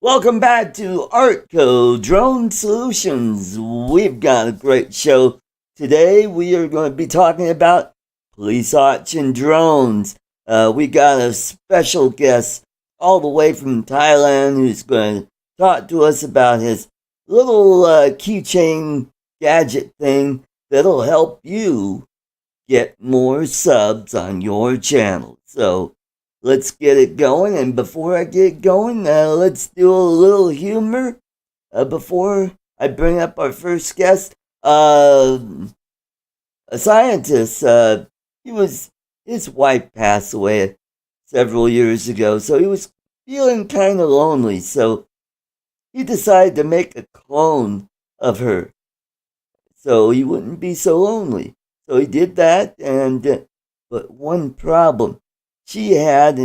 Welcome back to ArtCo Drone Solutions. We've got a great show today. We are going to be talking about police auction drones. We got a special guest all the way from Thailand who's going to talk to us about his little keychain gadget thing that'll help you get more subs on your channel. So let's get it going. And before I get going, let's do a little humor before I bring up our first guest. A scientist. His wife passed away several years ago, so he was feeling kind of lonely. So he decided to make a clone of her, so he wouldn't be so lonely. So he did that, and but one problem: she had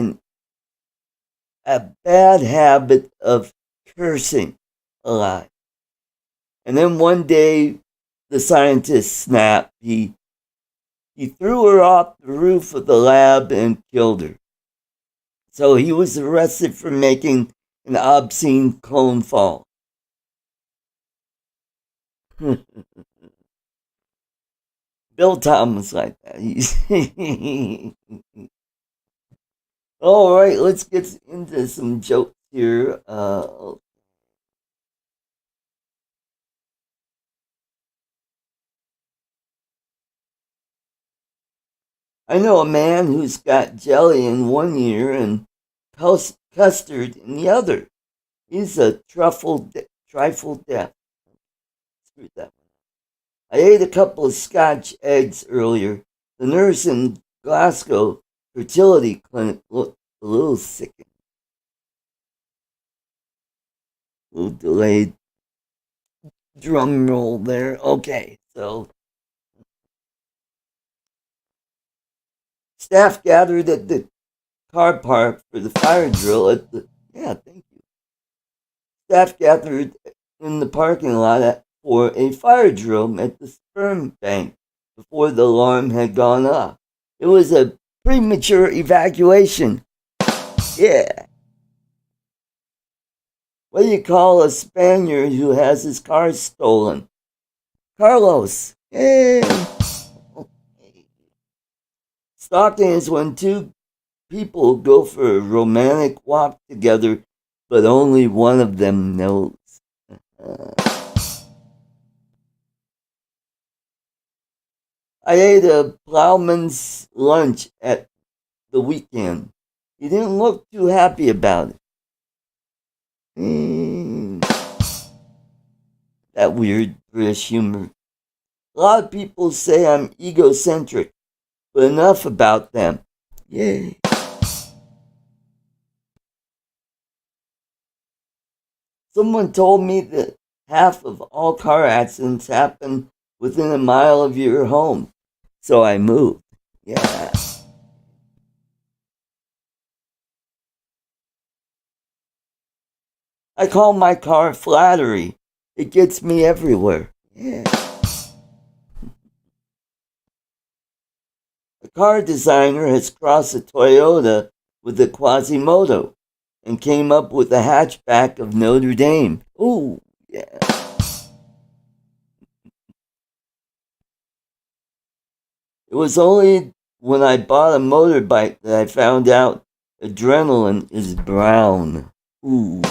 a bad habit of cursing a lot. And then one day, the scientist snapped. He threw her off the roof of the lab and killed her. So he was arrested for making an obscene clone fall. Bill Thomas like that. All right, let's get into some jokes here. I know a man who's got jelly in one ear and custard in the other. He's a trifle deaf. Screw that one. I ate a couple of Scotch eggs earlier. The nurse in Glasgow fertility clinic looked a little sickened. A little delayed drum roll there. Okay, so staff gathered at the car park for the fire drill at the thank you. Staff gathered in the parking lot for a fire drill at the sperm bank before the alarm had gone off. It was a premature evacuation. Yeah. What do you call a Spaniard who has his car stolen? Carlos. Hey. Stalking is when two people go for a romantic walk together, but only one of them knows. I ate a plowman's lunch at the weekend. He didn't look too happy about it. That weird British humor. A lot of people say I'm egocentric, but enough about them. Yay. Someone told me that half of all car accidents happen within a mile of your home. So I moved. Yeah. I call my car flattery. It gets me everywhere. Yeah. A car designer has crossed a Toyota with a Quasimodo and came up with a hatchback of Notre Dame. Ooh, yeah. It was only when I bought a motorbike that I found out adrenaline is brown. Ooh.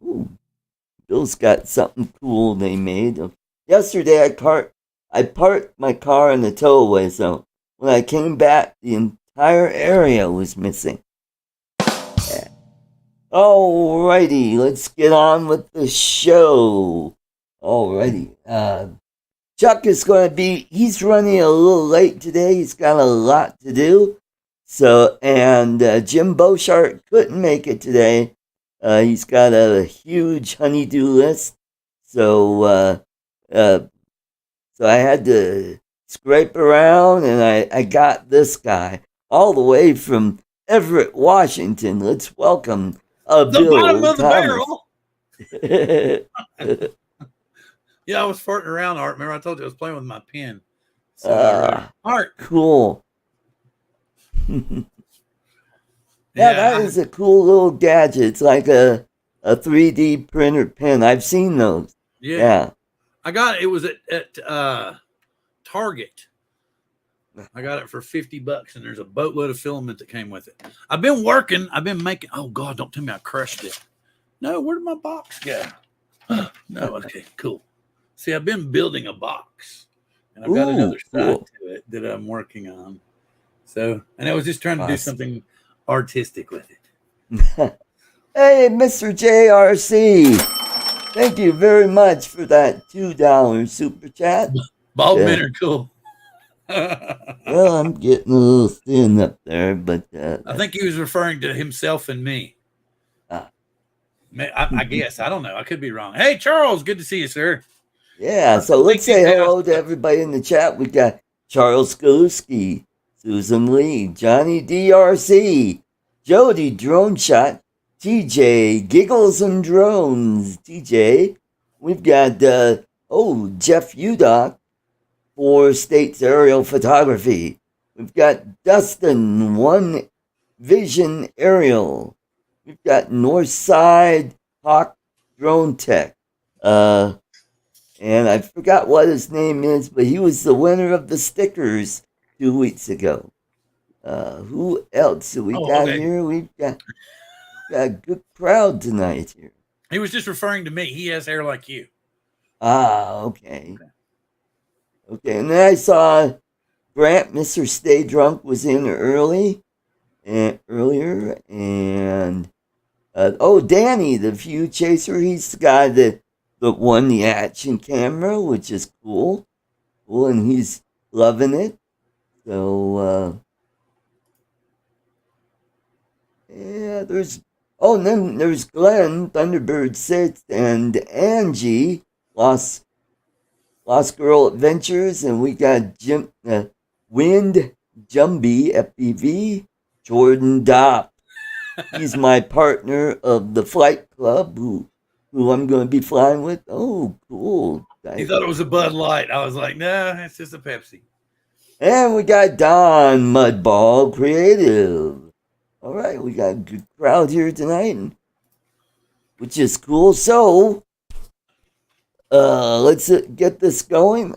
Ooh. Bill's got something cool they made. Yesterday I parked my car in the towaway zone. When I came back, the entire area was missing. Yeah. Alrighty, let's get on with the show. Alrighty. Chuck is going to he's running a little late today. He's got a lot to do. So, and Jim Beauchart couldn't make it today. He's got a huge honeydew list. So I had to scrape around, and I got this guy all the way from Everett, Washington. Let's welcome the Bill bottom of the Thomas. barrel. Yeah, I was farting around, Art. Remember I told you I was playing with my pen. So Art. Cool. Yeah, that is a cool little gadget. It's like a a 3D printer pen. I've seen those. Yeah. I got it. It was at Target. I got it for $50, and there's a boatload of filament that came with it. I've been working. I've been making. Oh God, don't tell me I crushed it. No, where did my box go? No, okay, cool. See, I've been building a box, and I've got another side to it that I'm working on. So, and I was just trying to do something artistic with it. Hey, Mr. JRC, thank you very much for that $2 super chat. Bald men are cool. Well, I'm getting a little thin up there, but I think he was referring to himself and me. I guess. I don't know. I could be wrong. Hey, Charles, good to see you, sir. Yeah, so let's say hello to everybody in the chat. We got Charles Skaluski, Susan Lee, Johnny DRC, Jody Drone Shot, TJ Giggles and Drones, TJ. We've got Jeff Udock for States Aerial Photography. We've got Dustin One Vision Aerial. We've got Northside Hawk Drone Tech. And I forgot what his name is, but he was the winner of the stickers 2 weeks ago. Who else do we got here? We've got a good crowd tonight here. He was just referring to me. He has hair like you. Okay. Okay, and then I saw Grant, Mr. Stay Drunk, was in earlier, and Danny, the View Chaser, he's the guy that won the action camera, which is cool, and he's loving it. So and then there's Glenn, Thunderbird 6, and Angie, Lost Girl Adventures, and we got Wind Jumbie FPV, Jordan Dopp. He's my partner of the flight club who I'm going to be flying with. Oh, cool. He thought it was a Bud Light. I was like, no, it's just a Pepsi. And we got Don Mudball Creative. All right, we got a good crowd here tonight, which is cool. So, let's get this going.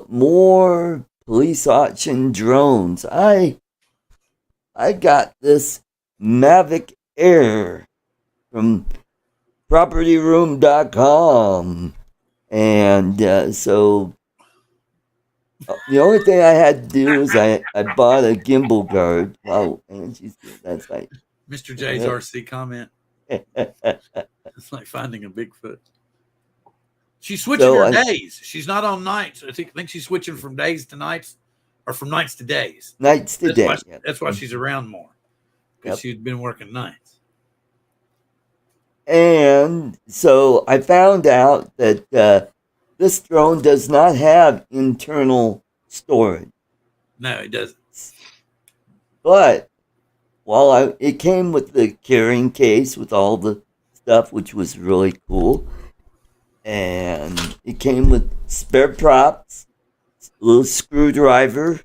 More police auction drones. I got this Mavic Air from propertyroom.com. And so the only thing I had to do is I bought a gimbal guard. Oh, and that's like Mr. J's RC comment. It's like finding a Bigfoot. She's switching her days. She's not on nights. I think she's switching from days to nights, or from nights to days. Nights to days. That's why she's around more, because she's been working nights. And so I found out that this drone does not have internal storage. No, it doesn't. But it came with the carrying case with all the stuff, which was really cool. And it came with spare props, a little screwdriver,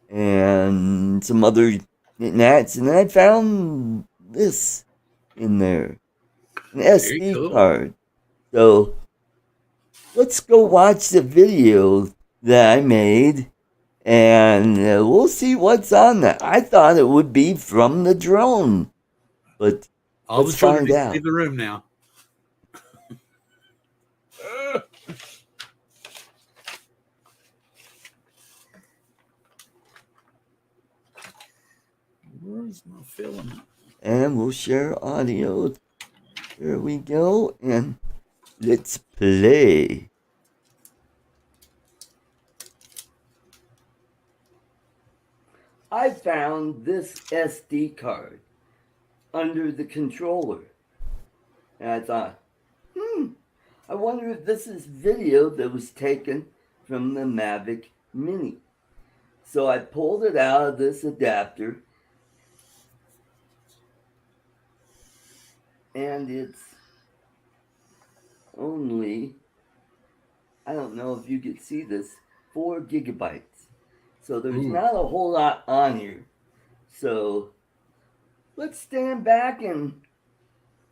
and some other knickknacks. And then I found this in there, an SD card. So let's go watch the video that I made, and we'll see what's on that. I thought it would be from the drone, but let's find out. Leave the room now. Where's my filament? And we'll share audio. There we go, and let's play. I found this SD card under the controller. And I thought, I wonder if this is video that was taken from the Mavic Mini. So I pulled it out of this adapter, and it's only, I don't know if you could see this, 4 gigabytes. So there's not a whole lot on here. So let's stand back and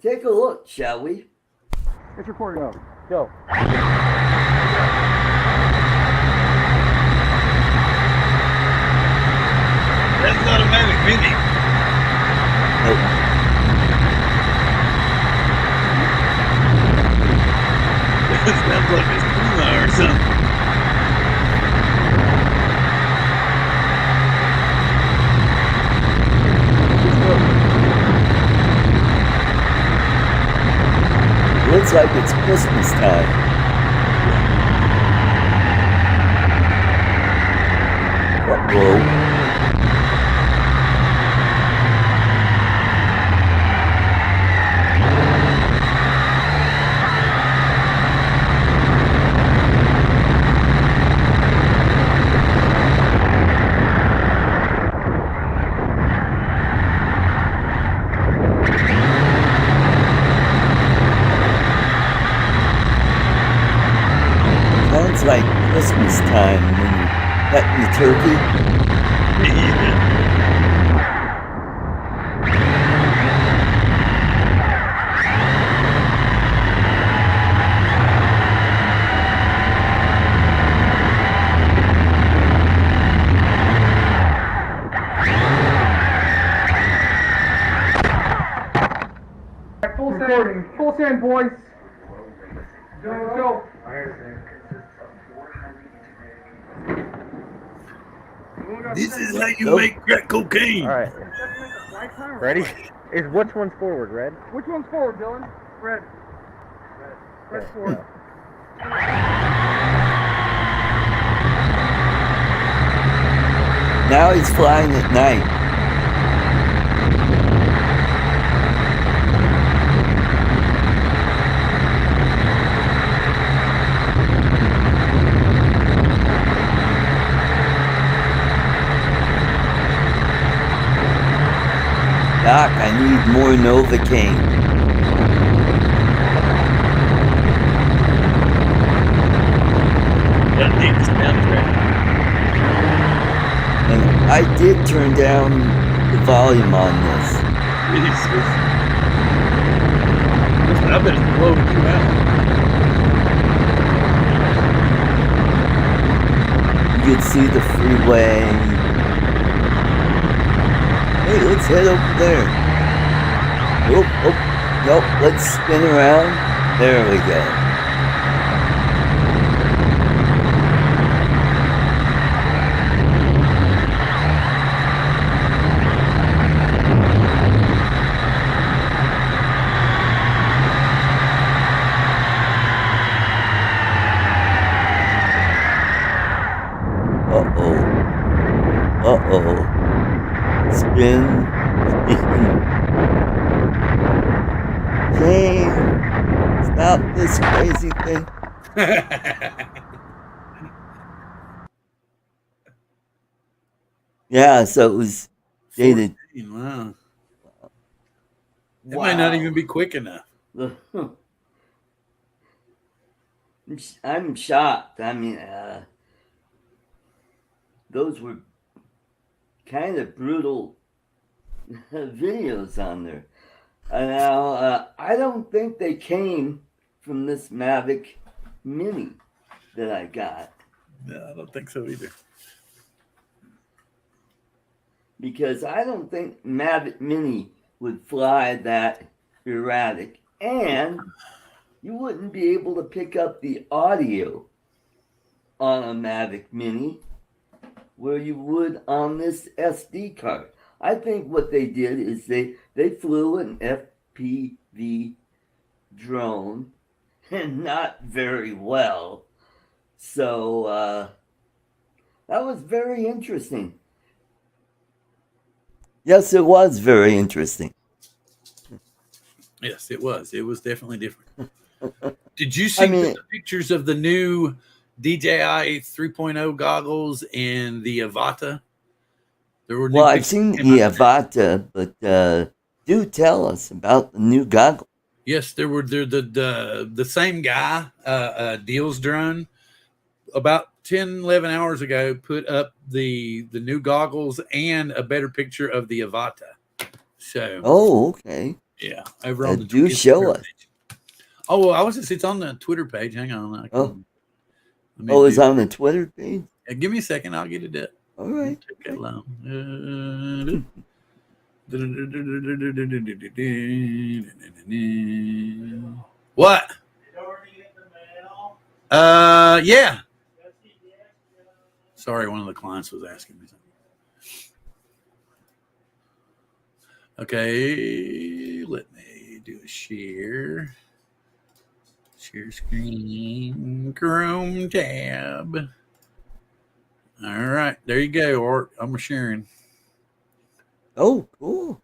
take a look, shall we? It's recording. Go. That's not a Mavic Mini. Nope. It sounds like it's Puma or something. Looks like it's Christmas time. Uh-oh. Sounds like Christmas time when you're cutting the turkey. Full send, boys. Go. This is how you make crack cocaine. All right. Ready? Which one's forward, Red? Which one's forward, Dylan? Red. Red's forward. Now he's flying at night. Doc, I need more Novocaine. That thing sounds great. And I did turn down the volume on this. I bet it's blowing you out. You can see the freeway. Hey, let's head over there. Nope, let's spin around. There we go. Uh-oh. Spin. Jane, stop this crazy thing. Yeah, so it was dated. 14, wow. It might not even be quick enough. I'm shocked. I mean, those were kind of brutal videos on there. Now, I don't think they came from this Mavic Mini that I got. No, I don't think so either. Because I don't think Mavic Mini would fly that erratic. And you wouldn't be able to pick up the audio on a Mavic Mini where you would on this SD card. I think what they did is they flew an FPV drone, and not very well. So that was very interesting. Yes, it was very interesting. Yes, it was. It was definitely different. Did you see the pictures of the new DJI 3.0 goggles and the Avata? Well, I've seen the Avata, but do tell us about the new goggles. Yes, there were the same guy, Deals Drone, about 10, 11 hours ago, put up the new goggles and a better picture of the Avata. So, oh, okay. Yeah, over on the do show us. page. Oh, well, I was just, it's on the Twitter page. Hang on. It's on the Twitter page? Yeah, give me a second. I'll get it up. All right. Take that long. What? Yeah. Sorry, one of the clients was asking me something. Okay, let me do a share. Share screen, Chrome tab. All right, there you go, Art. I'm sharing. Oh, cool.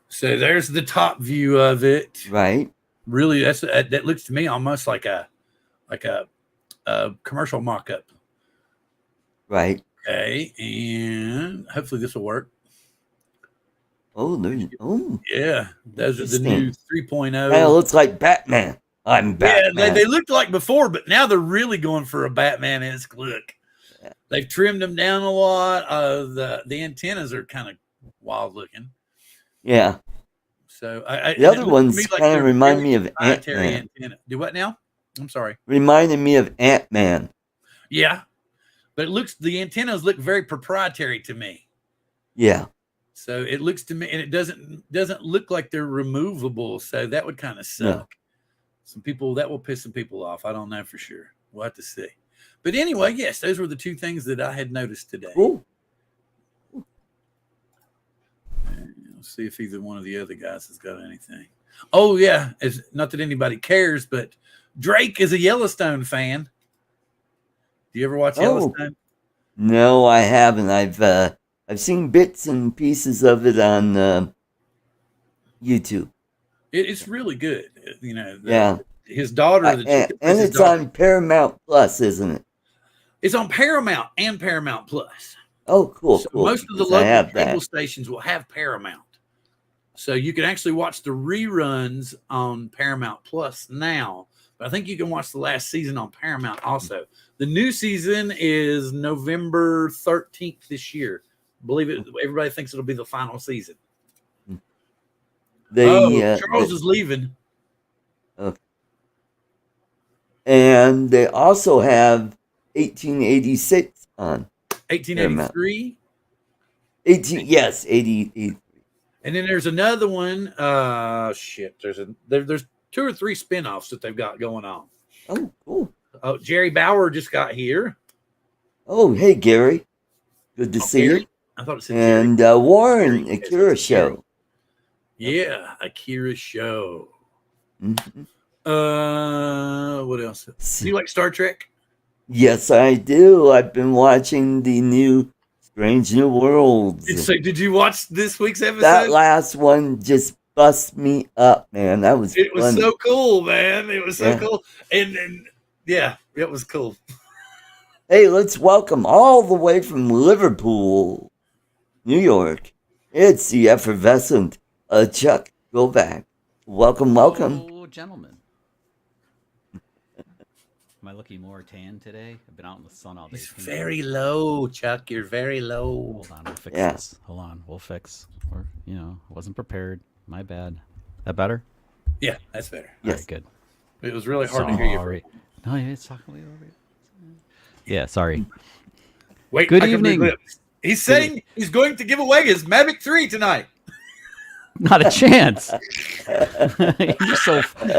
So there's the top view of it. Right. Really, that looks to me almost like a commercial mock-up. Right. Okay, and hopefully this will work. Yeah. Those are the new 3.0. Kind of looks like Batman. I'm Batman. Yeah, they looked like before, but now they're really going for a Batman-esque look. Yeah. They've trimmed them down a lot. The antennas are kind of wild looking. Yeah. So the other ones kind of remind me of Ant-Man. Do what now? I'm sorry. Reminded me of Ant-Man. Yeah, but the antennas look very proprietary to me. Yeah. So it looks to me, and it doesn't look like they're removable. So that would kind of suck. No. That will piss some people off. I don't know for sure. We'll have to see. But anyway, yes, those were the two things that I had noticed today. Cool. Let's see if either one of the other guys has got anything. Oh yeah, it's not that anybody cares, but Drake is a Yellowstone fan. Do you ever watch Yellowstone? No, I haven't. I've seen bits and pieces of it on YouTube. It's really good. You know. His daughter, and it's on Paramount Plus, isn't it? It's on Paramount and Paramount Plus. Oh, cool. So most of the local cable stations will have Paramount. So you can actually watch the reruns on Paramount Plus now. But I think you can watch the last season on Paramount also. The new season is November 13th this year. Believe it, everybody thinks it'll be the final season. Charles is leaving. Okay. And they also have 1886 on. 1883? 80. And then there's another one. There's 2 or 3 spinoffs that they've got going on. Oh, cool. Oh, Jerry Bauer just got here. Oh, hey, Gary. Good to see you. I thought it said and Warren, Akira Show. Yeah, Akira Show. Mm-hmm. What else? Do you like Star Trek? Yes, I do. I've been watching the new Strange New Worlds. Did you watch this week's episode? That last one just bust me up, man. That was It was so cool, man. It was so cool. And yeah, it was cool. Hey, let's welcome all the way from Liverpool, New York. It's the effervescent Chuck Govac. Welcome. Hello, gentlemen. Am I looking more tan today? I've been out in the sun all day. It's very low, Chuck. You're very low. Hold on, we'll fix this. Hold on, we'll fix. Or I wasn't prepared. My bad. That better? Yeah, that's better. Yes. All right, good. It was really hard to hear you. Right. No, it's talking way over. Yeah, sorry. Wait, good evening. He's saying he's going to give away his Mavic 3 tonight. Not a chance.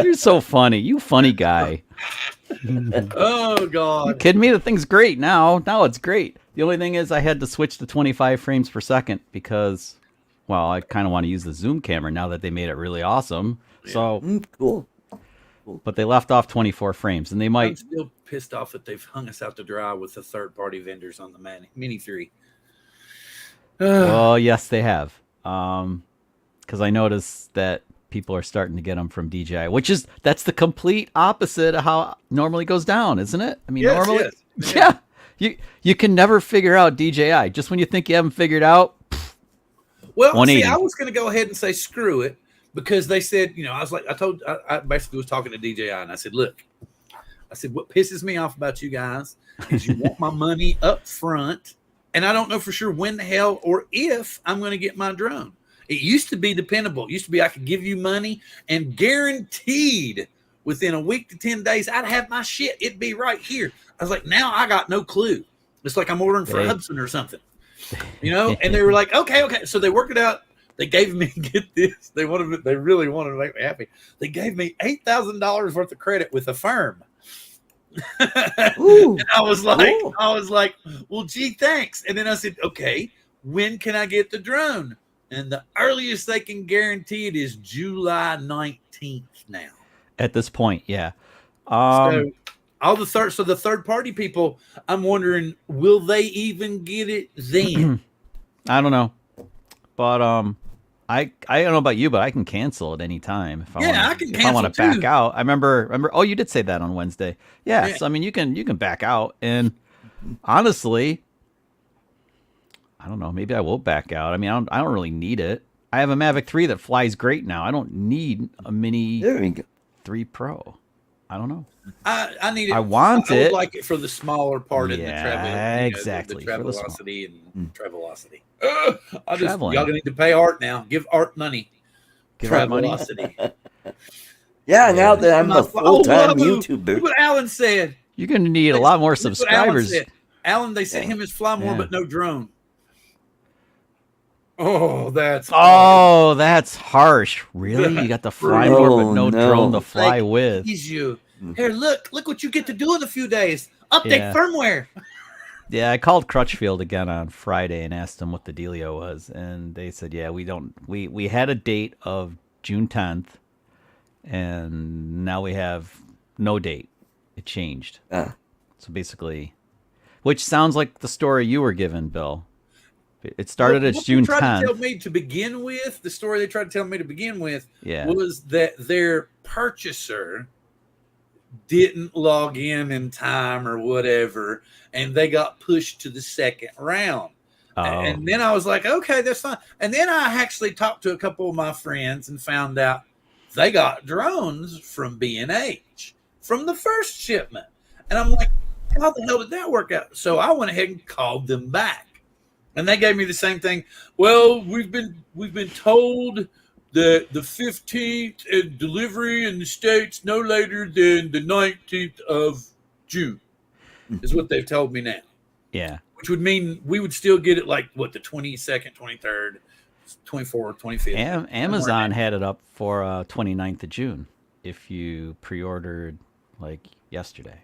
You're so funny. You funny guy. Oh God! You kidding me? The thing's great now. Now it's great. The only thing is I had to switch to 25 frames per second because, well, I kind of want to use the zoom camera now that they made it really awesome. Yeah. So cool. But they left off 24 frames, and they might. I'm still pissed off that they've hung us out to dry with the third-party vendors on the Mini 3. Well, yes, they have. Because I noticed that people are starting to get them from DJI, that's the complete opposite of how it normally goes down, isn't it? I mean, normally, yeah, you can never figure out DJI. Just when you think you haven't figured out, well, see, I was going to go ahead and say screw it because they said, I basically was talking to DJI and I said, look, what pisses me off about you guys is you want my money up front, and I don't know for sure when the hell or if I'm going to get my drone. It used to be dependable. It used to be I could give you money and guaranteed within a week to 10 days, I'd have my shit. It'd be right here. I was like, now I got no clue. It's like I'm ordering for Hudson or something, And they were like, okay. So they worked it out. They gave me, get this, they really wanted to make me happy. They gave me $8,000 worth of credit with a firm. And I was like, well, gee, thanks. And then I said, okay, when can I get the drone? And the earliest they can guarantee it is July 19th now. At this point, yeah. So the third party people, I'm wondering, will they even get it then? I don't know, but I don't know about you, but I can cancel at any time if I want. I can cancel. If I want to back out. I remember. Oh, you did say that on Wednesday. Yeah. So I mean, you can back out, and honestly, I don't know. Maybe I will back out. I mean, I don't really need it. I have a Mavic 3 that flies great now. I don't need a Mini 3 Pro. I don't know. I need it. I want I it. would like it for the smaller part in the travel. Exactly. The Travelocity and Travelocity. Y'all gonna need to pay Art now. Give Art money. Travelocity. Yeah, now that I'm a full-time YouTuber. Look what Alan said. You're going to need a lot more subscribers. Alan, they sent him his Fly More, but no drone. Oh, that's harsh. Really? You got the Fly More, but no drone to fly with. Here, look what you get to do in a few days. Update firmware. Yeah, I called Crutchfield again on Friday and asked them what the dealio was, and they said, "Yeah, we had a date of June 10th, and now we have no date. It changed." So basically, which sounds like the story you were given, Bill. It started as June 10th. The story they tried to tell me to begin with was that their purchaser didn't log in time or whatever, and they got pushed to the second round. And then I was like, okay, that's fine. And then I actually talked to a couple of my friends and found out they got drones from B&H from the first shipment. And I'm like, how the hell did that work out? So I went ahead and called them back. And they gave me the same thing. Well, we've been told that the 15th delivery in the States no later than the 19th of June is what they've told me now. Yeah. Which would mean we would still get it like, what, the 22nd, 23rd, 24th, 25th. Amazon had it up for 29th of June if you pre-ordered like yesterday.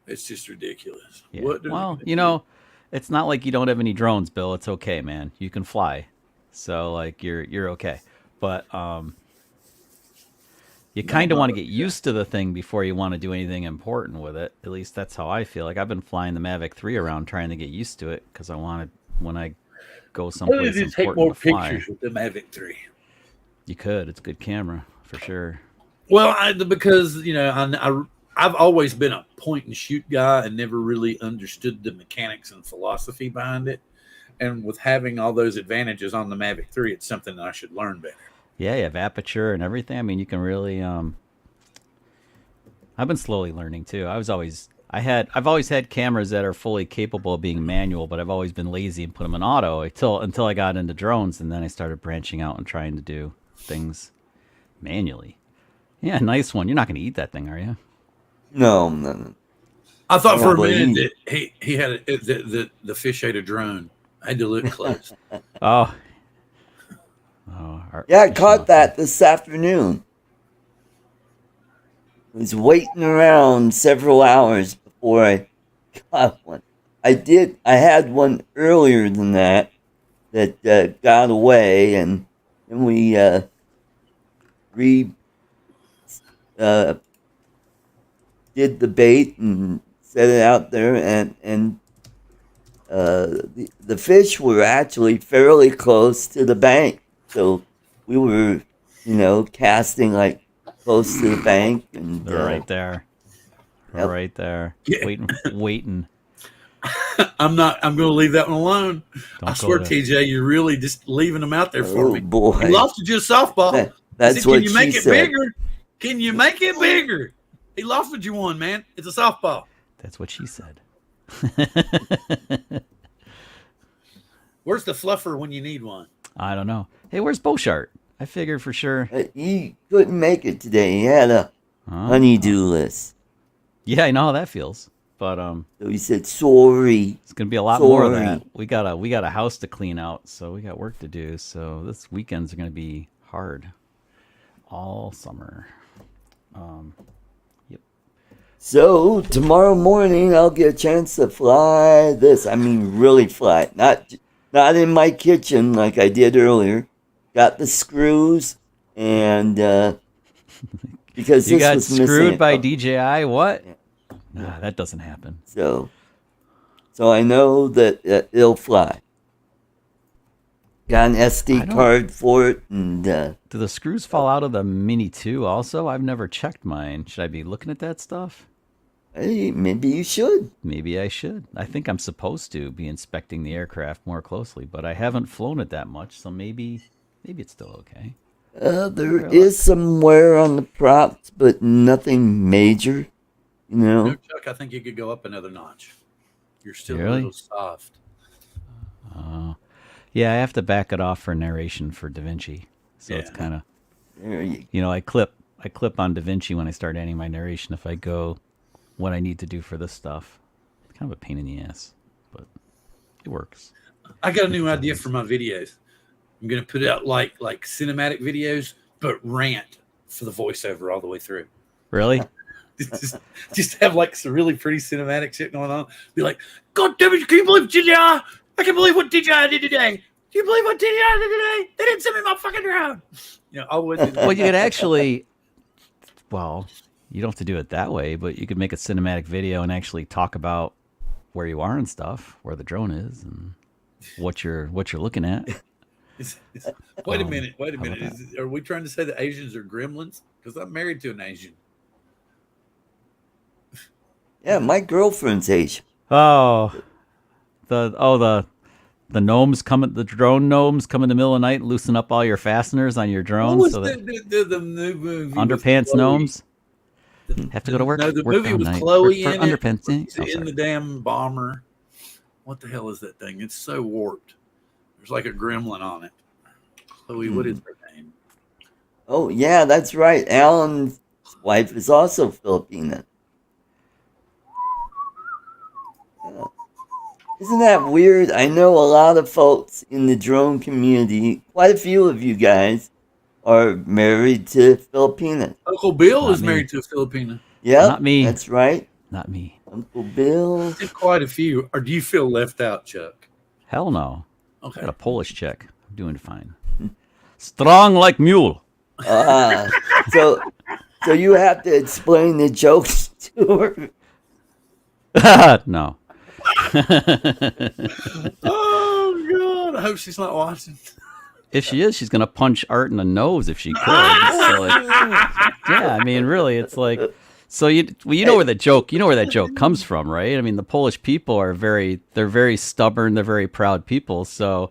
It's just ridiculous. Yeah. Well, it's not like you don't have any drones, Bill. It's okay, man. You can fly. So like you're okay. But you kind of want to get used to the thing before you want to do anything important with it. At least that's how I feel. Like I've been flying the Mavic 3 around trying to get used to it because I want to, when I go someplace important take more to fly. pictures with the Mavic 3. You could. It's a good camera for sure. Well, because I've always been a point and shoot guy and never really understood the mechanics and philosophy behind it. And with having all those advantages on the Mavic 3, it's something that I should learn better. Yeah, you have aperture and everything. I mean, you can really. I've been slowly learning too. I've always had cameras that are fully capable of being manual, but I've always been lazy and put them in auto until I got into drones, and then I started branching out and trying to do things manually. Yeah, nice one. You're not going to eat that thing, are you? No. I thought for a minute that he had the fish ate a drone. I had to look close. Oh, yeah, I caught that this afternoon. I was waiting around several hours before I got one. I had one earlier than that got away, and then we did the bait and set it out there, and the fish were actually fairly close to the bank. So we were, casting like close to the bank, and they're right there. They're right there, waiting. I'm going to leave that one alone. I swear, TJ, you're really just leaving them out there for me. Boy. He lost you a softball. That's what she said. Can you make it bigger? Can you make it bigger? He lost what you won, man. It's a softball. That's what she said. Where's the fluffer when you need one? I don't know. Hey, where's Beauchart? I figured for sure. He couldn't make it today. He had a honey-do list. Yeah, I know how that feels. But so he said, "Sorry." It's gonna be a lot more of that. We got a house to clean out, so we got work to do. So this weekends are gonna be hard all summer. Yep. So tomorrow morning I'll get a chance to fly this. I mean, really fly. Not in my kitchen like I did earlier. Got the screws and because you this got was screwed missing by DJI. What? Yeah. Nah, that doesn't happen. So I know that it'll fly. Got an SD card for it, and do the screws fall out of the Mini 2 also? I've never checked mine. Should I be looking at that stuff? Hey, maybe you should. Maybe I should. I think I'm supposed to be inspecting the aircraft more closely, but I haven't flown it that much, so maybe it's still okay. There is some wear on the props, but nothing major. You know, No, Chuck, I think you could go up another notch. You're still a Really? little soft. Yeah, I have to back it off for narration for DaVinci, so it's Yeah. kind of there you I clip on DaVinci when I start adding my narration. If I go what I need to do for this stuff, it's kind of a pain in the ass, but it works. I got a new idea for my videos. I'm gonna put out like cinematic videos, but rant for the voiceover all the way through. Really? just have like some really pretty cinematic shit going on. Be like, God damn it, can you believe DJI? I can't believe what DJI did today. Do you believe what DJI did today? They didn't send me my fucking drone. You know, I wouldn't. Well, you could actually, you don't have to do it that way, but you could make a cinematic video and actually talk about where you are and stuff, where the drone is, and what you're looking at. Wait a minute. Are we trying to say that Asians are gremlins? Because I'm married to an Asian. Yeah, my girlfriend's Asian. The gnomes come, the drone gnomes come in the middle of the night and loosen up all your fasteners on your drone. What was So that the new movie? underpants with Chloe? gnomes have to go to work. No, the work movie all with night. Chloe Work for in it. underpants. She's in the damn bomber. What the hell is that thing? It's so warped. There's like a gremlin on it. Chloe, what is her name? Oh yeah, that's right. Alan's wife is also Filipina. Isn't that weird? I know a lot of folks in the drone community, quite a few of you guys, are married to Filipinas. Uncle Bill Not is me. married to a Filipina. Yeah, Not me. That's right. Not me. Uncle Bill. There's quite a few. Or do you feel left out, Chuck? Hell no. Okay. Got a Polish chick. I'm doing fine. Strong like mule. So you have to explain the jokes to her. No. Oh God! I hope she's not watching. If she is, she's gonna punch Art in the nose if she could. So yeah, I mean, really, it's like, so you know where the joke, comes from, right? I mean, the Polish people are they're very stubborn, they're very proud people. So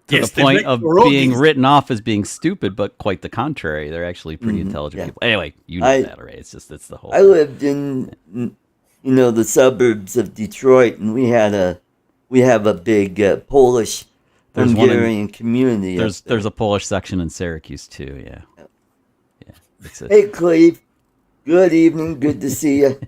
to Yes, the they point make of the world being easy. written off as being stupid, but quite the contrary, they're actually pretty intelligent yeah. people. Anyway, you know that, right? It's the whole. I lived in the suburbs of Detroit, and we have a big Polish There's one in- Hungarian community. There's a Polish section in Syracuse too. Yeah. That's it. Hey, Cleve. Good evening. Good to see you.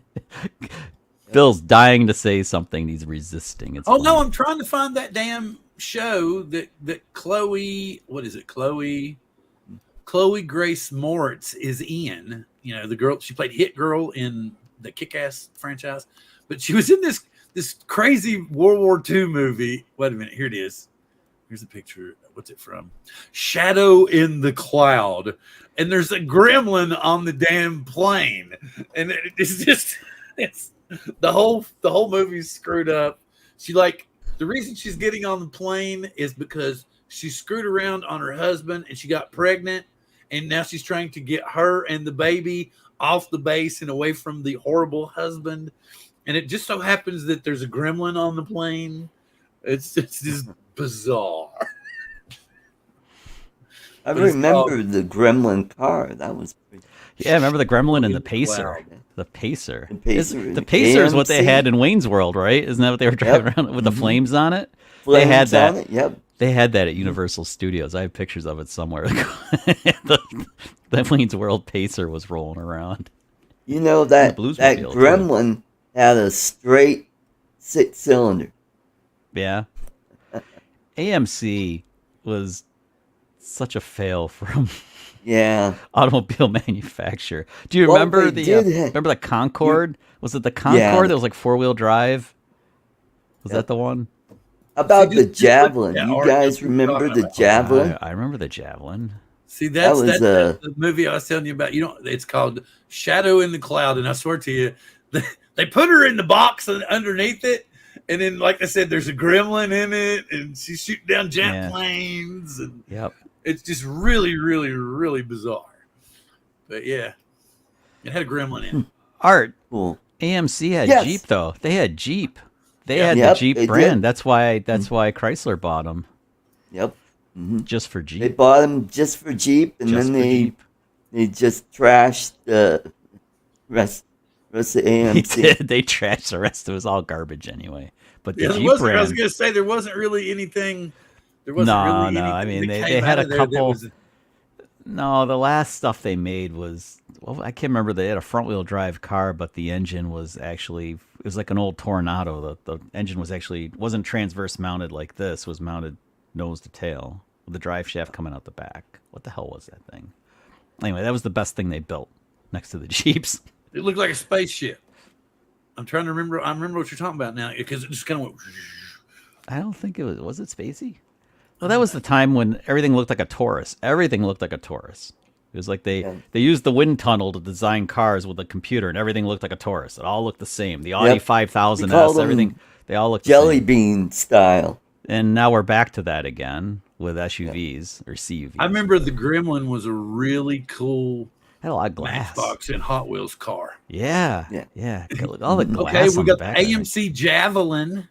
Bill's dying to say something. He's resisting. It's Oh fine. no, I'm trying to find that damn show that Chloe. What is it? Chloe Grace Moritz is in. You know, the girl, she played Hit Girl in the Kick-Ass franchise, but she was in this crazy World War II movie. Wait a minute, here it is. Here's a picture. What's it from? Shadow in the Cloud. And there's a gremlin on the damn plane. And it's the whole movie's screwed up. The reason she's getting on the plane is because she screwed around on her husband and she got pregnant. And now she's trying to get her and the baby off the base and away from the horrible husband. And it just so happens that there's a gremlin on the plane. It's just bizarre. I remember the Gremlin car. That was pretty. Yeah, remember the Gremlin and the Wow. Pacer? The Pacer. The Pacer. The Pacer is what they AMC? had in Wayne's World, right? Isn't that what they were driving around with the flames on it? Flames they had that. on it? Yep. They had that at Universal Studios. I have pictures of it somewhere. the Wayne's World Pacer was rolling around. You know that Gremlin had a straight 6-cylinder. Yeah. AMC was such a fail from automobile manufacturer. Do you remember remember the Concorde? Was it the Concorde that was like 4-wheel drive? Was that the one? About the Javelin. You guys remember the Javelin? I remember the Javelin. See, that's the movie I was telling you about. It's called Shadow in the Cloud, and I swear to you, they put her in the box underneath it, and then, like I said, there's a gremlin in it, and she's shooting down jet planes, and it's just really, really, really bizarre. But yeah, it had a gremlin in it. Art. Cool. AMC had Jeep though. They had Jeep. They had the Jeep brand. That's why Chrysler bought them. Yep. Mm-hmm. Just for Jeep. They bought them just for Jeep, and then they just trashed the rest of AMC. They trashed the rest. It was all garbage anyway. But the Jeep brand. I was going to say there wasn't really anything. No. I mean, they had a couple. No, the last stuff they made was, well, I can't remember. They had a front-wheel drive car, but the engine was actually, it was like an old Tornado. The engine was actually, wasn't transverse mounted like this, was mounted nose to tail with the drive shaft coming out the back. What the hell was that thing? Anyway, that was the best thing they built next to the Jeeps. It looked like a spaceship. I'm trying to remember. I remember what you're talking about now because it just kind of went. I don't think it was it Spacey? Well, that was the time when everything looked like a Taurus. Everything looked like a Taurus. It was like they used the wind tunnel to design cars with a computer, and everything looked like a Taurus. It all looked the same. The Audi 5000S, everything, they all looked jelly the same. Bean style. And now we're back to that again with SUVs or CUVs. I remember the Gremlin was a really cool had a lot of glass. Matchbox and Hot Wheels car. Yeah. All the glass. Okay, we on got the back AMC Javelin.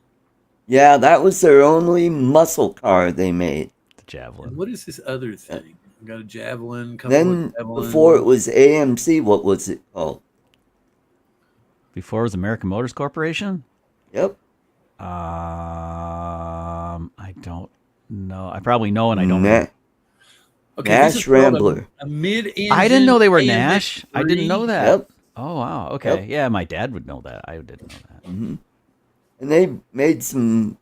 Yeah, that was their only muscle car they made. The Javelin. And what is this other thing? We got a Javelin. Then before it was AMC, what was it called? Before it was American Motors Corporation? Yep. I don't know. I probably know, and I don't know. Okay, Nash Rambler. A mid-engine. I didn't know they were AMX3. Nash. I didn't know that. Yep. Oh, wow. Okay. Yep. Yeah, my dad would know that. I didn't know that. Mm-hmm. And they made some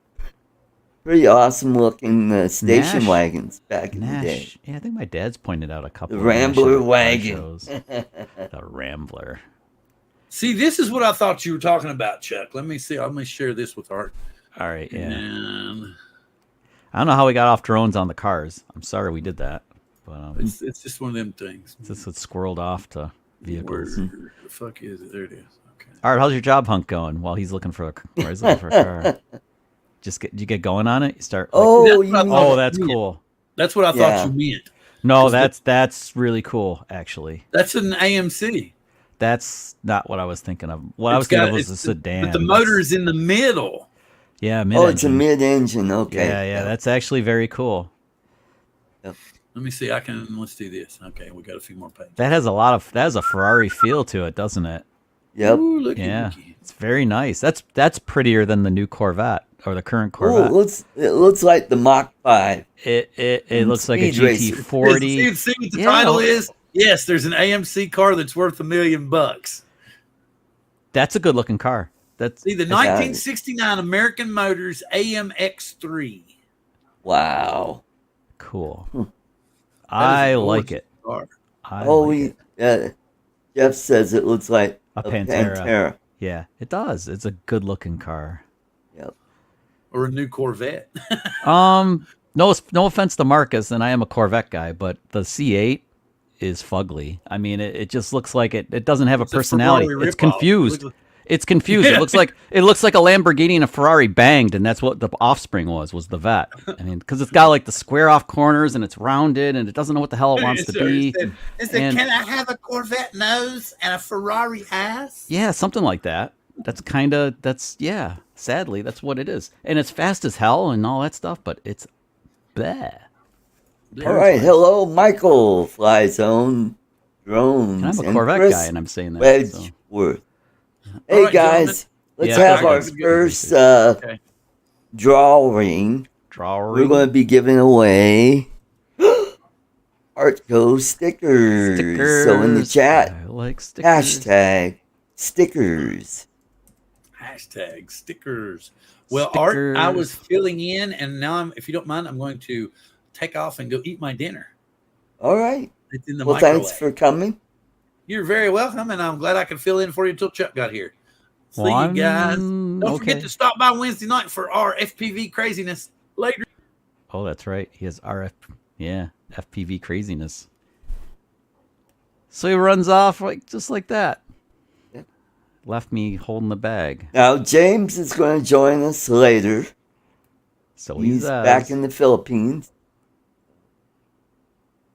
pretty awesome looking station wagons back in the day. Yeah, I think my dad's pointed out a couple. The Rambler wagon. The Rambler. See, this is what I thought you were talking about, Chuck. Let me see. Let me share this with Art. All right. Yeah. And I don't know how we got off drones on the cars. I'm sorry we did that. But it's just one of them things. This was squirreled off to vehicles. Where the fuck is it? There it is. Okay. All right, how's your job hunt going? While he's looking for a car. Did you get going on it? You start. That's cool. That's what I thought you meant. No, that's really cool. Actually, that's an AMC. That's not what I was thinking of. What I was thinking of was a sedan. But the motor is in the middle. Yeah, mid-engine. It's a mid-engine. Okay. Yeah. That's actually very cool. Yep. Let me see. Let's do this. Okay, we got a few more pages. That has a Ferrari feel to it, doesn't it? Yep. Ooh, looky. It's very nice. That's prettier than the new Corvette or the current Corvette. It looks like the Mach 5. It looks like a GT40. See what the title is? Yes, there's an AMC car that's worth $1 million. That's a good looking car. The 1969 American Motors AMX3. Wow. Cool. I like it. Jeff says it looks like a Pantera. Yeah, it does. It's a good looking car. Yep. Or a new Corvette. No offense to Marcus, and I am a Corvette guy, but the C8 is fugly. I mean, it just looks like it doesn't have a personality. It's confused. It's confused. It looks like a Lamborghini and a Ferrari banged, and that's what the offspring was the Vet. I mean, because it's got like the square off corners and it's rounded and it doesn't know what the hell it wants to be. Can I have a Corvette nose and a Ferrari ass? Yeah, something like that. Sadly, that's what it is. And it's fast as hell and all that stuff, but it's bleh. All right, hello, Michael, Fly Zone Drones. And I'm a Corvette guy, and I'm saying that. Wedgeworth. Hey, guys, let's have our first drawing we're going to be giving away ArtCo stickers. So in the chat, I like stickers. hashtag stickers. Hashtag stickers. Well, Art, I was filling in, and now if you don't mind, I'm going to take off and go eat my dinner. All right. It's in the well, microwave. thanks for coming. You're very welcome, and I'm glad I could fill in for you until Chuck got here. See you guys. Don't forget to stop by Wednesday night for our FPV craziness later. Oh, that's right. He has FPV craziness. So he runs off just like that. Yep. Left me holding the bag. Now, James is going to join us later. So he's back in the Philippines.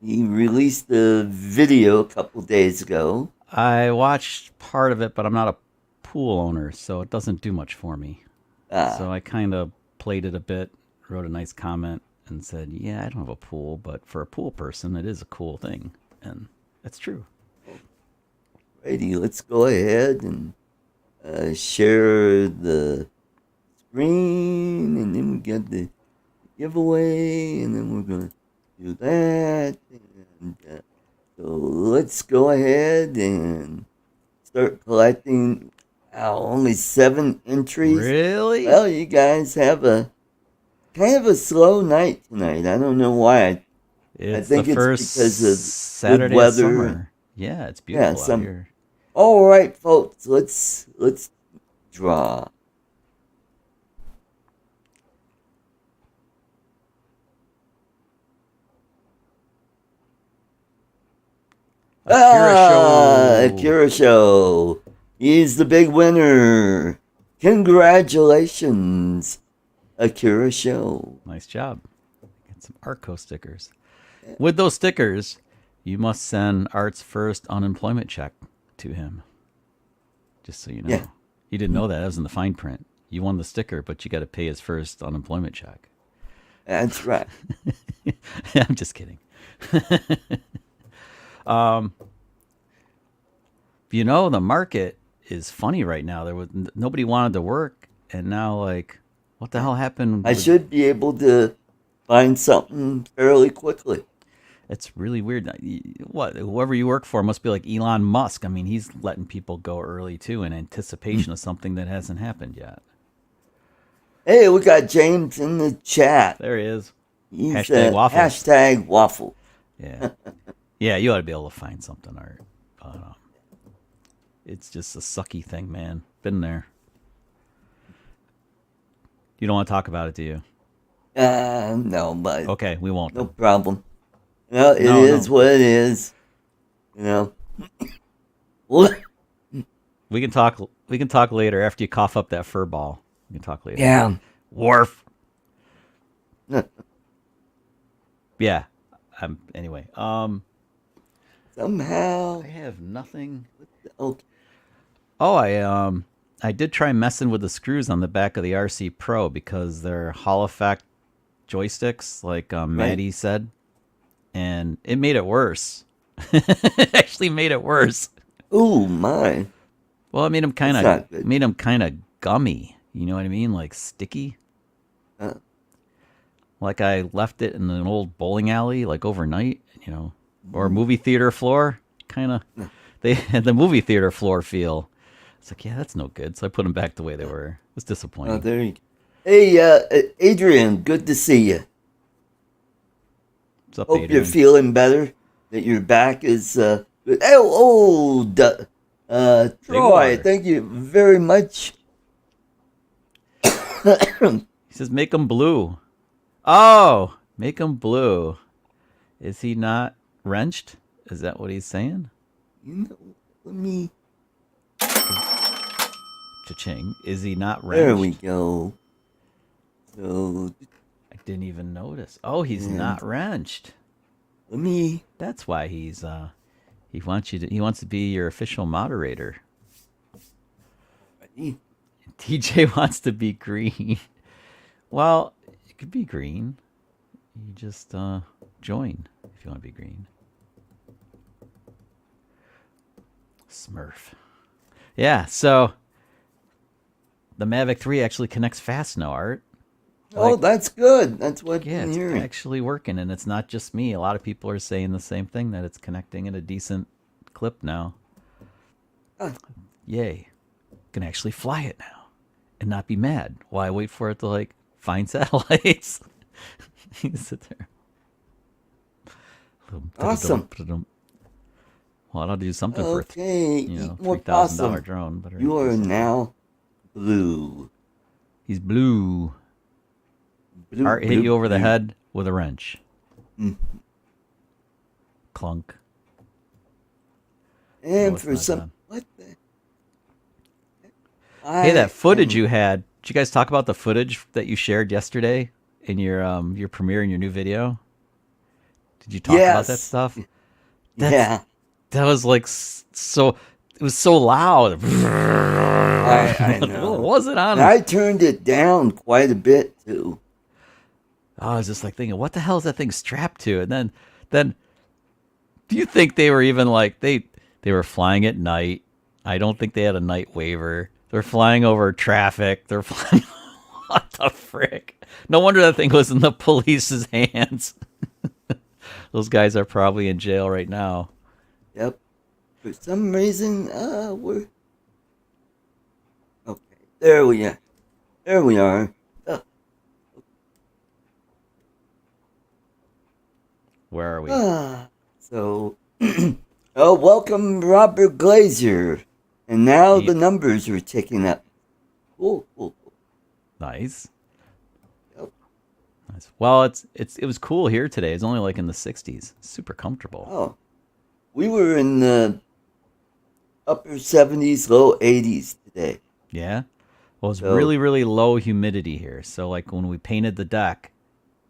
He released the video a couple days ago. I watched part of it, but I'm not a pool owner, so it doesn't do much for me. So I kind of played it a bit, wrote a nice comment, and said, yeah, I don't have a pool, but for a pool person, it is a cool thing. And that's true. Righty, let's go ahead and share the screen, and then we get the giveaway, and then we're going to do that. And so let's go ahead and start collecting. Only 7 entries. Really? Well, you guys have a kind of a slow night tonight. I don't know why. I think the it's first because of Saturday good weather. Of summer. Yeah, it's beautiful out here. All right, folks. Let's draw. Akira Show. He's the big winner. Congratulations, Akira Show. Nice job. Get some ArtCo stickers. With those stickers, you must send Art's first unemployment check to him. Just so you know. Yeah. You didn't know that. That was in the fine print. You won the sticker, but you got to pay his first unemployment check. That's right. I'm just kidding. You know, the market is funny right now. There was nobody wanted to work, and now what the hell happened? I should be able to find something fairly quickly. It's really weird. Whoever you work for must be like Elon Musk. I mean, he's letting people go early too in anticipation of something that hasn't happened yet. Hey, we got James in the chat. There he is. He's #waffle. #waffle. Yeah. Yeah, you ought to be able to find something, Art. It's just a sucky thing, man. Been there. You don't want to talk about it, do you? No, but okay, we won't. No problem. No, it is what it is. You know. We can talk. We can talk later after you cough up that fur ball. We can talk later. Yeah. Wharf. Yeah. Anyway. Somehow I have nothing. Okay. Oh, I did try messing with the screws on the back of the RC Pro because they're Hall effect joysticks, like Maddie said, and it made it worse. It actually made it worse. Oh my! Well, it made them kind of gummy. You know what I mean? Like sticky. Like I left it in an old bowling alley, like overnight, or a movie theater floor. Kind of. They had the movie theater floor feel. It's like, yeah, that's no good. So I put them back the way they were. It was disappointing. Oh, there you go. Hey, Adrian, good to see you. What's up, Hope Adrian? you're feeling better. That your back is good. Troy, thank you very much. He says, make them blue. Oh, make them blue. Is he not wrenched? Is that what he's saying? Let me. Cha-ching. Is he not wrenched? There we go. So I didn't even notice. Oh, he's not wrenched. Let me. That's why he's he wants to be your official moderator. TJ wants to be green. Well, it could be green. You just join if you want to be green. Smurf. Yeah, so the Mavic 3 actually connects fast now, Art. Oh, that's good. That's what Yeah, I'm it's hearing. actually working, and it's not just me. A lot of people are saying the same thing, that it's connecting at a decent clip now. Uh, Yay. Can actually fly it now and not be mad. Why wait for it to like find satellites? You sit there. Awesome. Well, I'll do something for Okay, eat more possum. $3,000 drone. But You are now blue. he's blue. Blue, Art hit blue, you over the blue. head with a wrench. Mm. Clunk. And it's for not some, done. what the? Hey, that footage you had. Did you guys talk about the footage that you shared yesterday in your premiere in your new video? Did you talk about that Yes. stuff? Yeah. That was like so. It was so loud. I know. What was it on? And I turned it down quite a bit too. I was just like thinking, what the hell is that thing strapped to? And then, do you think they were even like they were flying at night? I don't think they had a night waiver. They're flying over traffic. They're flying. What the frick? No wonder that thing was in the police's hands. Those guys are probably in jail right now. Yep. For some reason, we're okay. There we are. There we are. Where are we? So, oh, welcome, Robert Glazer. And now Yep. the numbers are ticking up. Cool. Nice. Yep. Nice. Well, it was cool here today. It's only like in the 60s. Super comfortable. Oh, we were in the upper 70s, low 80s today. Yeah. Well, it's So- really, really low humidity here. So, like when we painted the deck,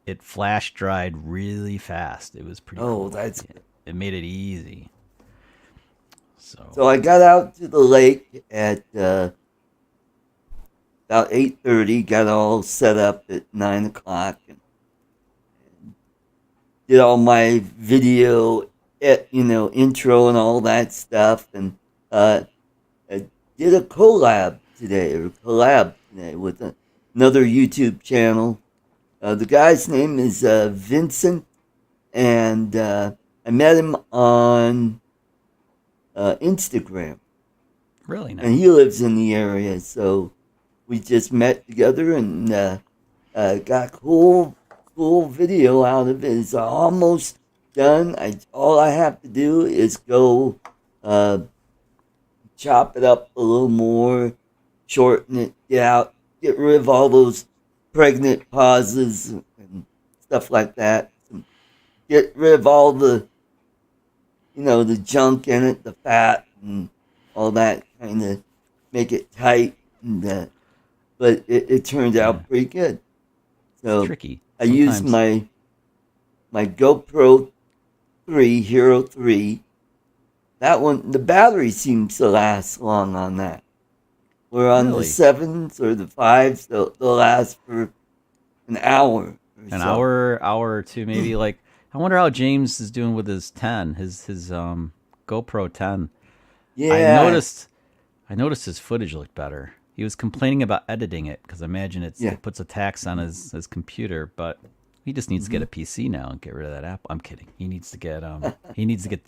it flash dried really fast. It was pretty cool. That's It made it easy. So I got out to the lake at about 8:30. Got all set up at 9 o'clock, and did all my video, intro and all that stuff, and I did a collab today with another YouTube channel. The guy's name is Vincent, and I met him on Instagram, Really nice. and he lives in the area, so we just met together and got cool video out of it. It's almost done. All I have to do is go chop it up a little more, shorten it, get rid of all those pregnant pauses and stuff like that. Get rid of all the the junk in it, the fat and all that, kind of make it tight. And but it turned out pretty good. So It's tricky. I used my GoPro 3 Hero 3. That one, the battery seems to last long on that. Where on Really? the 7s or the 5s, they'll last for an hour. An hour or two, maybe. Like, I wonder how James is doing with his 10, his GoPro 10. Yeah. I noticed his footage looked better. He was complaining about editing it because I imagine it puts a tax on his computer, but he just needs to get a PC now and get rid of that app. I'm kidding. He needs to get the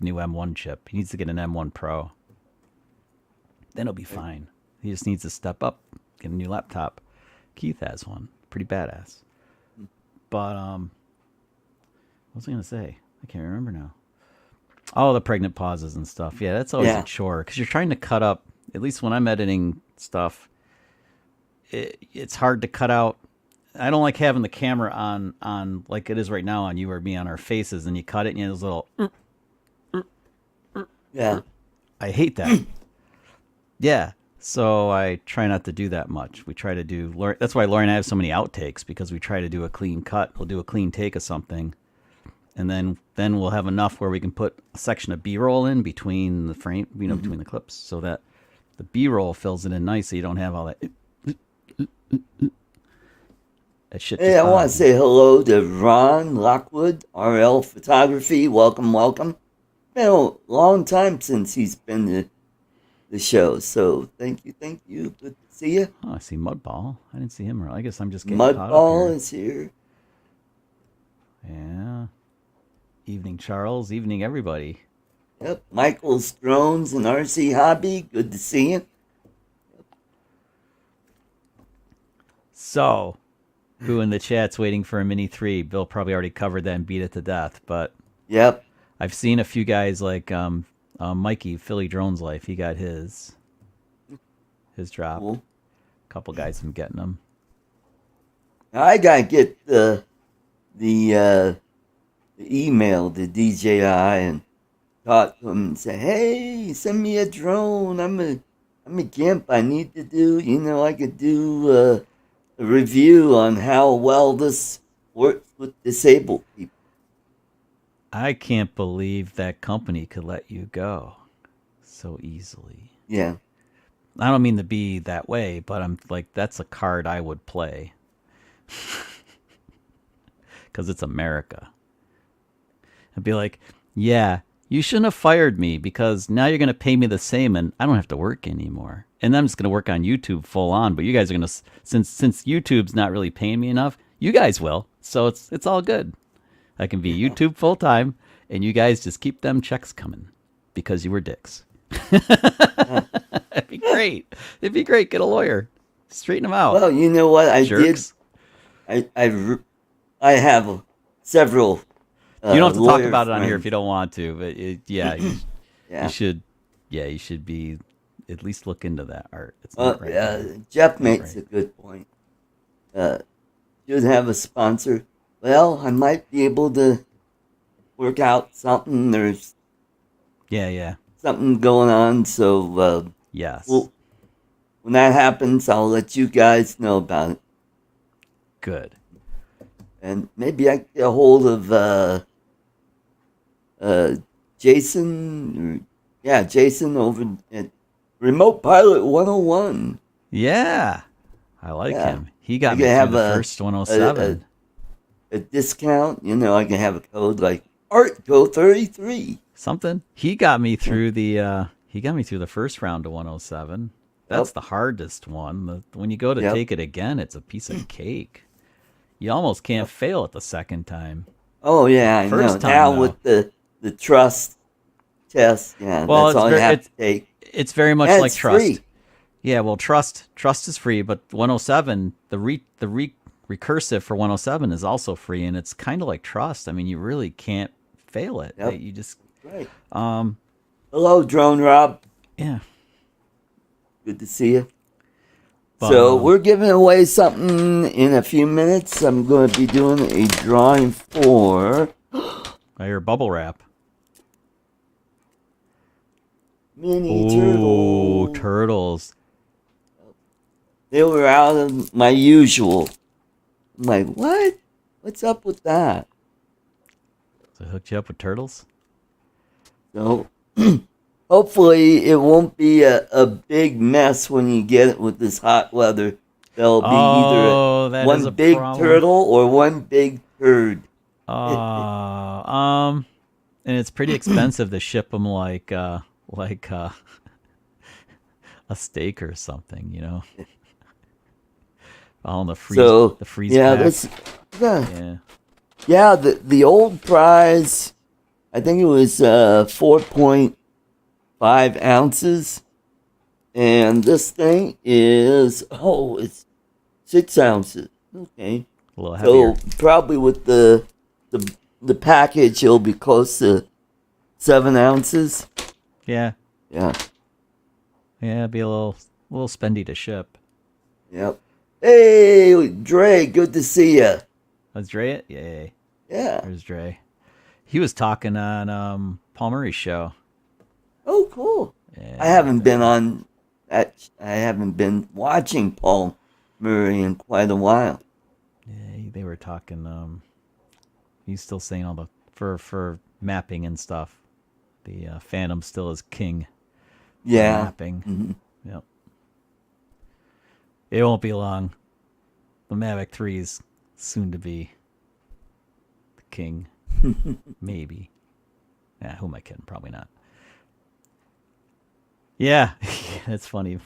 new M1 chip. He needs to get an M1 Pro. Then he'll be fine. He just needs to step up, get a new laptop. Keith has one. Pretty badass. But what was I gonna say? I can't remember now. Oh, the pregnant pauses and stuff. Yeah, that's always a chore because you're trying to cut up. At least when I'm editing stuff, it's hard to cut out. I don't like having the camera on like it is right now on you or me on our faces, and you cut it and you have this little. Yeah. I hate that. Yeah. So I try not to do that much. We try to do. That's why Lauren and I have so many outtakes, because we try to do a clean cut. We'll do a clean take of something, and then we'll have enough where we can put a section of B-roll in between the frame, between the clips, so that the B-roll fills it in nice, so you don't have all that. That shit. Hey, I want to say hello to Ron Lockwood, RL Photography. Welcome. Been a long time since he's been the show. So thank you. Good to see you. Oh, I see Mudball. I didn't see him. I guess I'm just getting caught up Mudball here. is here. Yeah. Evening, Charles. Evening, everybody. Yep. Michael's Drones and RC Hobby. Good to see you. So, who in the chat's waiting for a Mini 3? Bill probably already covered that and beat it to death, but Yep. I've seen a few guys like Mikey, Philly Drones Life. He got his drop. Cool. A couple guys have been getting them. I gotta get the email to DJI and talk to him and say, hey, send me a drone. I'm a gimp. I need to do, I could do a review on how well this works with disabled people. I can't believe that company could let you go so easily. Yeah. I don't mean to be that way, but I'm like, that's a card I would play. Because it's America. I'd be like, yeah, you shouldn't have fired me because now you're going to pay me the same and I don't have to work anymore. And I'm just going to work on YouTube full on. But you guys are going to, since YouTube's not really paying me enough, you guys will. So it's all good. I can be YouTube full time and you guys just keep them checks coming because you were dicks. It'd be great. It'd be great. Get a lawyer. Straighten them out. Well, you know what? Jerks. I have several. You don't have to talk lawyer about it on here friends. if you don't want to, but Yeah. you should. Yeah, you should be at least look into that art. It's not right. Jeff makes a good point. Should have a sponsor. Well, I might be able to work out something. There's Yeah. something going on, so Yes. well, when that happens, I'll let you guys know about it. Good. And maybe I can get a hold of Jason. Jason over at Remote Pilot 101. Yeah. I like him. He got I me can through have the first 107. A discount. I can have a code like ArtCo 33. Something. He got me through the first round to 107. That's Yep. the hardest one. When you go to take it again, it's a piece of cake. You almost can't fail it the second time. Oh yeah, I First know. time, Now though. with the trust test, Well, that's all you have to take. It's very much And like it's trust. free. Yeah, well, trust is free, but 107, the recursive for 107 is also free, and it's kind of like trust. I mean, you really can't fail it. Yep. You just Right. Hello, Drone Rob. yeah. Good to see you. But, So we're giving away something in a few minutes. I'm going to be doing a drawing for I hear bubble wrap. mini Oh, turtles. turtles. They were out of my usual. I'm like, what? What's up with that? So hooked you up with turtles? So hopefully it won't be a big mess when you get it with this hot weather. There'll be either one big turtle or one big turd. And it's pretty expensive to ship them like a steak or something, All in the freeze. So the freeze pack. The old prize, I think it was 4.5 ounces, and this thing is it's 6 ounces. Okay, A little heavier. so probably with the package, it'll be close to 7 ounces. Yeah. Yeah. Yeah, it'd be a little spendy to ship. Yep. Hey, Dre, good to see you. Was Dre it? Yay. Yeah. There's Dre. He was talking on Paul Murray's show. Oh, cool. Yeah. I haven't been on that. I haven't been watching Paul Murray in quite a while. Yeah, they were talking. He's still saying all the for mapping and stuff. The Phantom still is king. Yeah. Mapping. Mm-hmm. Yep. It won't be long. The Mavic 3 is soon to be the king. Maybe. Yeah, who am I kidding? Probably not. Yeah, that's funny.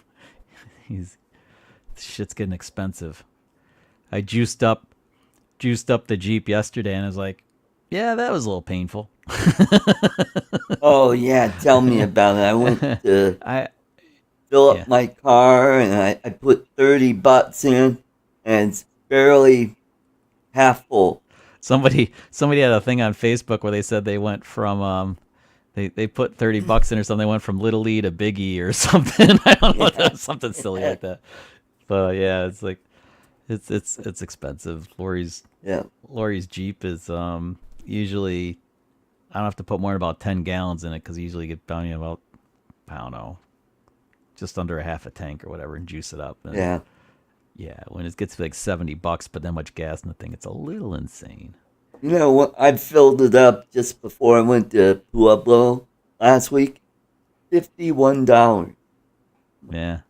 Shit's getting expensive. I juiced up the Jeep yesterday, and I was like, yeah, that was a little painful. Oh yeah, tell me about it. I went to I fill up yeah. my car and I put 30 bucks in and it's barely half full. Somebody had a thing on Facebook where they said they went from they put 30 bucks in or something. They went from Little E to Big E or something. I don't know, something silly like that. But yeah, it's like it's expensive. Lori's Jeep is usually I don't have to put more than about 10 gallons in it because you usually get down about I don't know, just under a half a tank or whatever and juice it up. And yeah, when it gets to like $70, but that much gas in the thing, it's a little insane. You know what? I filled it up just before I went to Pueblo last week. $51. Yeah.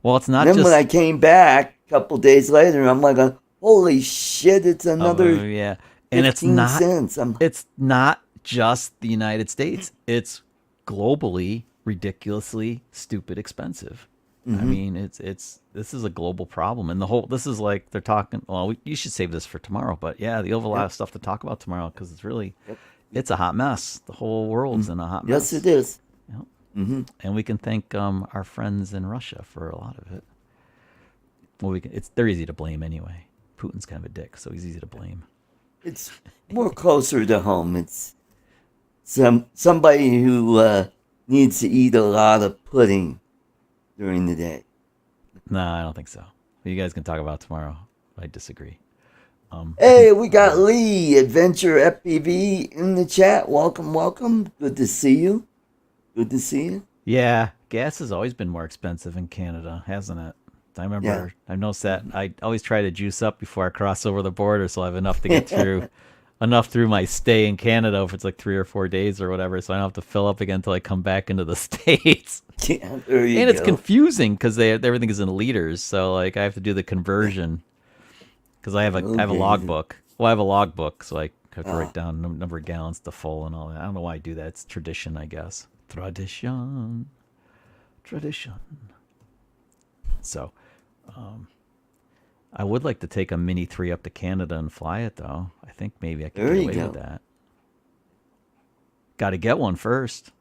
Well, it's not then just when I came back a couple days later, I'm like, holy shit! It's another yeah, and 15 cents. It's not just the United States. It's globally ridiculously stupid expensive. I mean, this is a global problem, and this is like they're talking. Well, you should save this for tomorrow, but yeah, you'll have a lot of stuff to talk about tomorrow because it's really, it's a hot mess. The whole world's in a hot mess. Yes, it is. Yep. And we can thank our friends in Russia for a lot of it. Well, they're easy to blame anyway. Putin's kind of a dick, so he's easy to blame. It's more closer to home. It's somebody who needs to eat a lot of pudding during the day. No, I don't think so. You guys can talk about it tomorrow. I disagree. Hey, we got Lee, Adventure FPV, in the chat. Welcome. Good to see you. Yeah, gas has always been more expensive in Canada, hasn't it? I remember, I've noticed that. I always try to juice up before I cross over the border so I have enough to get through. Enough through my stay in Canada if it's like 3 or 4 days or whatever, so I don't have to fill up again until I come back into the States. Yeah, there you and go. It's confusing because everything is in liters, so like I have to do the conversion because I have a logbook. Well, I have a logbook, so I have to write down number of gallons to full and all that. I don't know why I do that. It's tradition, I guess. Tradition. So, I would like to take a Mini 3 up to Canada and fly it, though. I think maybe I can get away with that. Got to get one first.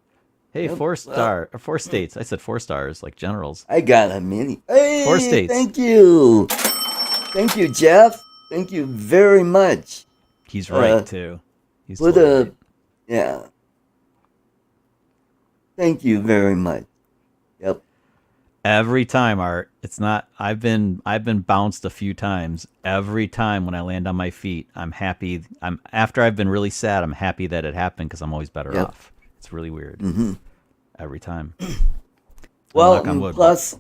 Hey, 4 states. I said 4 stars, like generals. I got a Mini. Hey, 4 states. Thank you, Jeff. Thank you very much. He's right too. He's right. Yeah. Thank you very much. Yep. Every time, Art. It's not. I've been bounced a few times. Every time when I land on my feet, I'm happy. After I've been really sad, I'm happy that it happened because I'm always better off. It's really weird. Every time. Well, plus,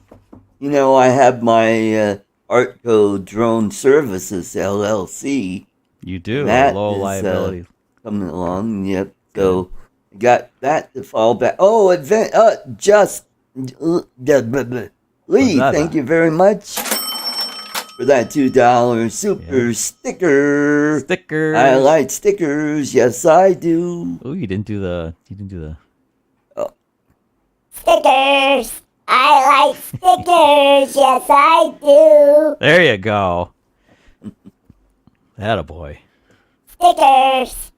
I have my ArtCo Drone Services LLC. You do. That low is, liability. Coming along. Yep. So I got that to fall back. Oh, Lee, thank you very much for that $2 super sticker. Stickers. I like stickers. Yes, I do. Oh, you didn't do the. Stickers. I like stickers. Yes, I do. There you go. Attaboy. Stickers.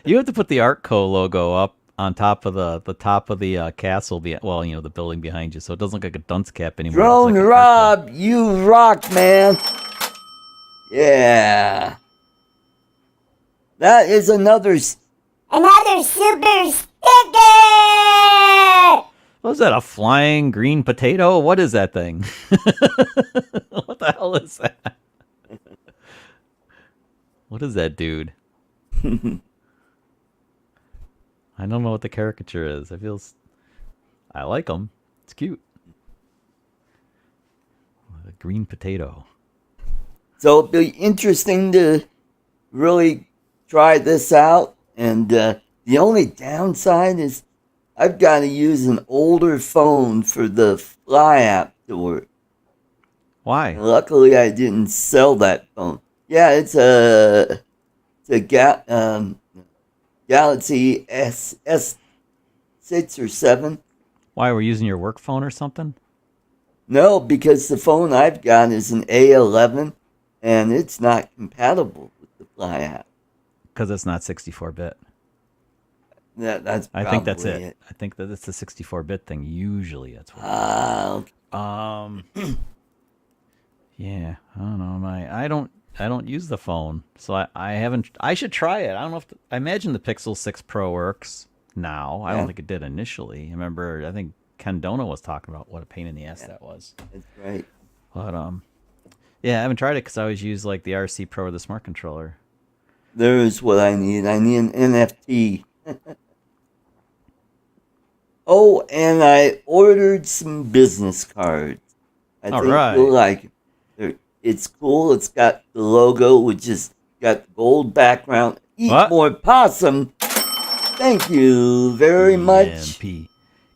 You have to put the ArtCo logo up on top of the top of the castle. The building behind you, so it doesn't look like a dunce cap anymore. Drone like Rob, you rock, man. Yeah. That is another super sticker. Was that a flying green potato? What is that thing? What the hell is that? What is that, dude? I don't know what the caricature is. I like him. It's cute. A green potato. So it'll be interesting to really try this out. And the only downside is I've got to use an older phone for the Fly app to work. Why? And luckily, I didn't sell that phone. Yeah, it's a Galaxy S6 or 7. Why, we're using your work phone or something? No, because the phone I've got is an A11, and it's not compatible with the Fly app. Because it's not 64-bit. That's I think that's probably it. I think that it's a 64-bit thing. Usually that's what. Okay. Yeah, I don't know. I don't use the phone, so I haven't. I should try it. I don't know if I imagine the Pixel 6 Pro works now. I don't think it did initially. I remember. I think Ken Dona was talking about what a pain in the ass that was. That's right. But yeah, I haven't tried it because I always use like the RC Pro or the Smart Controller. There's what I need. I need an NFT. Oh, and I ordered some business cards. I think you'll like it. It's cool. It's got the logo, which is got the gold background. Eat more possum. Thank you very much.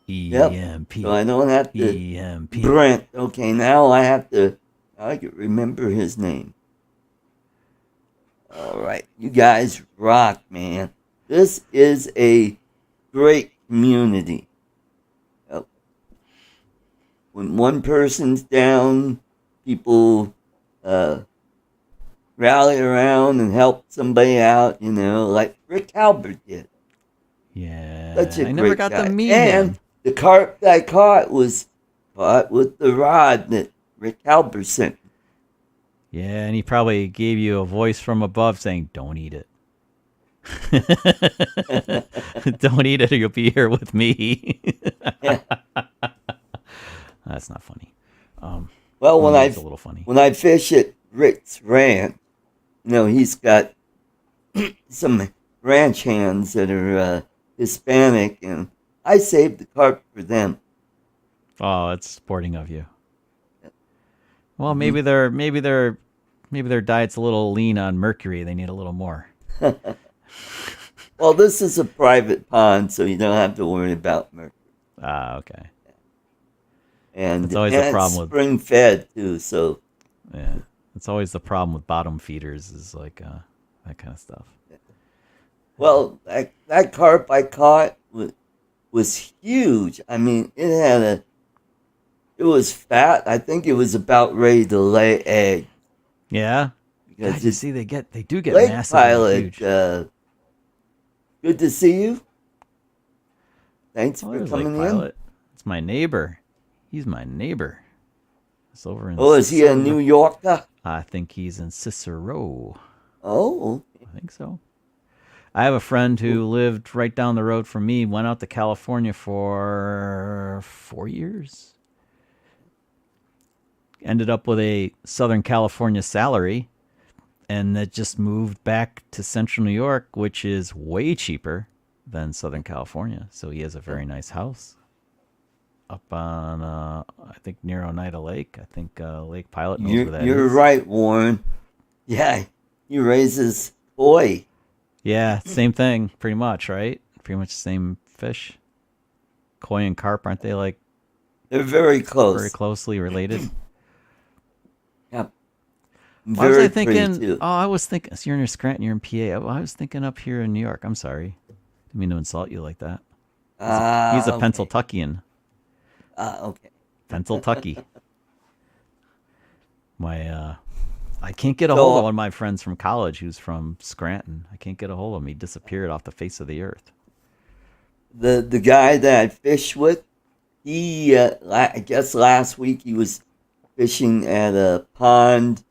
EMP. So I don't have to. EMP. Brent. Okay, now I have to. I can remember his name. All right, you guys rock, man. This is a great community. When one person's down, people rally around and help somebody out, like Rick Halbert did. Yeah, such a I never great got guy. to meet and him. The carp that I caught was caught with the rod that Rick Halbert sent. Yeah, and he probably gave you a voice from above saying, "Don't eat it." Don't eat it or you'll be here with me. That's not funny. Well, when it's a little funny. When I fish at Rick's ranch, he's got some ranch hands that are Hispanic, and I saved the carp for them. Oh, it's sporting of you. Well, maybe their diet's a little lean on mercury. They need a little more. Well, this is a private pond, so you don't have to worry about mercury. Ah, okay. And it's always the problem with spring fed too. So yeah, it's always the problem with bottom feeders is like that kind of stuff. Well, that carp I caught was huge. I mean, it was fat. I think it was about ready to lay egg. Yeah. Because God, you see, they do get Lake massive. Pilot, huge. good to see you. Thanks for coming Lake in. Pilot. It's my neighbor. He's my neighbor. It's over in. Oh, is he a New Yorker? I think he's in Cicero. Oh, I think so. I have a friend who lived right down the road from me. Went out to California for 4 years. Ended up with a Southern California salary, and that just moved back to Central New York, which is way cheaper than Southern California. So he has a very nice house up on, I think, near Oneida Lake. I think Lake Pilot knows where that is. You're right, Warren. Yeah, he raises koi. Yeah, same thing, pretty much, right? Pretty much the same fish. Koi and carp, aren't they like? They're very close. Very closely related. Yep. What was I thinking? Oh, I was thinking. So you're in Scranton, you're in PA. I was thinking up here in New York. I'm sorry. Didn't mean to insult you like that. He's a Pennsyltuckian. Okay. Pennsyltucky. I can't get a hold of one of my friends from college who's from Scranton. I can't get a hold of him. He disappeared off the face of the earth. The guy that I fished with, he I guess last week he was fishing at a pond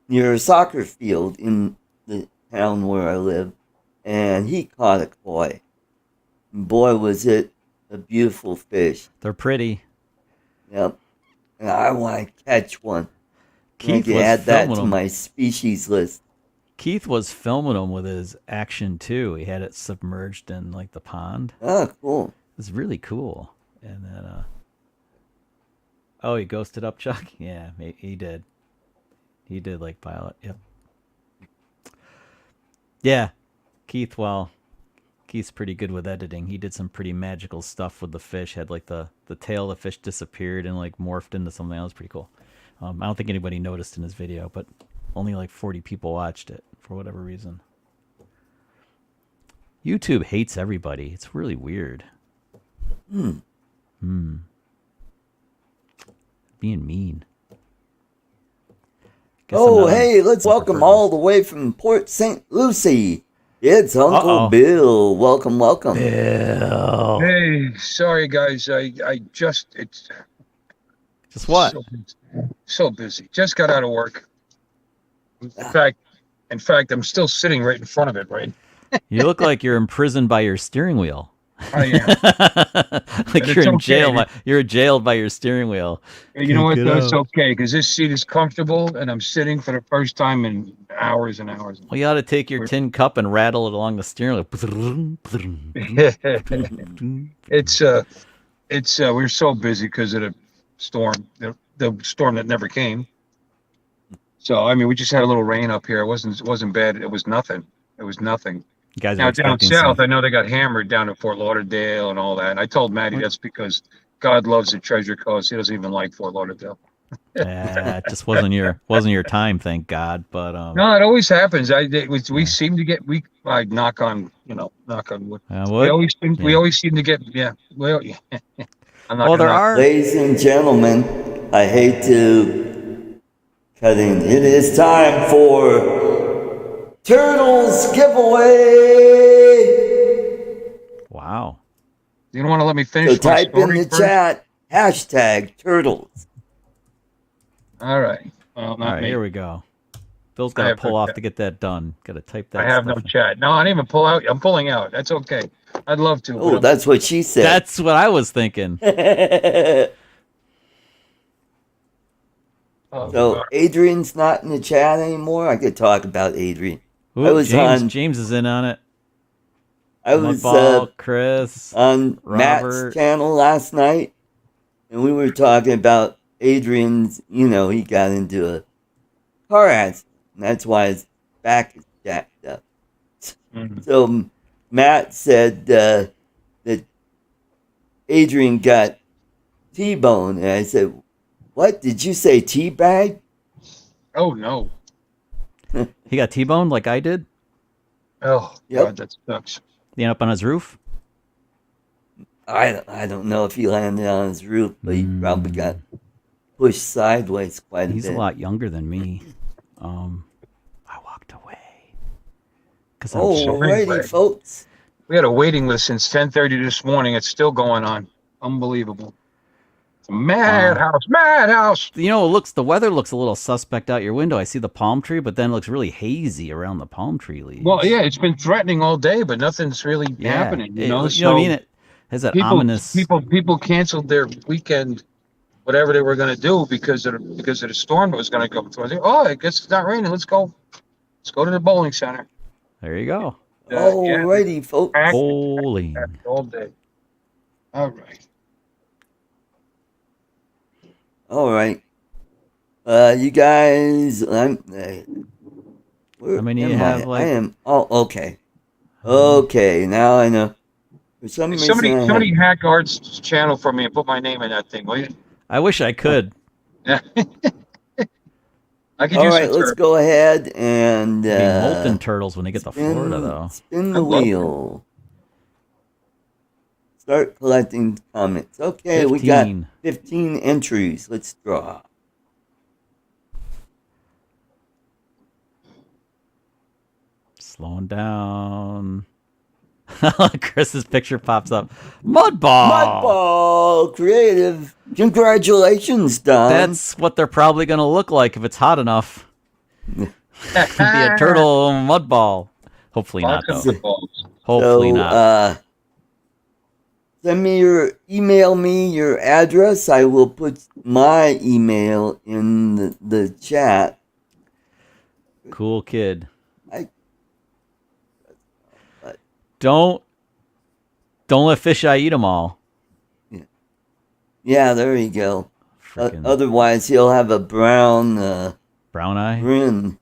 near a soccer field in the town where I live, and he caught a koi. And boy, was it a beautiful fish. They're pretty. Yep. And I want to catch one. Keith I was add that filming to them. my species list. Keith was filming them with his action too. He had it submerged in like the pond. Oh, cool. It was really cool. And then, oh, he ghosted up Chuck? Yeah, he did. He did like Pilot. Yep. Yeah. Keith's pretty good with editing. He did some pretty magical stuff with the fish. Had like the tail of the fish disappeared and like morphed into something else. Pretty cool. I don't think anybody noticed in his video, but only like 40 people watched it for whatever reason. YouTube hates everybody. It's really weird. Being mean. Guess I'm Oh, not on hey, let's welcome Turtles. all the way from Port St. Lucie. It's Uncle Uh-oh. Bill. Welcome, welcome. Bill. Hey, sorry guys. I just it's Just what? so busy. Just got out of work. In fact, I'm still sitting right in front of it, right? You look like you're imprisoned by your steering wheel. I am. Like But you're it's in jail. okay. You're jailed by your steering wheel. You know what? Get Though? It's out. okay because this seat is comfortable, and I'm sitting for the first time in hours and hours. Well, you ought to take your tin cup and rattle it along the steering wheel. It's we're so busy because of the storm, the storm that never came. So I mean, we just had a little rain up here. It wasn't bad. It was nothing. It was nothing. You guys are Now down expecting south, some. I know they got hammered down in Fort Lauderdale and all that. And I told Maddie that's because God loves the Treasure Coast. He doesn't even like Fort Lauderdale. Yeah, it just wasn't your time, thank God. But No, it always happens. We seem to get I knock on wood. wood? We always seem to get Well, yeah. I'm not Well, there gonna knock- are. Ladies and gentlemen, I hate to cut in. It is time for Turtles giveaway. Wow. You don't want to let me finish. So my type in story the first? chat #Turtles. All right. Well, All not right, me. here we go. Bill's I got to have pull no off chat. to get that done. Got to type that. I have no stuff in. chat. No, I didn't even pull out. I'm pulling out. That's okay. I'd love to. Oh, that's what she said. That's what I was thinking. So Adrian's not in the chat anymore. I could talk about Adrian. Ooh, I was James is in on it. I was Mudball, Chris. on Matt's Robert. channel last night, and we were talking about Adrian's. He got into a car accident, and that's why his back is jacked up. Mhm. So Matt said that Adrian got T-bone, and I said, "What did you say, teabag?" Oh no. He got T-boned like I did. Oh Yep. God, that sucks. He ended up on his roof. I don't know if he landed on his roof, but he probably got pushed sideways quite a He's bit. a lot younger than me. I walked away. Cause I'm Alrighty, folks. We had a waiting list since 10:30 this morning. It's still going on. Unbelievable. It's a madhouse. Madhouse. the weather looks a little suspect out your window. I see the palm tree, but then it looks really hazy around the palm tree leaves. Well, yeah, it's been threatening all day, but nothing's really happening. You know what I mean? It has that ominous. People canceled their weekend, whatever they were going to do because of the storm that was going to come through. I think, I guess it's not raining. Let's go to the bowling center. There you go. Alrighty, folks. Bowling. All day. All right. All right. You guys, How many do you have? I am. Oh, okay. Okay, now I know. For some reason, Somebody hack Art's channel for me and put my name in that thing, will you? I wish I could. Yeah. I could All use right, some let's turf. go ahead and Be molten turtles when they get to Florida, though. spin the I love wheel. Start collecting comments. Okay, we got 15. 15 entries. Let's draw. Slowing down. Chris's picture pops up. Mudball. Mudball creative. Congratulations, Don. That's what they're probably going to look like if it's hot enough. Be a turtle mudball. Hopefully not, Welcome though. to balls. Hopefully so, not. email me your address. I will put my email in the chat. Cool kid. I- Don't let fisheye eat them all. Yeah, there you go. Frickin' Otherwise, he'll have a brown brown eye. grin.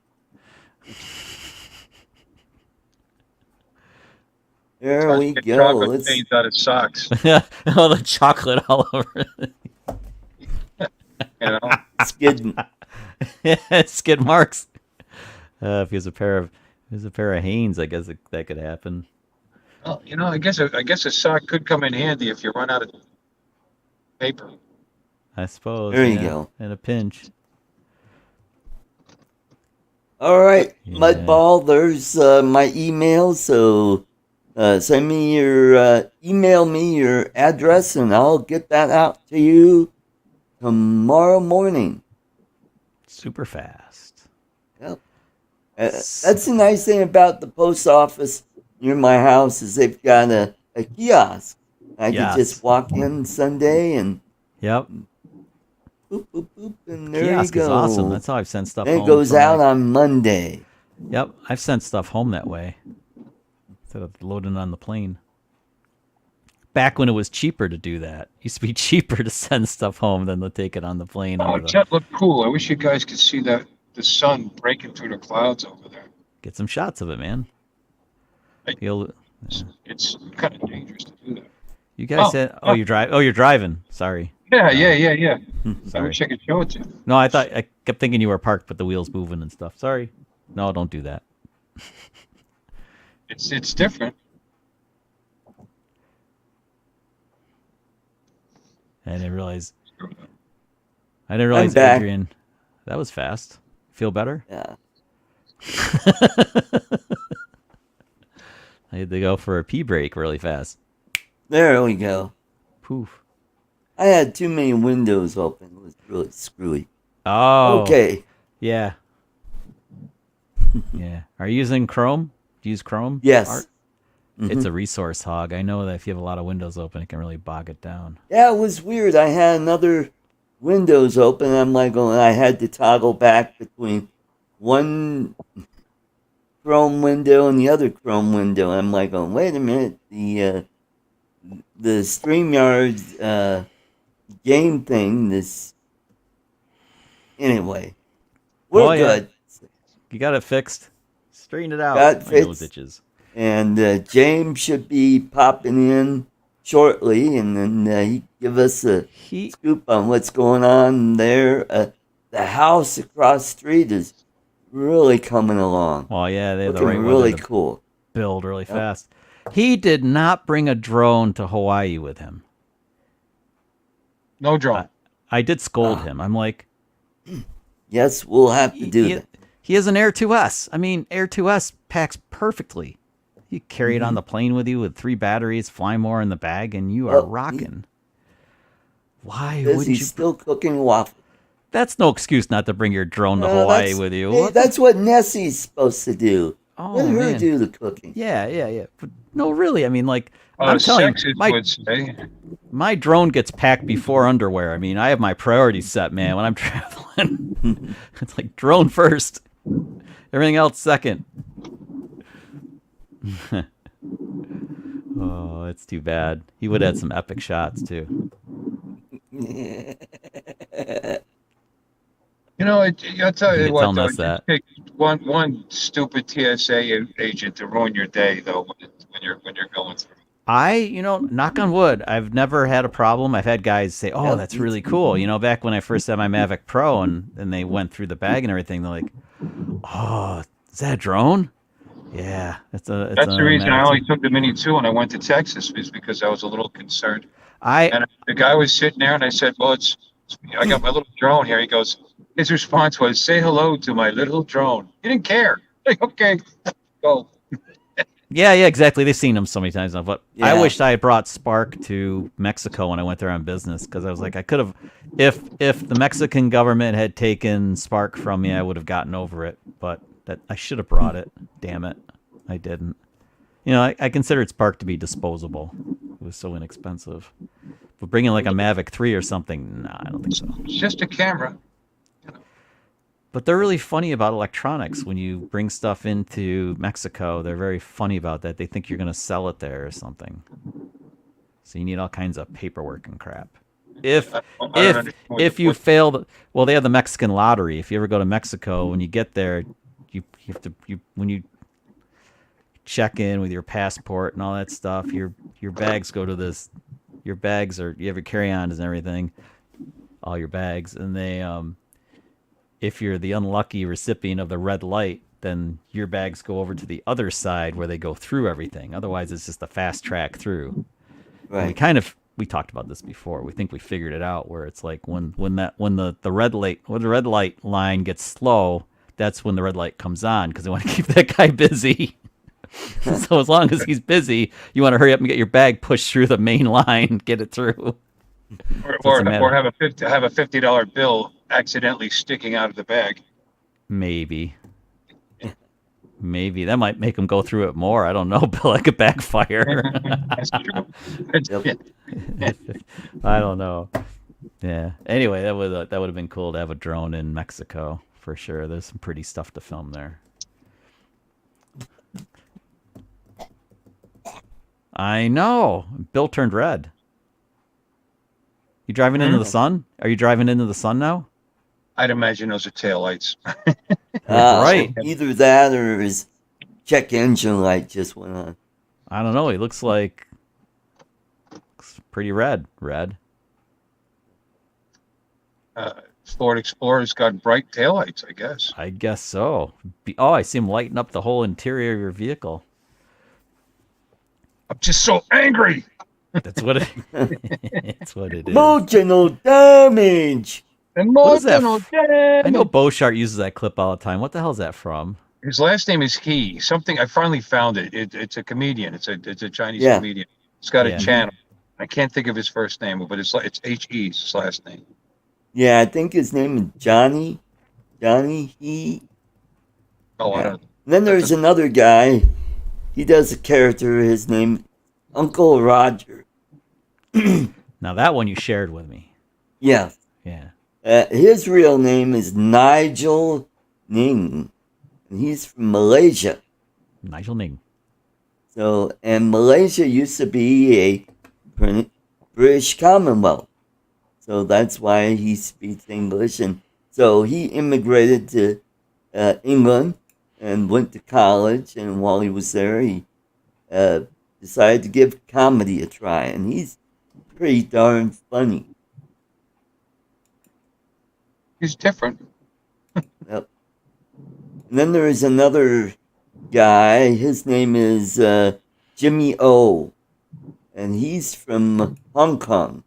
There we Get go. chocolate Let's stains out of socks. All the chocolate all over You know? skid. it. Skid marks. If he has a pair of Hanes, I guess that could happen. Well, I guess a sock could come in handy if you run out of paper. I suppose. There you yeah, go. in a pinch. All right, Yeah. Mudball. There's my email. So send me your email me your address, and I'll get that out to you tomorrow morning. Super fast. Yep. That's the nice thing about the post office near my house is they've got a kiosk. I can just walk in Sunday and Yep. boop, boop, boop, and there Kiosk you go. is awesome. That's how I've sent stuff then home. it goes from, out like- on Monday. Yep, I've sent stuff home that way instead of loading on the plane. Back when it was cheaper to do that, it used to be cheaper to send stuff home than to take it on the plane. Oh, that looked cool. I wish you guys could see the sun breaking through the clouds over there. Get some shots of it, man. It's kind of dangerous to do that. You guys said, you're driving. Sorry. Yeah. I Sorry. wish I could show it to you. No, I kept thinking you were parked, but the wheels moving and stuff. Sorry. No, don't do that. It's different. I didn't realize, back. Adrian. That was fast. Feel better? Yeah. I had to go for a pee break really fast. There we go. Poof. I had too many windows open. It was really screwy. Oh. Okay. Yeah. Yeah. Are you using Chrome? Do you use Chrome? Yes. Art? It's a resource hog. I know that if you have a lot of windows open, it can really bog it down. Yeah, it was weird. I had another windows open. I'm like, I had to toggle back between one Chrome window and the other Chrome window. I'm like, wait a minute. The StreamYard game thing. Anyway, we're good. You got it fixed. Straighten it out. Got My nose fixed. itches. And James should be popping in shortly, and then he give us a scoop on what's going on there. The house across the street is really coming along. Well, yeah, they have the Looking right really weather to cool. build really fast. He did not bring a drone to Hawaii with him. No drone. I did scold him. I'm like, yes, we'll have to do that. He has an Air 2S. I mean, Air 2S packs perfectly. You carry it on the plane with you with 3 batteries, fly more in the bag, and you are rocking. Why would you? He's still cooking waffles. That's no excuse not to bring your drone to Hawaii with you. Hey, that's what Nessie's supposed to do. Oh, Let her man. do the cooking. Yeah. But no, really. I mean, like, I'm telling you, would say. my drone gets packed before underwear. I mean, I have my priorities set, man, when I'm traveling. It's like drone first, everything else second. Oh, it's too bad. He would have had some epic shots, too. I'll tell you You're what, telling though, us that. it takes one stupid TSA agent to ruin your day, though, when you're going through. Knock on wood, I've never had a problem. I've had guys say, "Oh, that's really cool." Back when I first had my Mavic Pro and they went through the bag and everything, they're like, "Oh, is that a drone?" Yeah, that's the reason I only took the Mini 2 when I went to Texas, is because I was a little concerned. And the guy was sitting there, and I said, "Well, I got my little drone here." He goes, his response was, "Say hello to my little drone." He didn't care. Like, okay, go. Yeah, exactly. They've seen them so many times now. But I wished I had brought Spark to Mexico when I went there on business, because I was like, I could have, if the Mexican government had taken Spark from me, I would have gotten over it. But I should have brought it. Damn it, I didn't. I considered Spark to be disposable. It was so inexpensive. But bringing like a Mavic 3 or something, nah, I don't think so. It's just a camera. But they're really funny about electronics. When you bring stuff into Mexico, they're very funny about that. They think you're going to sell it there or something. So you need all kinds of paperwork and crap. If you fail, well, they have the Mexican lottery. If you ever go to Mexico, when you get there, when you check in with your passport and all that stuff, your bags go to this. Your bags you have your carry-ons and everything, all your bags, and they if you're the unlucky recipient of the red light, then your bags go over to the other side where they go through everything. Otherwise, it's just a fast track through. Right. And we talked about this before. We think we figured it out where it's like when the red light line gets slow, that's when the red light comes on because they want to keep that guy busy. So as long as he's busy, you want to hurry up and get your bag pushed through the main line, get it through. Or have a $50 bill accidentally sticking out of the bag. Maybe that might make him go through it more. I don't know, but like a backfire. That's true. Yep. I don't know. Yeah. Anyway, that would have been cool to have a drone in Mexico for sure. There's some pretty stuff to film there. I know. Bill turned red. You driving into the sun? Are you driving into the sun now? I'd imagine those are taillights. Right. Either that or his check engine light just went on. I don't know. He looks pretty red. Red. Ford Explorer's got bright taillights, I guess. I guess so. Oh, I see him lighting up the whole interior of your vehicle. I'm just so angry. That's what it. That's what it is. Emotional damage. What is that? I know Beauchart uses that clip all the time. What the hell is that from? His last name is He. Something I finally found it. It's a comedian. It's a Chinese Yeah. comedian. It's got Yeah. a channel. I can't think of his first name, but it's H.E. is his last name. Yeah, I think his name is Johnny. Johnny He. Oh, I Yeah. don't. And then there's another guy. He does a character. His name, Uncle Roger. Now that one you shared with me. Yeah. Yeah. His real name is Nigel Ning. And he's from Malaysia. Nigel Ning. So, and Malaysia used to be a British Commonwealth. So that's why he speaks English. And so he immigrated to England and went to college. And while he was there, he decided to give comedy a try. And he's pretty darn funny. He's different. Yep. And then there is another guy. His name is Jimmy O. And he's from Hong Kong.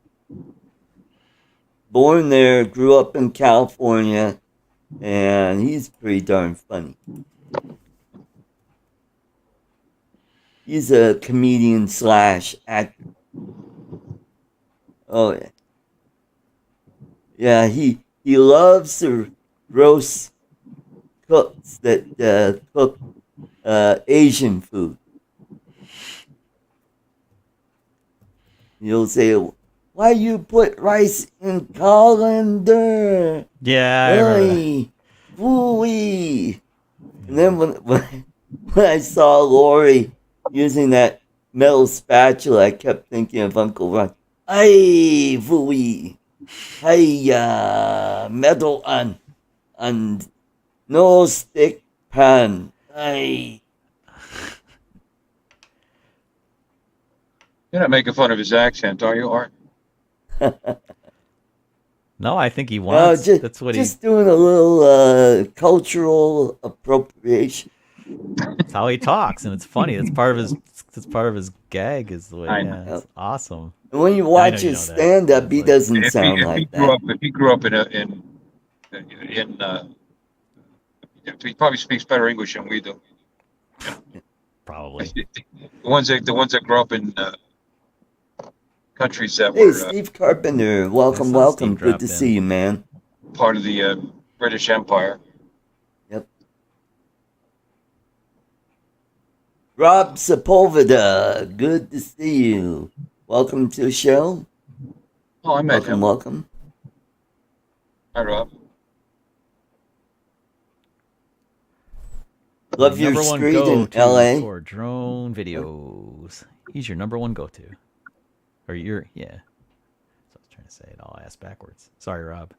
Born there, grew up in California, and he's pretty darn funny. He's a comedian / actor. Oh, yeah. Yeah, he loves to roast cooks that cook Asian food. He'll say, "Why you put rice in colander? Yeah, I remember that. Hey, woo-wee." And then when I saw Lori using that metal spatula, I kept thinking of Uncle Ron. Ay, woo-wee. Hey, metal on no stick pan. Ay. You're not making fun of his accent, are you, Art? No, I think he wants. That's what just doing a little cultural appropriation. That's how he talks, and it's funny. It's part of his. It's part of his gag. Is the way. I Yeah, know. it's awesome. And when you I watch know you his know that. stand up, he It's like- doesn't If sound he like grew that. up, if he grew up he probably speaks better English than we do. Probably. The ones that grew up in countries that Hey, were Steve Carpenter, welcome, saw welcome. Steve Good drop to in. see you, man. part of the British Empire. Yep. Rob Sepulveda, good to see you. Welcome to the show. Oh, I met Welcome, him. welcome. Hi, Rob. Love your Number one street in go-to LA. for drone videos. He's your number one go-to. Or your, yeah. So I was trying to say it all ass backwards. Sorry, Rob.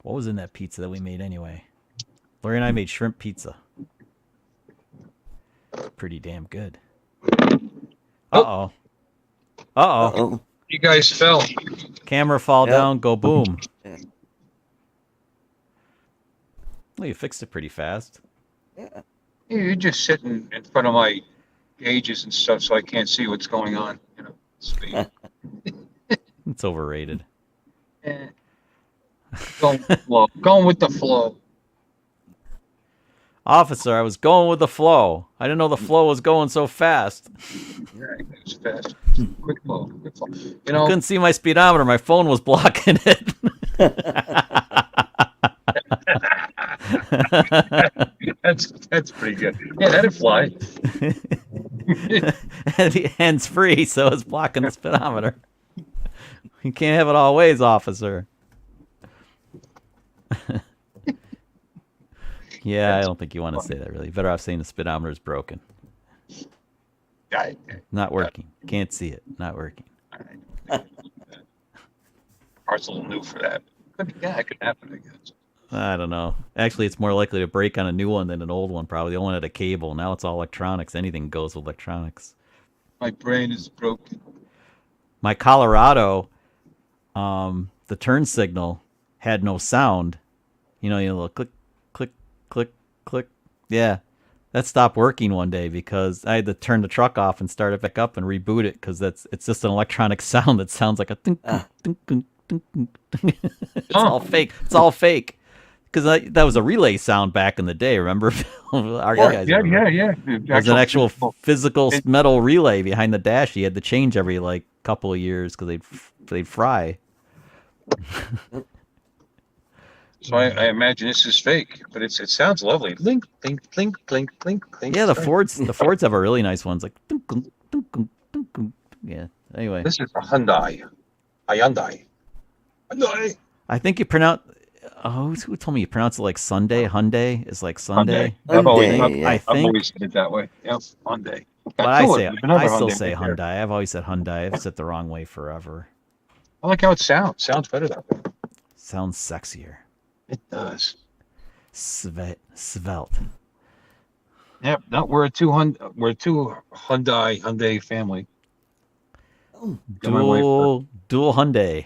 What was in that pizza that we made anyway? Lori and I made shrimp pizza. Pretty damn good. Uh-oh. Uh-oh. Uh-oh. You guys fell. Camera fall Yep. down, go boom. Well, you fixed it pretty fast. Yeah. You're just sitting in front of my gauges and stuff, so I can't see what's going on. Speed. It's overrated. Eh. Going with the flow. Going with the flow. Officer, I was going with the flow. I didn't know the flow was going so fast. Right, it was fast. Quick flow. Quick flow. I couldn't see my speedometer. My phone was blocking it. That's pretty good. Yeah, that'd fly. And the hand's free, so it's blocking the speedometer. You can't have it all ways, officer. Yeah, I don't think you want to say that, really. Better off saying the speedometer is broken. Not working. Can't see it. Not working. Part's a little new for that. Yeah, it could happen, I guess. I don't know. Actually, it's more likely to break on a new one than an old one, probably. The old one had a cable. Now it's all electronics. Anything goes with electronics. My brain is broken. My Colorado, the turn signal had no sound. You know, little click, click, click, click. Yeah. That stopped working one day because I had to turn the truck off and start it back up and reboot it because it's just an electronic sound that sounds like a ding, ding, ding, ding, ding. It's all fake. It's all fake. Because that was a relay sound back in the day, remember? Yeah. It was an actual physical metal relay behind the dash. You had to change every couple of years because they'd fry. So I imagine this is fake, but it sounds lovely. Link, link, link, link, link, link. Yeah, the Fords have a really nice ones like. Yeah. Anyway, this is a Hyundai. Hyundai. I think you pronounce. Oh, who told me you pronounce it like Sunday? Hyundai is like Sunday. I've always said it that way. Yep, Hyundai. But I still say Hyundai. I've always said Hyundai. I've said the wrong way forever. I like how it sounds. Sounds better that way. Sounds sexier. It does. Svelte. Yep. No, we're a two Hyundai family. Oh, Dual Hyundai.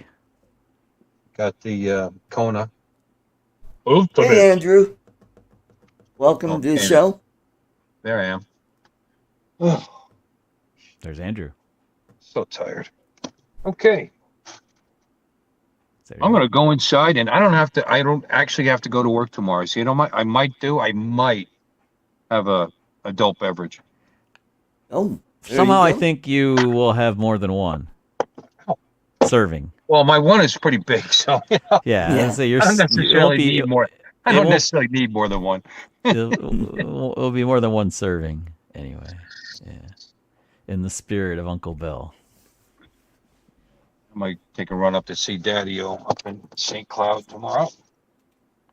Got the Kona. hey, Andrew. Welcome to the show. There I am. Oh, There's Andrew. so tired. Okay. I'm gonna go inside, and I don't actually have to go to work tomorrow. So I might have a adult beverage. Oh, somehow I think you will have more than one serving. Well, my one is pretty big, so Yeah. So I don't necessarily need more. I don't necessarily need more than one. It'll be more than one serving anyway. Yeah. In the spirit of Uncle Bill. I might take a run up to see Daddy-O up in St. Cloud tomorrow.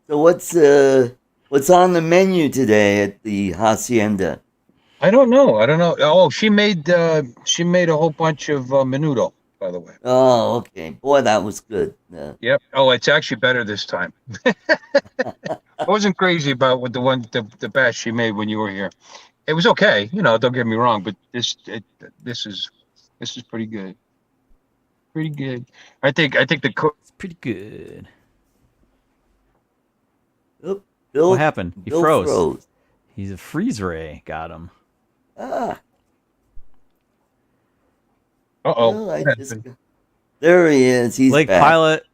So what's on the menu today at the hacienda? I don't know. Oh, she made a whole bunch of menudo, by the way. Oh, okay. Boy, that was good. Yep. Oh, it's actually better this time. I wasn't crazy about what the batch she made when you were here. It was okay, don't get me wrong, but this is pretty good. Pretty good. I think the cook. It's pretty good. Oh, Bill, what happened? He Bill froze. He's a freeze ray. Got him. Ah. Uh-oh. Well, there he is. He's Lake back. Pilot.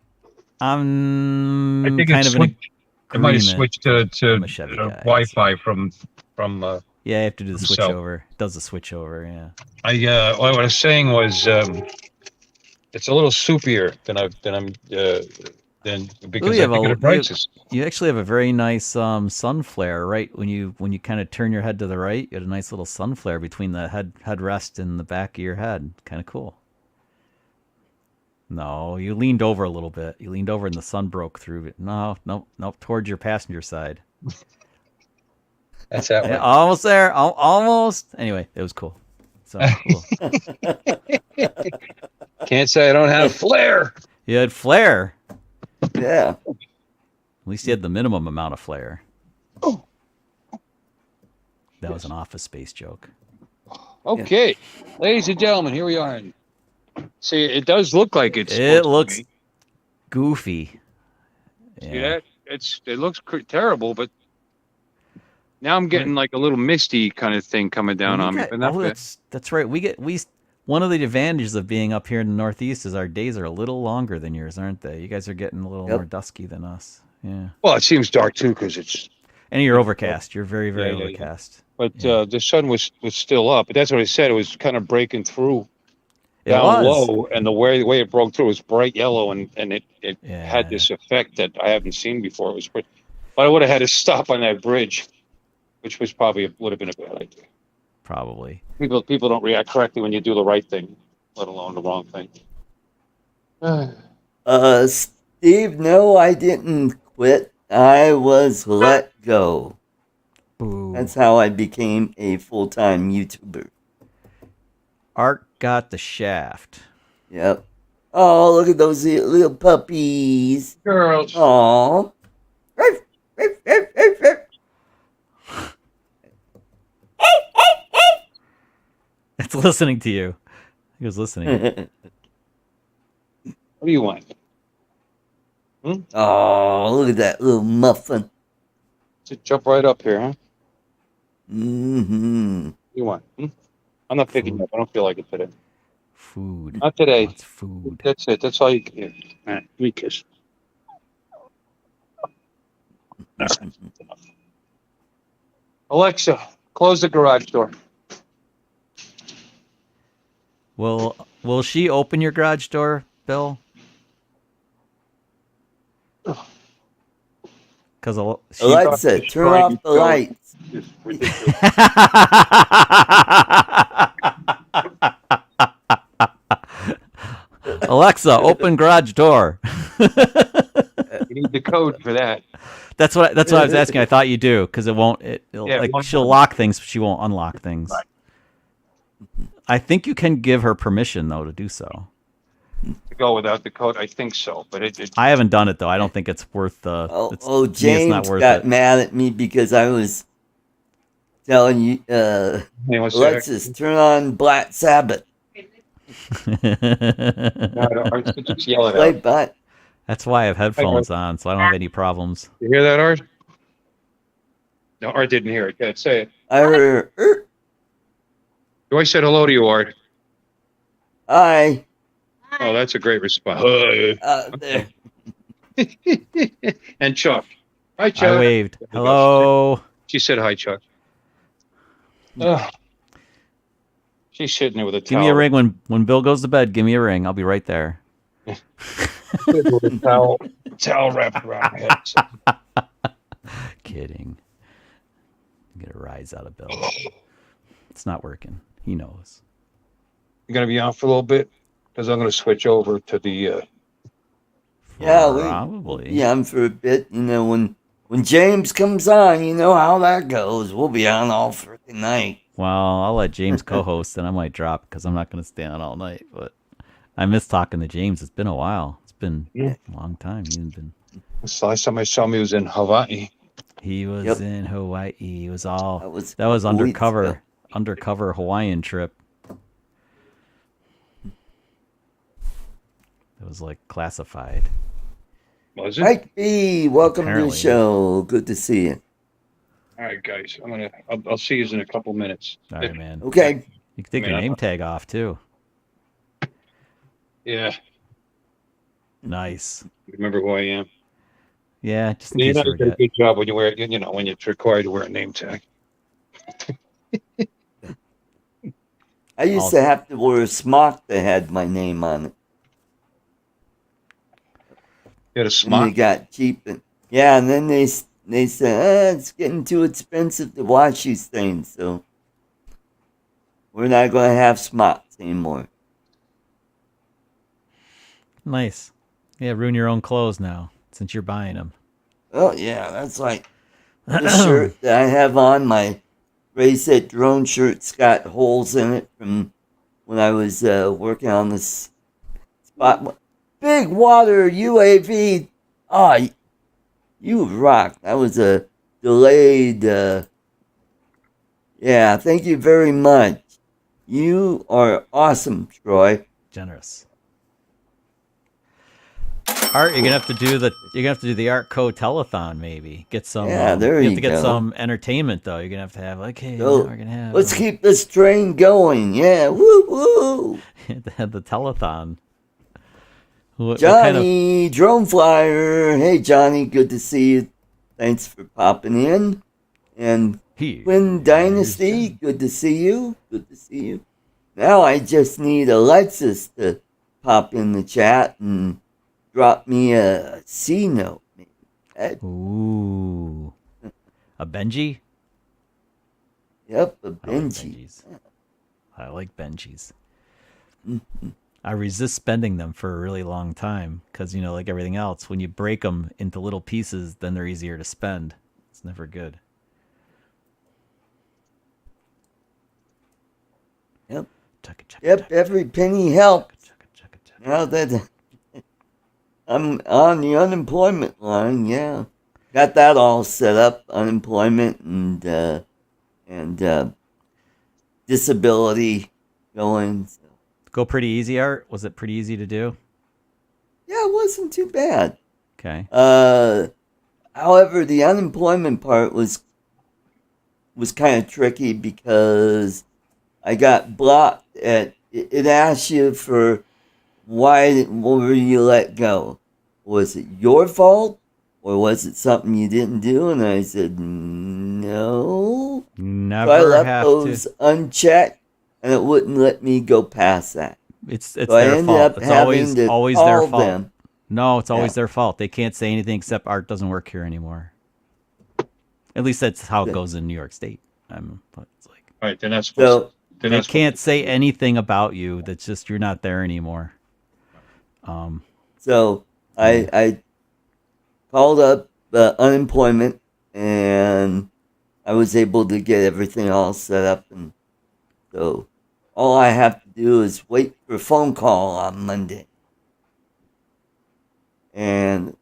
I'm I think kind of in it might have agreement. switched to Wi-Fi from Yeah, you have to do the switch So- over. It does the switch over, yeah. what I was saying was it's a little soupier than because I think of the prices. You actually have a very nice sun flare, right? When you kind of turn your head to the right, you had a nice little sun flare between the headrest and the back of your head. Kind of cool. No, you leaned over a little bit. You leaned over and the sun broke through it. No, towards your passenger side. That's that way. Yeah, almost there. Almost. Anyway, it was cool. So cool. Can't say I don't have flair. You had flare. Yeah. At least you had the minimum amount of flare. That was an Office Space joke. Okay, ladies and gentlemen, here we are. See, it does look like it's. It looks goofy. See that? it looks terrible, but now I'm getting like a little misty kind of thing coming down on me. But not bad. That's right. One of the advantages of being up here in the Northeast is our days are a little longer than yours, aren't they? You guys are getting a little more dusky than us. Yeah. Well, it seems dark too because it's. And you're overcast. You're very, very overcast. But the sun was still up. But that's what I said. It was kind of breaking through It down was. low, and the way it broke through was bright yellow, and it had this effect that I haven't seen before. It was, but I would have had to stop on that bridge, which was would have been a bad idea. Probably. People don't react correctly when you do the right thing, let alone the wrong thing. Steve, no, I didn't quit. I was let go. Boo. That's how I became a full-time YouTuber. Art got the shaft. Yep. Oh, look at those little puppies. Girls. Aw. It's listening to you. He was listening. What do you want? Oh, look at that little muffin. Just jump right up here, huh? Mm-hmm. What do you want? I'm not picking you up. I don't feel like it today. Food. Not today. What's food? That's it. That's all you can get. All right, give me a kiss. Alexa, close the garage door. Will she open your garage door, Bill? Because Alexa, turn off the lights. Alexa, open garage door. You need the code for that. That's what I was asking. I thought you do because it won't. She'll lock things, but she won't unlock things. Right. I think you can give her permission though to do so. To go without the code, I think so, but it I haven't done it though. I don't think it's worth the. James got mad at me because I was telling you, Alexis, turn on Black Sabbath. No, I just yell it Play out. back. That's why I have headphones on, so I don't have any problems. You hear that, Art? No, Art didn't hear it. Go ahead, say it. I heard, I said hello to you, Art. hi. Oh, that's a great response. There. And Chuck. Hi, Chuck. I waved. Hello. She said hi, Chuck. She's sitting there with a towel. Give me a ring when Bill goes to bed. Give me a ring. I'll be right there. With a towel wrapped around her head. Kidding. Get a rise out of Bill. It's not working. He knows. You're going to be on for a little bit? Because I'm going to switch over to the... Probably. Yeah, I'm for a bit. You know, when James comes on, you know how that goes. We'll be on all freaking night. Well, I'll let James co-host, and I might drop because I'm not going to stay on all night. But I miss talking to James. It's been a while. It's been a long time. The last time I saw him, he was in Hawaii. He was in Hawaii. He was that was undercover Hawaiian trip. It was like classified. Was it? Mike B, welcome to Apparently. the show. Good to see you. All right, guys. I'll see you in a couple minutes. All right, man. Okay. You can take your name tag off too. Yeah. Nice. Remember who I am. Yeah, just in You case know, you you do a forget. good job when you wear, when it's required to wear a name tag. I used to have to wear a smock that had my name on it. You had a And smock? they got cheap. And then they said, it's getting too expensive to wash these things, so we're not going to have smocks anymore. Nice. Yeah, ruin your own clothes now since you're buying them. Oh, yeah, that's like this shirt that I have on. My Ray said drone shirt's got holes in it from when I was working on this spot. Big water UAV. Oh, you rock. That was a delayed. Yeah, thank you very much. You are awesome, Troy. Generous. Art, you're gonna have to do the ArtCo telethon maybe. Get some. Yeah, there you you have to get go. some entertainment though. You're gonna have like, hey, So, now we're gonna have. let's keep this train going. Yeah, woo woo. the telethon. What Johnny, drone flyer. Hey, Johnny, good to see you. Thanks for popping in. And Twin Dynasty, good to see you. Good to see you. Now I just need Alexis to pop in the chat and drop me a C note. Ooh. A Benji? Yep, a Benji. I like Benjis. Mm-hmm. I resist spending them for a really long time because, you know, like everything else, when you break them into little pieces, then they're easier to spend. It's never good. Yep. Yep, every penny helps. Now that I'm on the unemployment line, yeah. Got that all set up, unemployment and disability going. So. Go pretty easy, Art? Was it pretty easy to do? Yeah, it wasn't too bad. Okay. However, the unemployment part was kind of tricky because I got blocked at it asks you for why were you let go? Was it your fault or was it something you didn't do? And I said no. Never so I left have those unchecked, and it wouldn't let me go past that. It's so their fault. It's always their fault. Them. No, it's always their fault. They can't say anything except Art doesn't work here anymore. At least that's how it goes in New York State. But it's like, all right, then that's supposed to, they can't say anything about you. That's just you're not there anymore. So I called up unemployment, and I was able to get everything all set up, and so all I have to do is wait for a phone call on Monday. And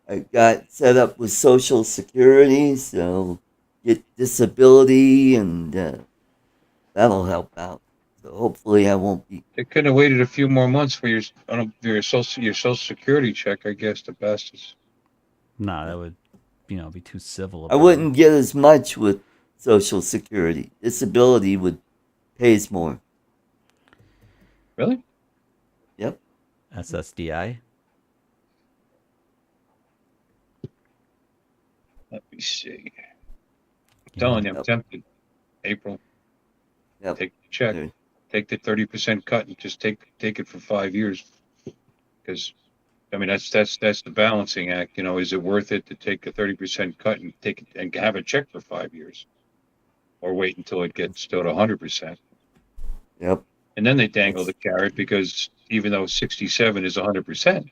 I got set up with Social Security, so get disability, and that'll help out. So hopefully I won't be. They could have waited a few more months for your social security check. I guess the best is. Nah, that would, be too civil. I wouldn't get as much with Social Security. Disability pays more. Really? Yep. SSDI. Let me see. I'm telling you, I'm tempted. April. Yep. Take the check. Okay. Take the 30% cut and just take it for 5 years. Because, I mean, that's the balancing act. Is it worth it to take a 30% cut and take it and have a check for 5 years, or wait until it gets to 100%? Yep. And then they dangle the carrot because even though 67 is 100%,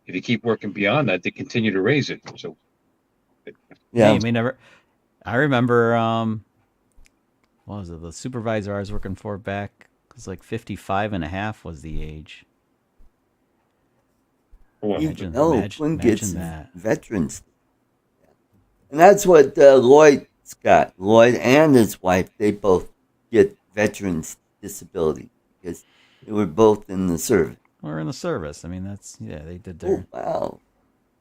if you keep working beyond that, they continue to raise it. So. Yeah, you may never. I remember, what was it? The supervisor I was working for back was like 55 and a half was the age. Imagine gets that. Veterans. And that's what Lloyd's got. Lloyd and his wife, they both get veterans disability because they were both in the service. We're in the service. I mean, they did their. Oh, wow.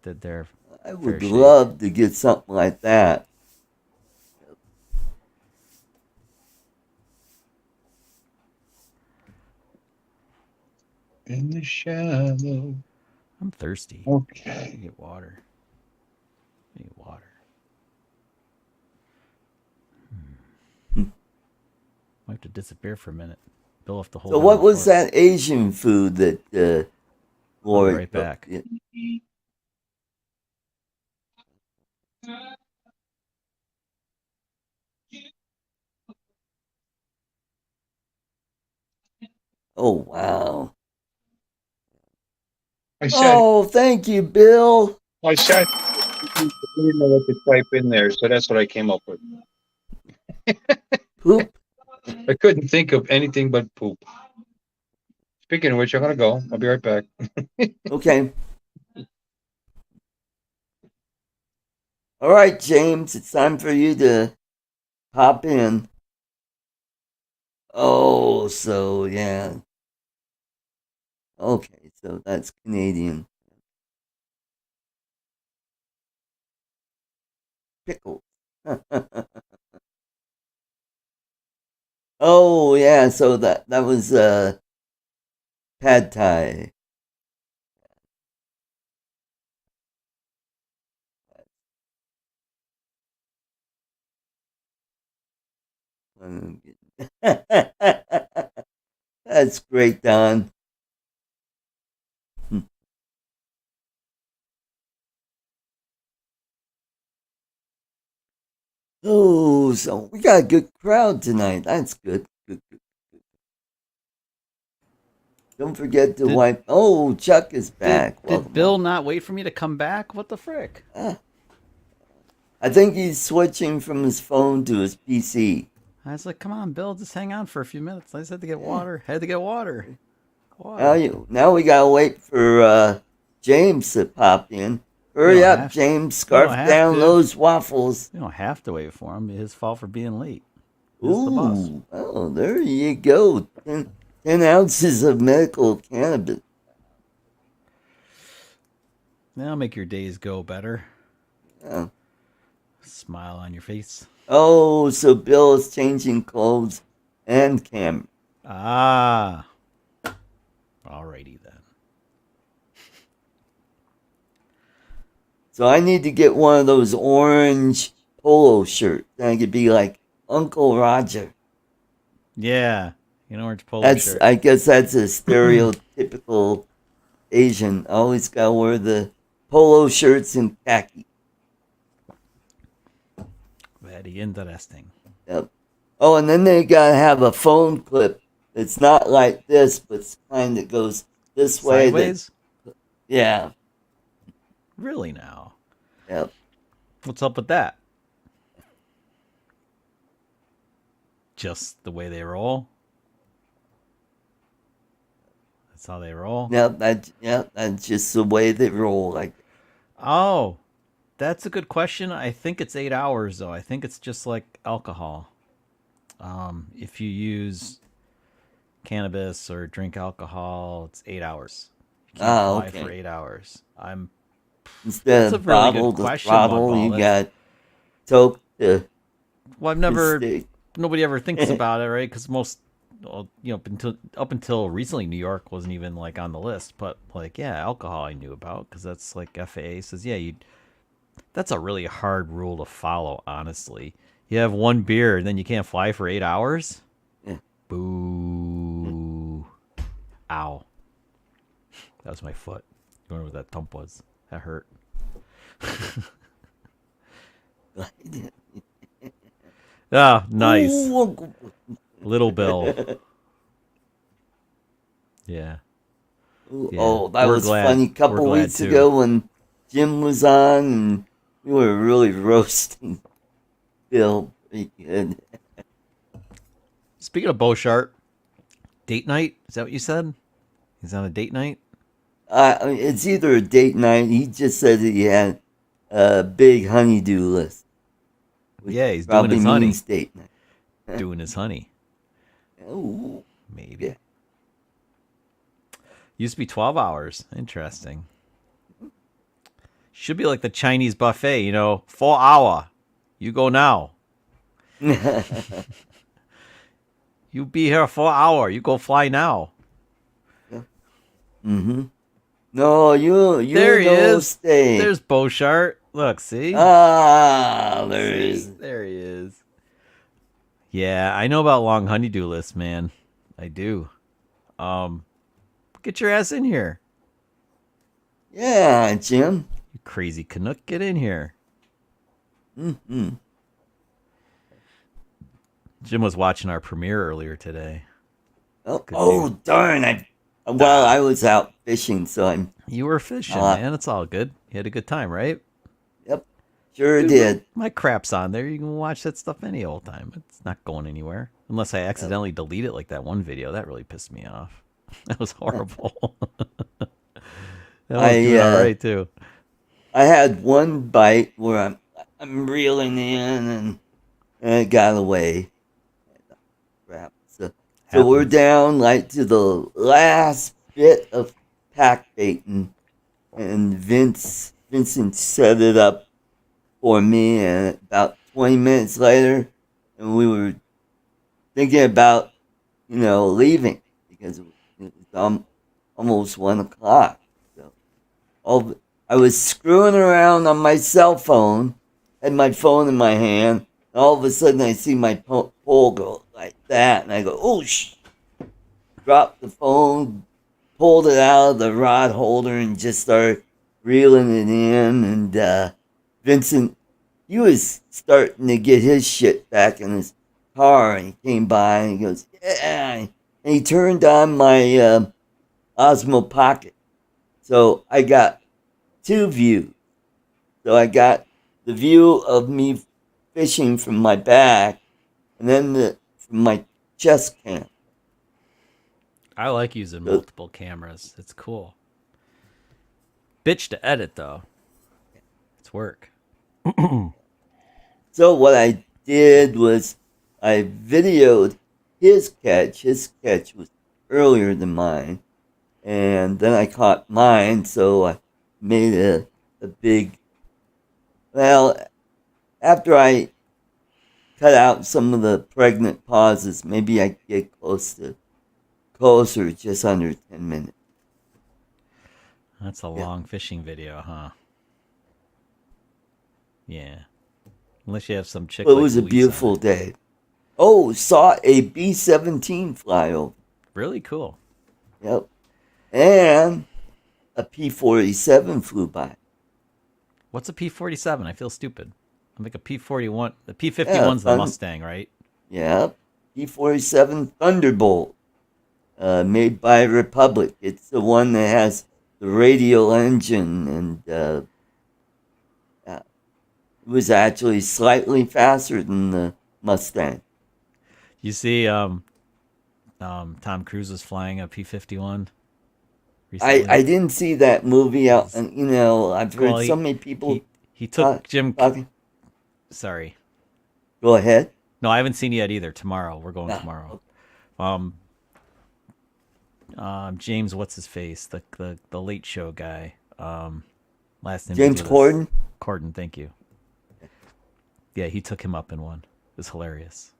Did their. I would love to get something like that. In the shadow. I'm thirsty. Okay. I get water. I need water. Might have to disappear for a minute. Bill have to hold. So what was that Asian food that Lori? I'll be right back. Yeah. Oh wow! Thank you, Bill. I said I didn't know what to type in there, so that's what I came up with. Poop. I couldn't think of anything but poop. Speaking of which, I'm gonna go. I'll be right back. Okay. All right, James. It's time for you to hop in. Oh, so yeah. Okay, so that's Canadian. Pickles. Oh yeah, so that was pad thai. That's great, Don. Oh, so we got a good crowd tonight. That's good. Good, good. Don't forget to Did- wipe. Oh, Chuck is back. Did Bill not wait for me to come back? What the frick? I think he's switching from his phone to his PC. I was like, come on, Bill, just hang on for a few minutes. I just had to get water. Had to get water. Now we gotta wait for James to pop in. Hurry up, James. Scarf down those waffles. You don't have to wait for him. It's his fault for being late. He's the boss. Ooh, oh, there you go. 10 ounces of medical cannabis. That'll make your days go better. Yeah. Smile on your face. Oh, so Bill is changing clothes and camera. Ah. Alrighty then. So I need to get one of those orange polo shirts. And I could be like Uncle Roger. Yeah. An orange polo shirt. I guess that's a stereotypical Asian. Always gotta wear the polo shirts and khaki. Very interesting. Yep. Oh, and then they gotta have a phone clip. It's not like this, but it's kind that goes this way. Sideways? Yeah. Really now? Yep. What's up with that? Just the way they roll? That's how they roll? Yep, that's just the way they roll. Like, oh, that's a good question. I think it's 8 hours, though. I think it's just like alcohol. If you use cannabis or drink alcohol, it's 8 hours. You can't fly for 8 hours. Instead of bottle to throttle, you got toke to. Well, nobody ever thinks about it, right? Because most, up until recently, New York wasn't even like on the list. But like, yeah, alcohol I knew about because that's like FAA says, yeah, that's a really hard rule to follow, honestly. You have one beer and then you can't fly for 8 hours? Yeah. Boo. Ow. That was my foot. You wonder what that thump was. That hurt. Ah, nice. Little Bill. Yeah. Oh, that was funny. A couple weeks ago when Jim was on and we were really roasting Bill pretty good. Speaking of Beauchart, date night? Is that what you said? He's on a date night? It's either a date night. He just said that he had a big honeydew list. Yeah, he's doing his honey. Date night. Doing his honey. Oh, maybe. Yeah. Used to be 12 hours. Interesting. Should be like the Chinese buffet, 4 hour. You go now. You be here 4 hour. You go fly now. Mm-hmm. No, you there he is. Stay. There's Beauchart. Look, see? There he is. There he is. Yeah, I know about long honeydew lists, man. I do. Get your ass in here. Yeah, Jim. You crazy Canuck, get in here. Mm-hmm. Jim was watching our premiere earlier today. Oh darn! I was out fishing, so You were fishing, man. It's all good. You had a good time, right? Yep, sure did. My crap's on there. You can watch that stuff any old time. It's not going anywhere. Unless I accidentally delete it like that one video. That really pissed me off. That was horrible. That was doing all right, too. I had one bite where I'm reeling in and it got away. Crap. So we're down like to the last bit of pack baiting, and Vincent set it up for me, and about 20 minutes later, and we were thinking about, leaving because it was almost 1 o'clock. So I was screwing around on my cell phone, had my phone in my hand, and all of a sudden I see my pole go like that, and I go, oh, dropped the phone, pulled it out of the rod holder, and just started reeling it in. And Vincent, he was starting to get his shit back in his car, and he came by and he goes, yeah. And he turned on my Osmo Pocket. So I got 2 views. So I got the view of me fishing from my back, and then from my chest cam. I like using multiple cameras. It's cool. Bitch to edit, though. It's work. So what I did was I videoed his catch. His catch was earlier than mine. And then I caught mine, so I made a big... Well, after I cut out some of the pregnant pauses, maybe I could get closer, just under 10 minutes. That's a long fishing video, huh? Yeah. Unless you have some chick. Well, it was a beautiful day. Oh, saw a B-17 fly over. Really cool. Yep. And a P-47 flew by. What's a P-47? I feel stupid. I'm like a P-41. The P-51's the Mustang, right? Yeah. P-47 Thunderbolt. Made by Republic. It's the one that has the radial engine, and it was actually slightly faster than the Mustang. You see, Tom Cruise was flying a P-51 recently. I didn't see that movie out, and I've heard so many people. He took Jim. Talking. Sorry. Go ahead. No, I haven't seen it yet either. Tomorrow, we're going tomorrow. James, what's his face? The Late Show guy. Last name James Corden. Corden, thank you. Yeah, he took him up in one. It was hilarious.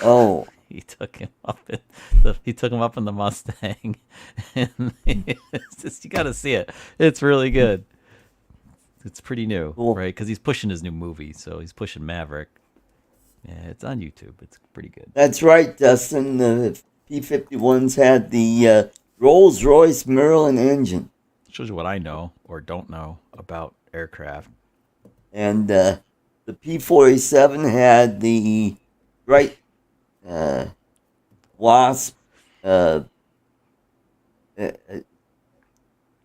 Oh, he took him up in the Mustang, and it's just, you got to see it. It's really good. It's pretty new, cool. Right? Because he's pushing his new movie, so he's pushing Maverick. Yeah, it's on YouTube. It's pretty good. That's right, Dustin. The P-51s had the Rolls-Royce Merlin engine. Shows you what I know or don't know about aircraft. And the P-47 had the Wright Wasp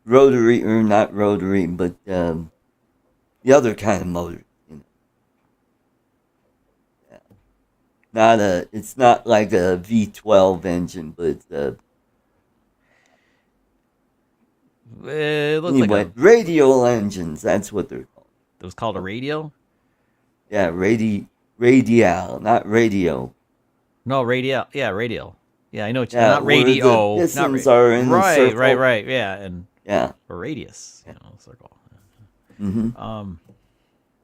rotary, or not rotary, but the other kind of motor. It's not like a V12 engine, but it's it looks anyway, like radial engines. That's what they're called. It was called a radial? Yeah, radial, not radio. No, radial. Yeah, radial. Yeah, I know what you Yeah, not radio. The pistons are in the circle. Right. Yeah, and yeah, a radius, circle. Mm-hmm.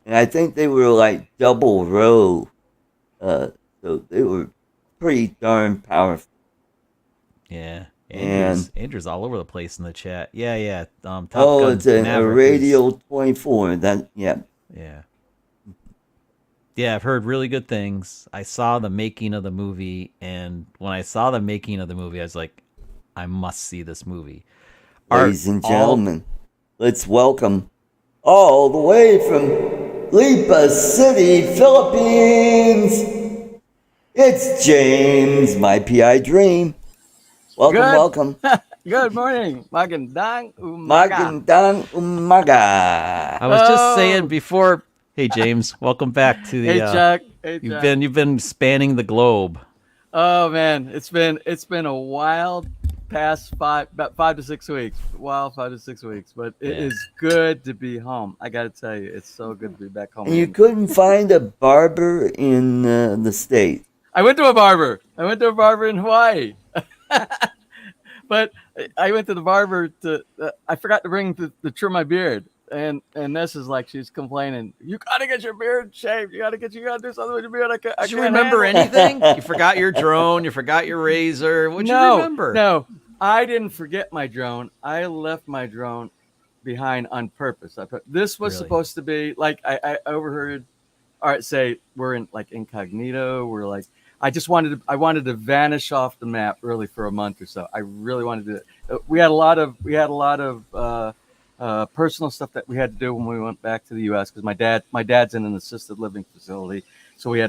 And I think they were like double row, so they were pretty darn powerful. Yeah, Andrew's all over the place in the chat. Yeah. Top it's a radial 24. Yeah. Yeah, I've heard really good things. I saw the making of the movie, and when I saw the making of the movie, I was like, I must see this movie. Ladies and gentlemen, let's welcome all the way from Lipa City, Philippines, it's James, my PI Dream. Welcome. Good morning. Magandang umaga. Magandang umaga. I was just saying before... Hey James, welcome back to the. Hey Chuck. Hey Chuck. You've been spanning the globe. Oh man, it's been a wild past about 5 to 6 weeks. Wild 5 to 6 weeks, but it is good to be home. I got to tell you, it's so good to be back home. And you couldn't find a barber in the state. I went to a barber in Hawaii. But I went to the barber to. I forgot to bring to trim my beard, and Ness is like, she's complaining. You gotta get your beard shaved. You gotta do something with your beard. I Did you can't remember handle it." anything? You forgot your drone. You forgot your razor. What'd you remember? No, I didn't forget my drone. I left my drone behind on purpose. This was Really? supposed to be like I overheard Art say we're in like incognito. We're like I wanted to vanish off the map really for a month or so. I really wanted to. We had a lot of personal stuff that we had to do when we went back to the U.S. because my dad's in an assisted living facility, so we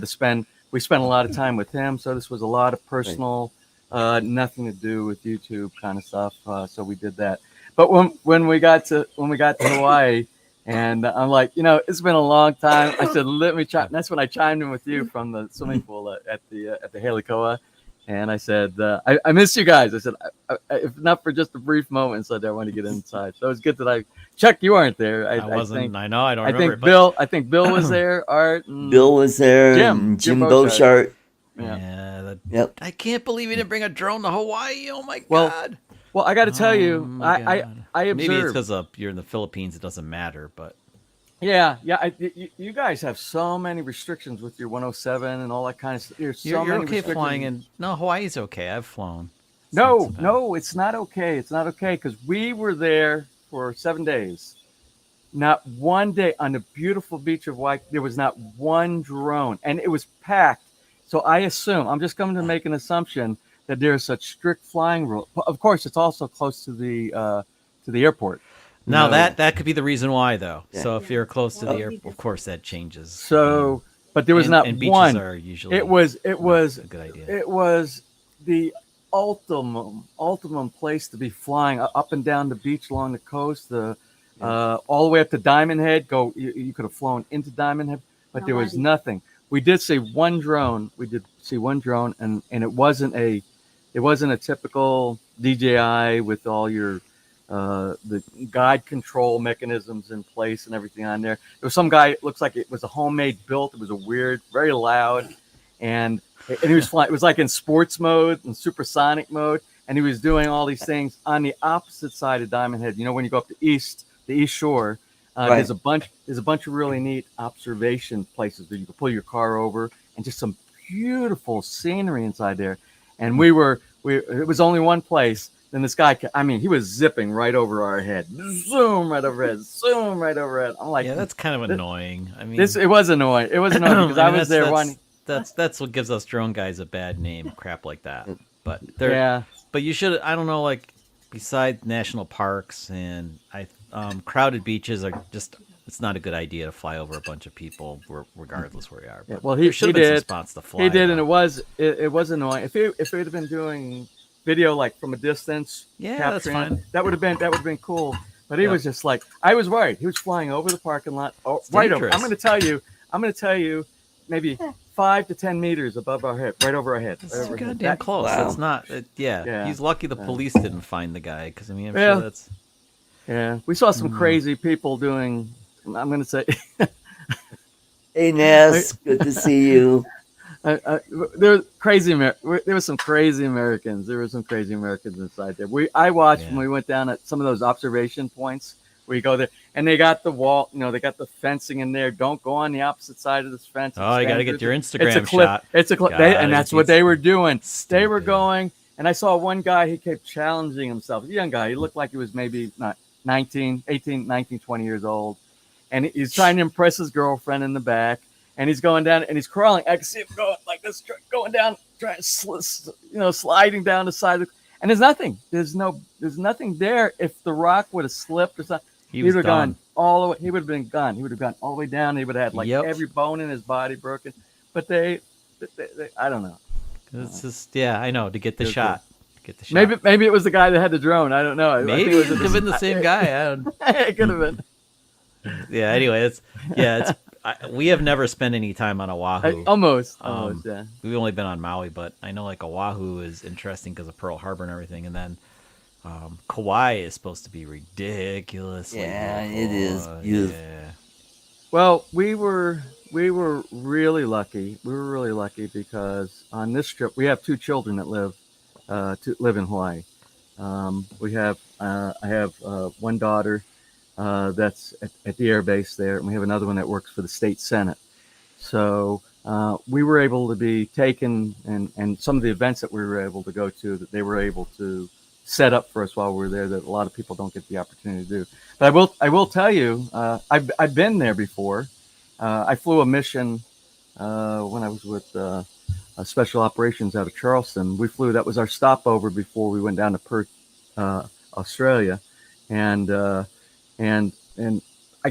spent a lot of time with him. So this was a lot of personal, nothing to do with YouTube kind of stuff. So we did that. But when we got to Hawaii, and I'm like, it's been a long time. I said, let me chime. That's when I chimed in with you from the swimming pool at the Halikoa. And I said, I miss you guys. I said, if not for just a brief moment, so I want to get inside. So it was good that Chuck, you weren't there. I wasn't. I know. I don't I remember. think Bill was there. Art. And Bill was there. Jim And Jim Beauchart. Beauchart. Yep. I can't believe you didn't bring a drone to Hawaii. Oh my Well, God. Well, I got to tell you, I observed. Maybe it's because you're in the Philippines. It doesn't matter, but. Yeah. You guys have so many restrictions with your 107 and all that kind of stuff. You're okay flying in. No, Hawaii's okay. I've flown. No, it's not okay. It's not okay because we were there for 7 days. Not one day on the beautiful beach of Hawaii, there was not one drone, and it was packed. So I'm just coming to make an assumption that there's such strict flying rule. Of course, it's also close to the airport. Now that could be the reason why, though. Yeah. So if you're close to the airport, of course that changes. So, but there was not and beaches one. Are usually it was a good idea. It was the ultimum place to be flying up and down the beach along the coast. All the way up to Diamond Head. You could have flown into Diamond Head, but there was nothing. We did see one drone. And it wasn't a typical DJI with all your the guide control mechanisms in place and everything on there. There was some guy. It looks like it was a homemade built. It was a weird, very loud, and he was flying. It was like in sports mode and supersonic mode, and he was doing all these things on the opposite side of Diamond Head. When you go up the east shore. Right. There's a bunch of really neat observation places that you can pull your car over and just some beautiful scenery inside there. And it was only one place. Then this guy, he was zipping right over our head, zoom right overhead, zoom right overhead. I'm like, yeah, that's kind of annoying. It was annoying. It was annoying because I was there one. That's what gives us drone guys a bad name, crap like that. But but you should. I don't know, like besides national parks and crowded beaches are just. It's not a good idea to fly over a bunch of people, regardless where you are. But well, he should have been some spots to fly. He did, and it was annoying. If it had been doing video like from a distance, that's fine. That would have been cool. But he was just like, I was worried. He was flying over the parking lot, right over. I'm going to tell you, maybe 5 to 10 meters above our head, right over our head. That's goddamn close. Wow. It's not. He's lucky the police didn't find the guy because I'm sure that's. Yeah, we saw some crazy people doing. I'm going to say. Hey Ness, good to see you. There were some crazy Americans. There were some crazy Americans inside there. I watched when we went down at some of those observation points where you go there, and they got the wall. They got the fencing in there. Don't go on the opposite side of this fence. Oh, you got to get your Instagram shot. It's a clip, and that's what they were doing. Stupid. They were going, and I saw one guy. He kept challenging himself. A young guy. He looked like he was maybe not 19, 20 years old. And he's trying to impress his girlfriend in the back. And he's going down and he's crawling. I can see him going like this, going down, trying to, sliding down the side. And there's nothing. There's nothing there. If the rock would have slipped or something, he would have gone all the way. He would have been gone. He would have gone all the way down. He would have had every bone in his body broken. But they I don't know. It's just, I know, to get the shot. Maybe it was the guy that had the drone. I don't know. Maybe it could have been the same guy. It could have been. Yeah. Anyway, we have never spent any time on Oahu. Almost. We've only been on Maui, but I know like Oahu is interesting because of Pearl Harbor and everything, and then Kauai is supposed to be ridiculous. Yeah, it is beautiful. Yeah. Well, we were really lucky. We were really lucky because on this trip we have 2 children that live in Hawaii, We have I have one daughter that's at the air base there, and we have another one that works for the state senate. So we were able to be taken, and some of the events that we were able to go to, that they were able to set up for us while we were there, that a lot of people don't get the opportunity to do. But I will tell you, I've been there before. I flew a mission when I was with Special Operations out of Charleston. We flew, that was our stopover before we went down to Perth, Australia, and I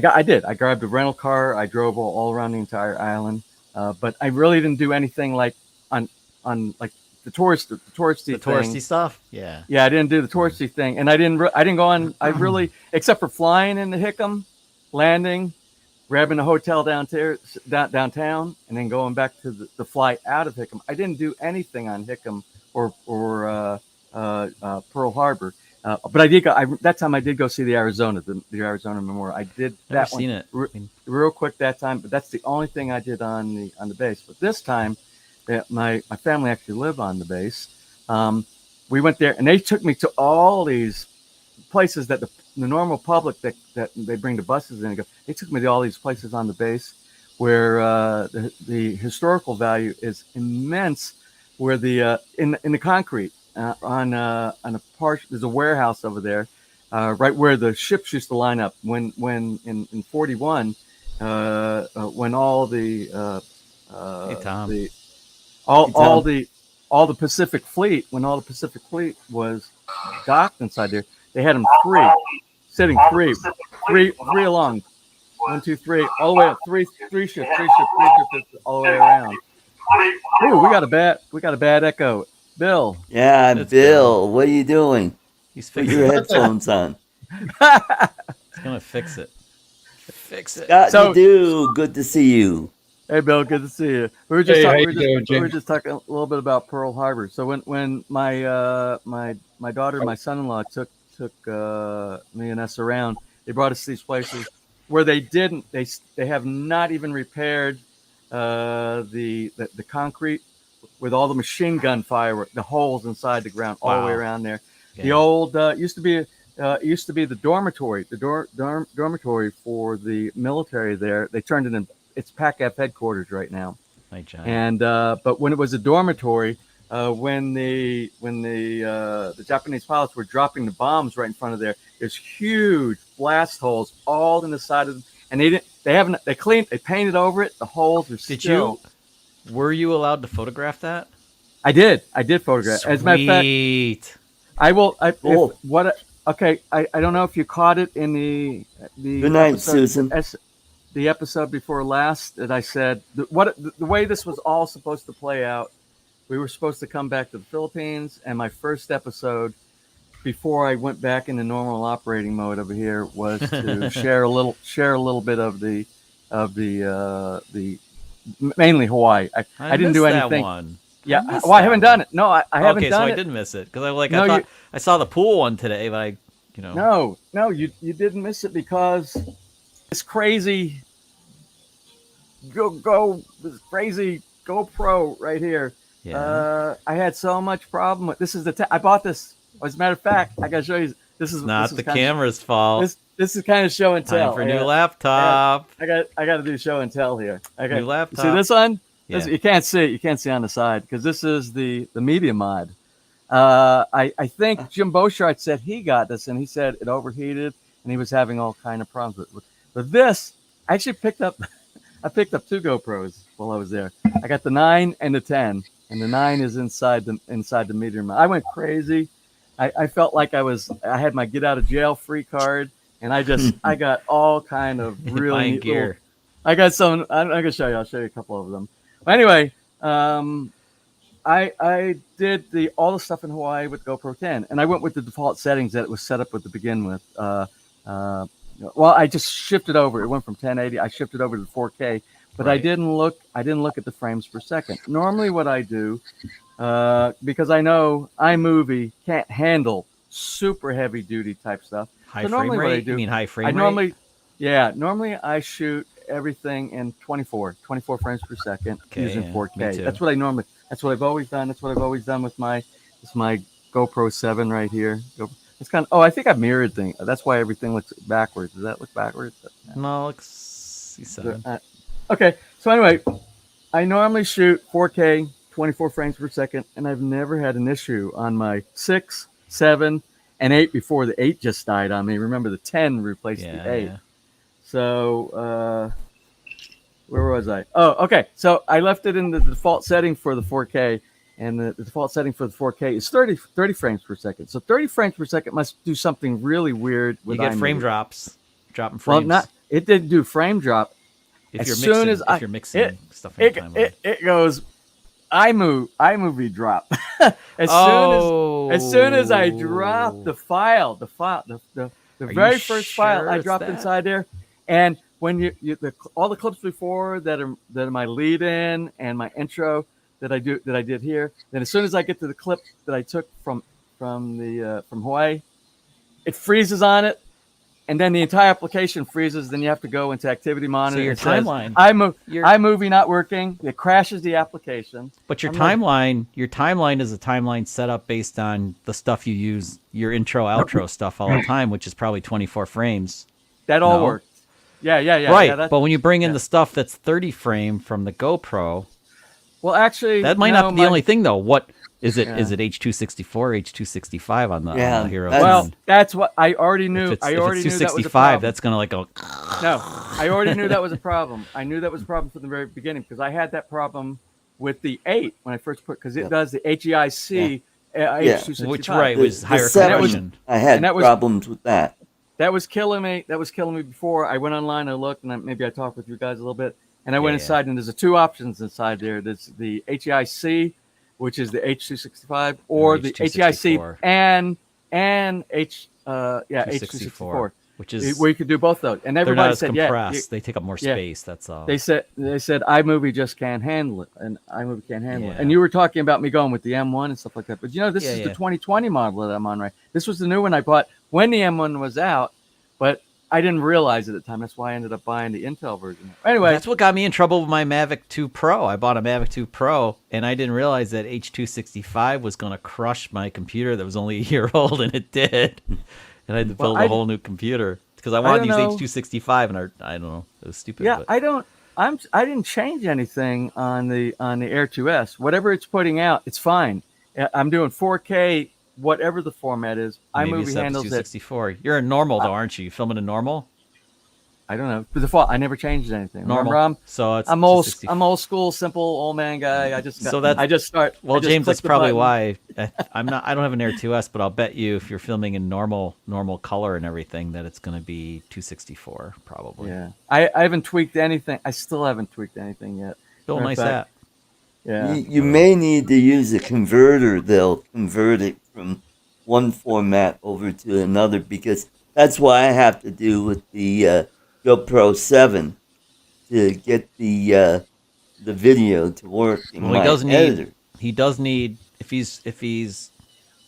grabbed a rental car. I drove all around the entire island, but I really didn't do anything like on like the touristy stuff. Yeah. Yeah, I didn't do the touristy thing, and I didn't go on. I really, except for flying into Hickam, landing, grabbing a hotel downtown, and then going back to the flight out of Hickam. I didn't do anything on Hickam or Pearl Harbor. But I did go. That time I did go see the Arizona Memorial. I did that. Never seen it. Real quick that time, but that's the only thing I did on the base. But this time, my family actually live on the base. We went there, and they took me to all these places that the normal public that they bring the buses in and go. They took me to all these places on the base where the historical value is immense. Where the in the concrete. On a part, there's a warehouse over there, right where the ships used to line up. When in 41, when all the all the Pacific Fleet, when all the Pacific Fleet was docked inside there, they had them sitting three along, 1, 2, 3, all the way up, three ships, all the way around. Ooh, we got a bad echo. Bill. Yeah, Bill. What are you doing? He's Put fixing your it. headphones on. He's gonna fix it. Fix it. Scott Nadeau, good to see you. Hey, Bill. Good to see you. We were just talking a little bit about Pearl Harbor. So when my daughter, my son-in-law took me and us around, they brought us to these places where they have not even repaired the concrete. With all the machine gun firework, the holes inside the ground, all the way around there. Yeah. The old used to be the dormitory, dormitory for the military there. They turned it in. It's PACAF headquarters right now. And but when it was a dormitory, when the Japanese pilots were dropping the bombs right in front of there, there's huge blast holes all in the side of them, and they painted over it. The holes are still. Were you allowed to photograph that? I did photograph. Sweet. As a matter of fact, I will. I don't know if you caught it in the Good night, episode, Susan. The episode before last that I said the way this was all supposed to play out. We were supposed to come back to the Philippines, and my first episode before I went back into normal operating mode over here was to share a little bit of the mainly Hawaii. I didn't do anything. That one. Yeah, I haven't done it. No, I haven't done it. Okay, so I didn't miss it because I thought I saw the pool one today, but No, you didn't miss it because this crazy this crazy GoPro right here. Yeah. I had so much problem with this. I bought this. As a matter of fact, I gotta show you. This is not the camera's fault. This is kind of show and tell. Time for new laptop. I got to do show and tell here. Okay. New laptop. See this one? Yeah. You can't see it. You can't see on the side because this is the media mod. I think Jim Beauchart said he got this and he said it overheated and he was having all kind of problems with it. But this, I actually picked up. I picked up 2 GoPros while I was there. I got the 9 and the 10, and the 9 is inside the media mod. I went crazy. I felt like I had my get out of jail free card. And I got all kind of really neat gear. I got some. I'm gonna show you. I'll show you a couple of them. But anyway, I did all the stuff in Hawaii with GoPro 10, and I went with the default settings that it was set up with to begin with. Well, I just shifted over. It went from 1080. I shifted over to 4K, but right. I didn't look at the frames per second. Normally, what I do, because I know iMovie can't handle super heavy duty type stuff. High frame rate? You mean high frame rate? Normally I shoot everything in 24 frames per second using 4K. That's what I've always done. That's what I've always done with my GoPro 7 right here. It's kind of. Oh, I think I mirrored things. That's why everything looks backwards. Does that look backwards? No, it looks C7. Okay. So anyway, I normally shoot 4K, 24 frames per second, and I've never had an issue on my 6, 7, and 8 before the 8 just died on me. Remember, the 10 replaced the 8. Yeah. So, where was I? Oh, okay. So I left it in the default setting for the 4K, and the default setting for the 4K is 30 frames per second. So 30 frames per second must do something really weird with You get frame iMovie. drops, dropping Well, frames. it didn't do frame drop. if as you're soon mixing, as if you're mixing stuff in your timeline. It goes iMovie drop. as soon as I drop the file, the very first file I dropped inside there, and when all the clips before that are my lead in and my intro that I did here, then as soon as I get to the clip that I took from Hawaii, it freezes on it. And then the entire application freezes. Then you have to go into Activity Monitor. So your timeline, iMovie not working. It crashes the application. But your timeline is a timeline set up based on the stuff you use, your intro, outro stuff all the time, which is probably 24 frames. That all works. Yeah. Right, Yeah, but when you bring in the stuff that's 30 frame from the GoPro, well, actually, that might not be the only thing though. What is it? Is it H264, H265 on the Hero? Well, that's what I already knew. If it's knew that was a 265, problem. that's gonna like go. No, I already knew that was a problem. I knew that was a problem from the very beginning because I had that problem with the 8 when I first put because it does the HEIC H265, which was higher compression. I had problems with that. That was killing me. That was killing me before. I went online and looked, and maybe I talked with you guys a little bit. And I went inside, and there's 2 options inside there. There's the HEIC, which is the H265, or the HEIC and H264, which is where you could do both those. And everybody said, compressed. They take up more space. That's all. They said iMovie just can't handle it, and iMovie can't handle it. And you were talking about me going with the M1 and stuff like that. But this is the 2020 model that I'm on, right? This was the new one I bought when the M1 was out, but I didn't realize at the time. That's why I ended up buying the Intel version. Anyway, that's what got me in trouble with my Mavic 2 Pro. I bought a Mavic 2 Pro, and I didn't realize that H265 was going to crush my computer that was only a year old, and it did. And I had to build a whole new computer because I wanted to use H265, and I don't know, it was stupid. Yeah, but. I didn't change anything on the Air 2S. Whatever it's putting out, it's fine. I'm doing 4K. Whatever the format is, iMovie handles it. 264. You're a normal though, aren't you? You filming in normal? I don't know. The default, I never changed anything. Normal. Remember, I'm old school, simple old man guy. I just start. Well, James, that's probably why I don't have an Air 2S, but I'll bet you if you're filming in normal color and everything, that it's going to be 264 probably. Yeah, I haven't tweaked anything. I still haven't tweaked anything yet. Still nice app. Yeah. You may need to use a converter. They'll convert it from one format over to another because that's what I have to do with the GoPro 7 to get the video to work in my editor. He does need if he's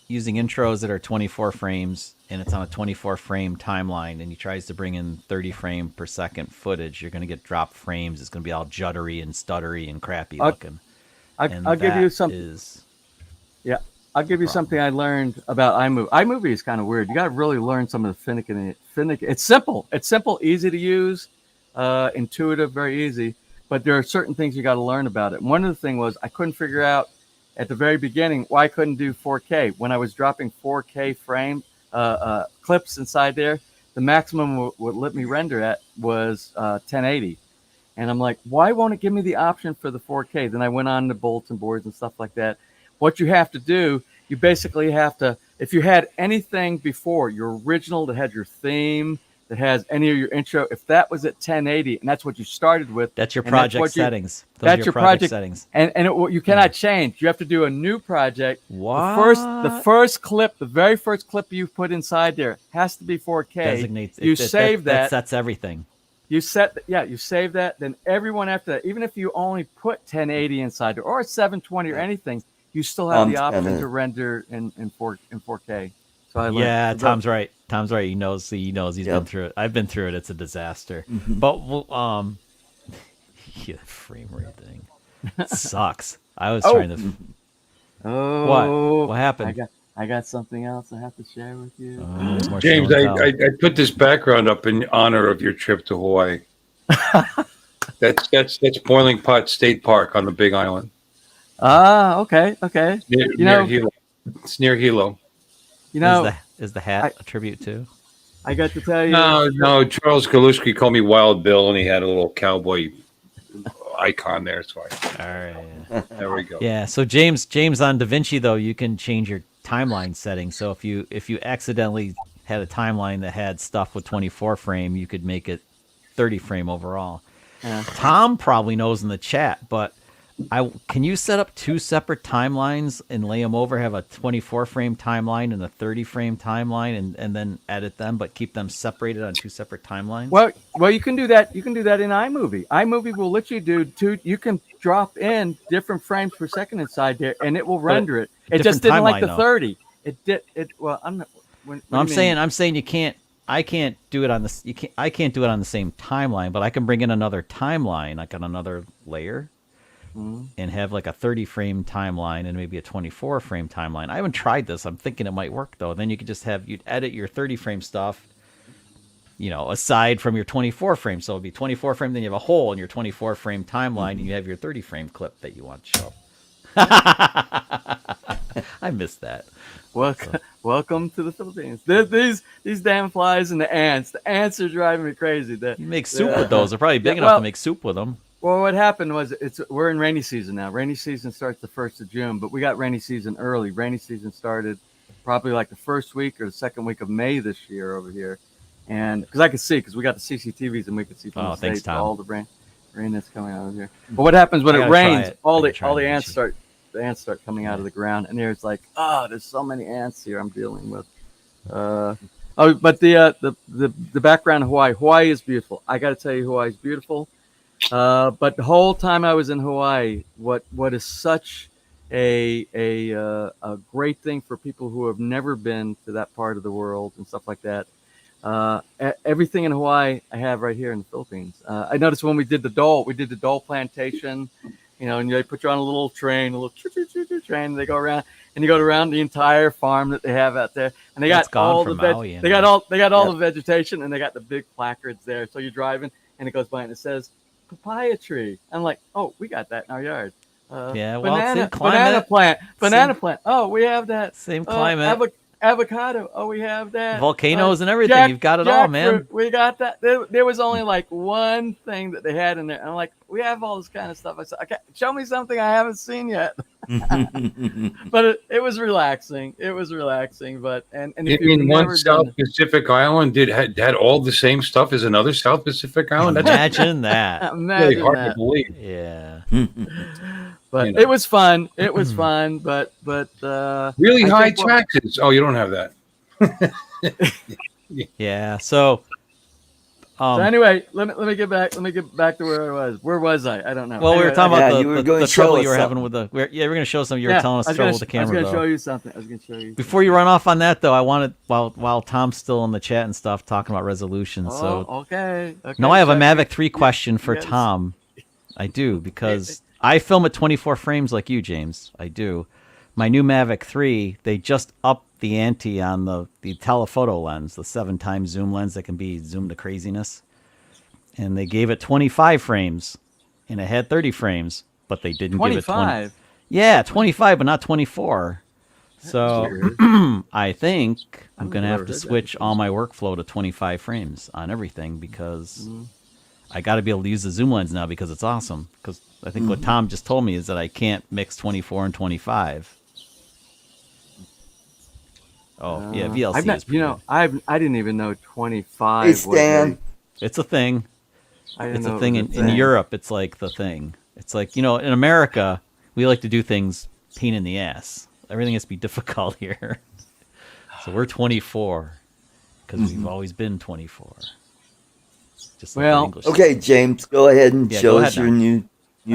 using intros that are 24 frames and it's on a 24 frame timeline and he tries to bring in 30 frame per second footage, you're going to get dropped frames. It's going to be all juddery and stuttery and crappy looking. I'll give you something. I'll give you something I learned about iMovie. iMovie is kind of weird. You got to really learn some of the finicky. It's simple. It's simple, easy to use, intuitive, very easy. But there are certain things you got to learn about it. And one of the things was I couldn't figure out at the very beginning why I couldn't do 4K. When I was dropping 4K frame clips inside there, the maximum would let me render at was 1080. And I'm like, why won't it give me the option for the 4K? Then I went on to bulletin boards and stuff like that. What you have to do, you basically have to, if you had anything before, your original that had your theme, that has any of your intro, if that was at 1080, and that's what you started with. That's your project settings. That's your project settings. And you cannot change. You have to do a new project. What? The first clip, the very first clip you put inside there has to be 4K. Designates. You save that. That sets everything. You save that. Then everyone after that, even if you only put 1080 inside there or 720 or anything, you still have the option to render in 4K. So I learned. Tom's right. Tom's right. He knows. He's been through it. I've been through it. It's a disaster. But frame rate thing sucks. I was trying to. Oh, What happened? I got something else I have to share with you. More James, show and tell. I put this background up in honor of your trip to Hawaii. That's Boiling Pot State Park on the Big Island. Okay. Near Hilo. It's near Hilo. You know, Is the hat a tribute to? I got to tell you. No. Charles Galuski called me Wild Bill, and he had a little cowboy icon there. So All right. there we go. Yeah. So James on DaVinci though, you can change your timeline setting. So if you accidentally had a timeline that had stuff with 24 frame, you could make it 30 frame overall. Yeah. Tom probably knows in the chat, but can you set up two separate timelines and lay them over? Have a 24 frame timeline and a 30 frame timeline, and then edit them, but keep them separated on two separate timelines. Well, you can do that. You can do that in iMovie. iMovie will let you do two. You can drop in different frames per second inside there, and it will render it. It just didn't like the 30. It did. It well, I'm not. I'm saying you can't. I can't do it on this. I can't do it on the same timeline, but I can bring in another timeline, like on another layer. And have like a 30 frame timeline and maybe a 24 frame timeline. I haven't tried this. I'm thinking it might work though. Then you could just you'd edit your 30 frame stuff, aside from your 24 frame. So it'd be 24 frame, then you have a hole in your 24 frame timeline, and you have your 30 frame clip that you want to show. I missed that. Welcome to the Philippines. These damn flies and the ants. The ants are driving me crazy. You make soup with those. They're probably big enough to make soup with them. Well, what happened was we're in rainy season now. Rainy season starts the 1st of June, but we got rainy season early. Rainy season started probably like the first week or the second week of May this year over here. And because I could see, because we got the CCTVs and we could see from the States all the rain that's coming out of here. But what happens when it rains, all the ants start coming out of the ground, and there's like, there's so many ants here I'm dealing with. But the background of Hawaii. Hawaii is beautiful. I got to tell you, Hawaii is beautiful. But the whole time I was in Hawaii, what is such a great thing for people who have never been to that part of the world and stuff like that. Everything in Hawaii I have right here in the Philippines. I noticed when we did the Dole plantation, and they put you on a little train, a little train, and they go around, and you go around the entire farm that they have out there, and they got all the the vegetation, and they got the big placards there. So you're driving, and it goes by and it says papaya tree. I'm like, oh, we got that in our yard. Banana plant. Oh, we have that. Same climate. Avocado. Oh, we have that. Volcanoes and everything. You've got it all, man. We got that. There was only like one thing that they had in there. And I'm like, we have all this kind of stuff. I said, okay, show me something I haven't seen yet. But it was relaxing. But and if in one South Pacific island had all the same stuff as another South Pacific island. Imagine that. Really hard to believe. Yeah. But it was fun. But really high taxes. Oh, you don't have that. Yeah. So anyway, let me get back. Let me get back to where I was. Where was I? I don't know. Well, we were talking about the trouble you were something. having with the. We're going to show some. You were telling us trouble with the camera. I was going to show you something. Before you run off on that, though, I wanted while Tom's still in the chat and stuff talking about resolution. Okay. No, I have a Mavic 3 question for Tom. I do, because I film at 24 frames like you, James. I do. My new Mavic 3, they just upped the ante on the telephoto lens, the 7x zoom lens that can be zoomed to craziness. And they gave it 25 frames, and it had 30 frames, but they didn't give it 20. Yeah, 25, but not 24. So I think I'm going to have to switch all my workflow to 25 frames on everything, because I got to be able to use the zoom lens now, because it's awesome. Because I think what Tom just told me is that I can't mix 24 and 25. Oh, yeah, VLC is pretty good. I didn't even know 25 Hey, Stan. It's a thing. It's a thing in Europe. It's like the thing. It's like, in America, we like to do things pain in the ass. Everything has to be difficult here. So we're 24 because we've always been 24. Just like English. Okay, James, go ahead and show us your new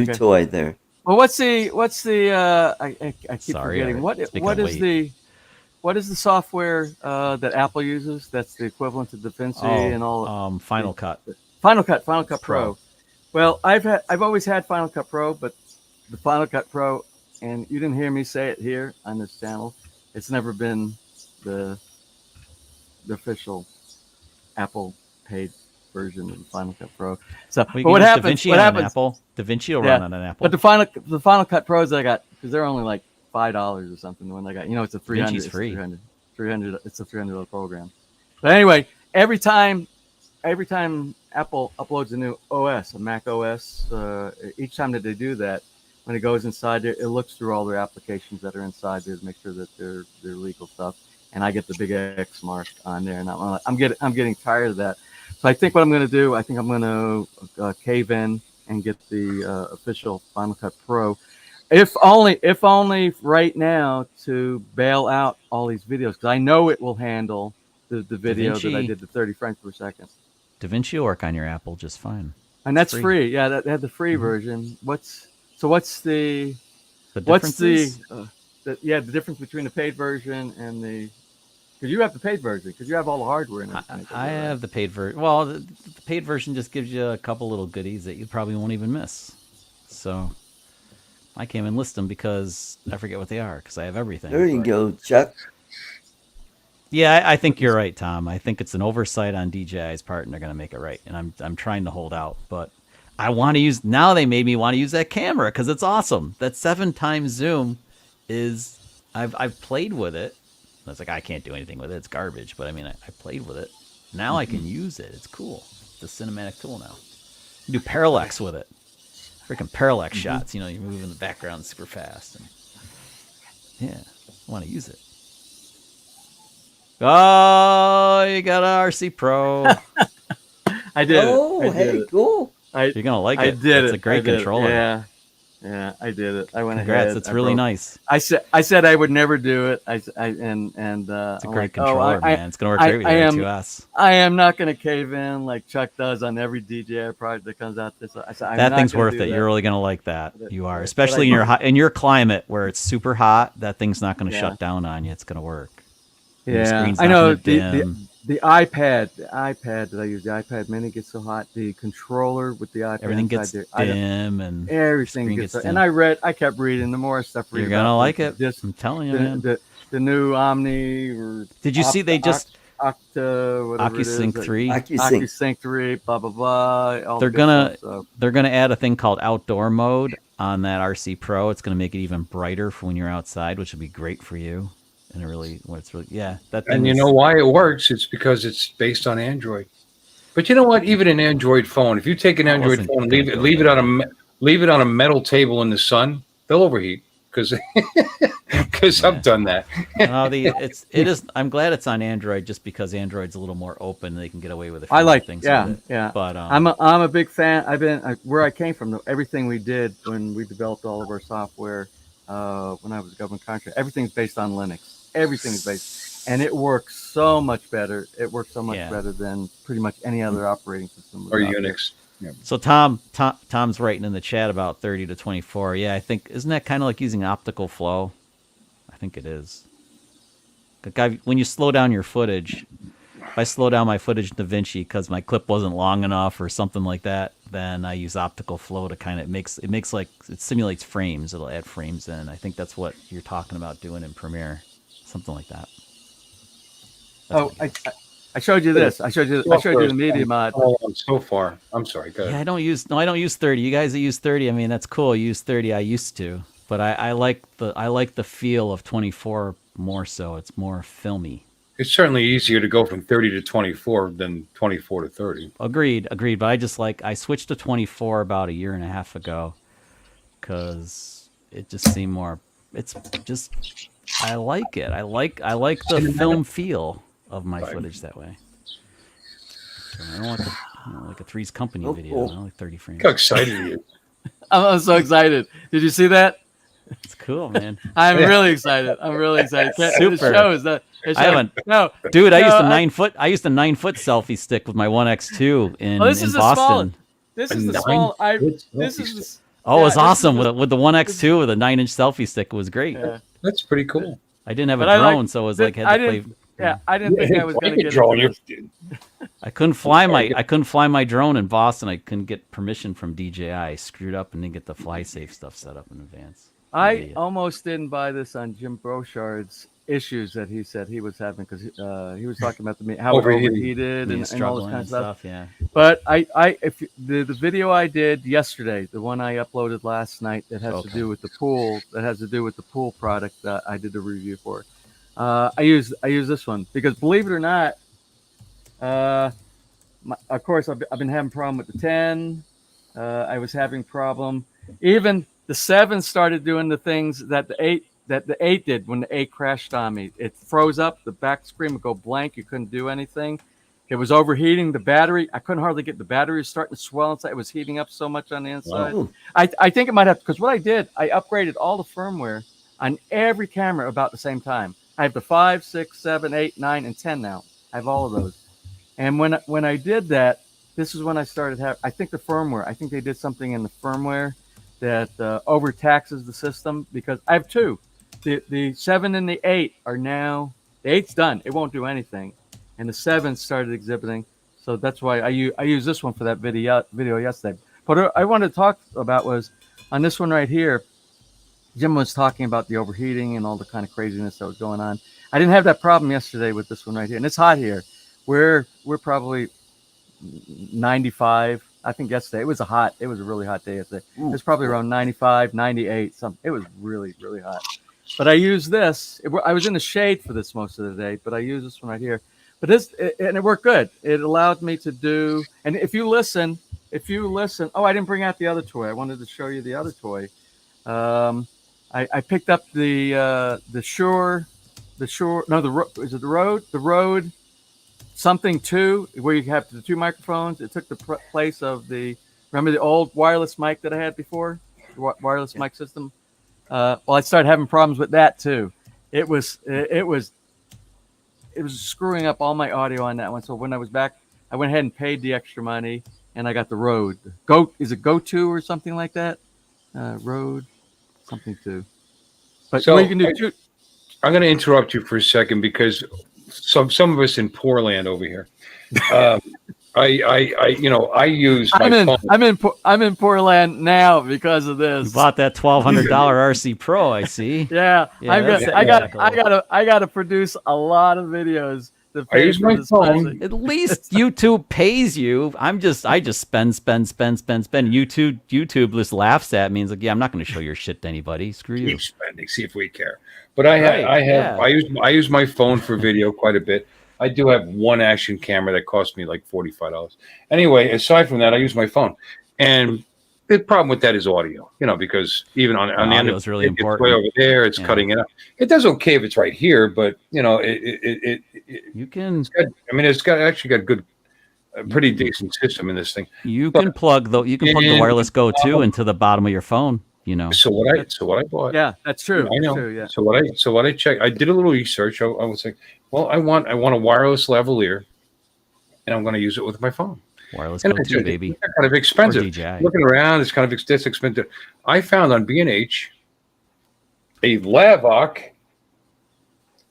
toy there. Well, what's the I keep forgetting. What is the software that Apple uses? That's the equivalent to DaVinci and all. Final Cut. Final Cut Pro. Well, I've always had Final Cut Pro, but the Final Cut Pro, and you didn't hear me say it here on this channel, It's never been the official Apple paid version of the Final Cut Pro. So, We but can what use happens? DaVinci What on an happens? Apple. DaVinci will Yeah, run on an Apple. But the Final Cut Pros I got, because they're only like $5 or something. The one I got, it's a 300. DaVinci's free. 300. It's a $300 program. But anyway, every time Apple uploads a new OS, a Mac OS, each time that they do that, when it goes inside there, it looks through all their applications that are inside there to make sure that they're legal stuff. And I get the big X mark on there, and I'm getting tired of that. So I think what I'm going to do, I'm going to cave in and get the official Final Cut Pro, if only right now to bail out all these videos, because I know it will handle the video that I did, the 30 frames per second. DaVinci will work on your Apple just fine. And that's free. Yeah, they had the free version. What's the difference? The difference between the paid version and the, because you have the paid version, because you have all the hardware in it. I have the paid version. Well, the paid version just gives you a couple little goodies that you probably won't even miss. So I can't even list them because I forget what they are, because I have everything. There you go, Chuck. Yeah, I think you're right, Tom. I think it's an oversight on DJI's part, and they're going to make it right. And I'm trying to hold out, but I want to use, now they made me want to use that camera because it's awesome. That 7x zoom is, I've played with it. I was like, I can't do anything with it. It's garbage. But I mean, I played with it. Now I can use it. It's cool. It's a cinematic tool now. You do parallax with it. Freaking parallax shots. You move in the background super fast. And yeah, I want to use it. Oh, you got an RC Pro. I did. Oh, hey, cool. You're going to like it. I did. It's a great controller. Yeah, I did it. I went Congrats, ahead. it's really nice. I said I would never do it. It's a great controller, man. It's gonna work great with your 2S. I am not gonna cave in like Chuck does on every DJI project that comes out. That thing's worth it. You're really gonna like that. You are, especially in your climate where it's super hot. That thing's not gonna shut down on you. It's gonna work. Yeah, I know the iPad that I use, the iPad Mini gets so hot. The controller with the iPad, everything gets dim and everything gets dim. And I kept reading. The more stuff you're gonna like it. I'm telling you, man. The new Omni. Or did you see they just OcuSync 3? OcuSync 3. Blah blah blah. They're gonna add a thing called outdoor mode on that RC Pro. It's gonna make it even brighter for when you're outside, which would be great for you. And that thing. And you know why it works? It's because it's based on Android. But you know what? Even an Android phone, if you take an Android phone and leave it on a metal table in the sun, they'll overheat because I've done that. I'm glad it's on Android just because Android's a little more open. They can get away with a few things. Yeah. But I'm a big fan. Where I came from, everything we did when we developed all of our software. When I was a government contractor, everything's based on Linux. Everything's based, and it works so much better. It works so much better than pretty much any other operating system. Or Unix. Yeah. So Tom's writing in the chat about 30 to 24. Yeah, I think, isn't that kind of like using optical flow? I think it is. When you slow down your footage, if I slow down my footage in DaVinci because my clip wasn't long enough or something like that, then I use optical flow to kind of it simulates frames. It'll add frames in. I think that's what you're talking about doing in Premiere, something like that. I showed you this. I showed you the media mod. So far, I'm sorry. Go ahead. Yeah, I don't use 30. You guys that use 30, I mean, that's cool. You use 30. I used to, but I like the feel of 24 more so. It's more filmy. It's certainly easier to go from 30 to 24 than 24 to 30. Agreed. But I switched to 24 about a year and a half ago because it just seemed more. It's just I like it. I like the film feel of my footage that way. So I don't want like a Three's Company video. I like 30 frames. How excited are you? I'm so excited. Did you see that? It's cool, man. I'm really excited. Super. It shows that. I haven't. No, dude. I used a 9-foot. I used a 9-foot selfie stick with my 1X2 in Boston. This is the small. This is. Oh, it was awesome with the 1X2 with a 9-inch selfie stick. It was great. Yeah. That's pretty cool. I didn't have a drone, so it was like had to play. Yeah, I didn't think I was going to get it. I couldn't fly my drone in Boston. I couldn't get permission from DJI. I screwed up and didn't get the fly safe stuff set up in advance. I almost didn't buy this on Jim Brochard's issues that he said he was having because he was talking about how it overheated and all this kind of stuff. Yeah. But if the video I did yesterday, the one I uploaded last night that has to do with the pool, product that I did a review for. I use this one because, believe it or not, of course I've been having a problem with the 10. I was having problem. Even the 7 started doing the things that the 8 did when the 8 crashed on me. It froze up. The back screen would go blank. You couldn't do anything. It was overheating the battery. I couldn't hardly get the battery starting to swell inside. It was heating up so much on the inside. Wow. I think it might have, because what I did, I upgraded all the firmware on every camera about the same time. I have the 5, 6, 7, 8, 9, and 10 now. I have all of those. And when I did that, this is when I started having, I think they did something in the firmware that overtaxes the system, because I have 2. The 7 and the 8 are now, the 8's done. It won't do anything. And the 7 started exhibiting. So that's why I use this one for that video yesterday. But I wanted to talk about was on this one right here, Jim was talking about the overheating and all the kind of craziness that was going on. I didn't have that problem yesterday with this one right here. And it's hot here. We're probably 95. I think yesterday it was a really hot day yesterday. It was probably around 95, 98, something. It was really, really hot. But I used this. I was in the shade for this most of the day, but I used this one right here. But and it worked good. It allowed me to do, and if you listen, oh, I didn't bring out the other toy. I wanted to show you the other toy. I picked up the Rode something 2, where you have the 2 microphones. It took the place of remember the old wireless mic that I had before, the wireless mic system. Well, I started having problems with that too. It was screwing up all my audio on that one. So when I was back, I went ahead and paid the extra money, and I got the Rode. Is it Go 2 or something like that? Rode something 2. But So what you can do too. I'm going to interrupt you for a second because some of us in poor land over here. I use my phone. I'm in Portland now because of this. You bought that $1,200 RC Pro, I see. Yeah, I got to produce a lot of videos. I use my phone. At least YouTube pays you. I just spend. YouTube just laughs at me and is like, yeah, I'm not going to show your shit to anybody. Screw you. Keep spending. See if we care. But I use my phone for video quite a bit. I do have one action camera that cost me like $45. Anyway, aside from that, I use my phone. And the problem with that is audio, because even on the end, it's really important. It's way over there. It's cutting it out. It does okay if it's right here, but you can. It's got good, pretty decent system in this thing. You can plug the wireless Go 2 into the bottom of your phone. So what I bought. Yeah, that's true. I know. True, yeah. So what I checked, I did a little research. I was like, well, I want a wireless lavalier, and I'm going to use it with my phone. Wireless Go 2, baby. It's kind of expensive. Looking around, it's kind of expensive. I found on B&H a Lavoc,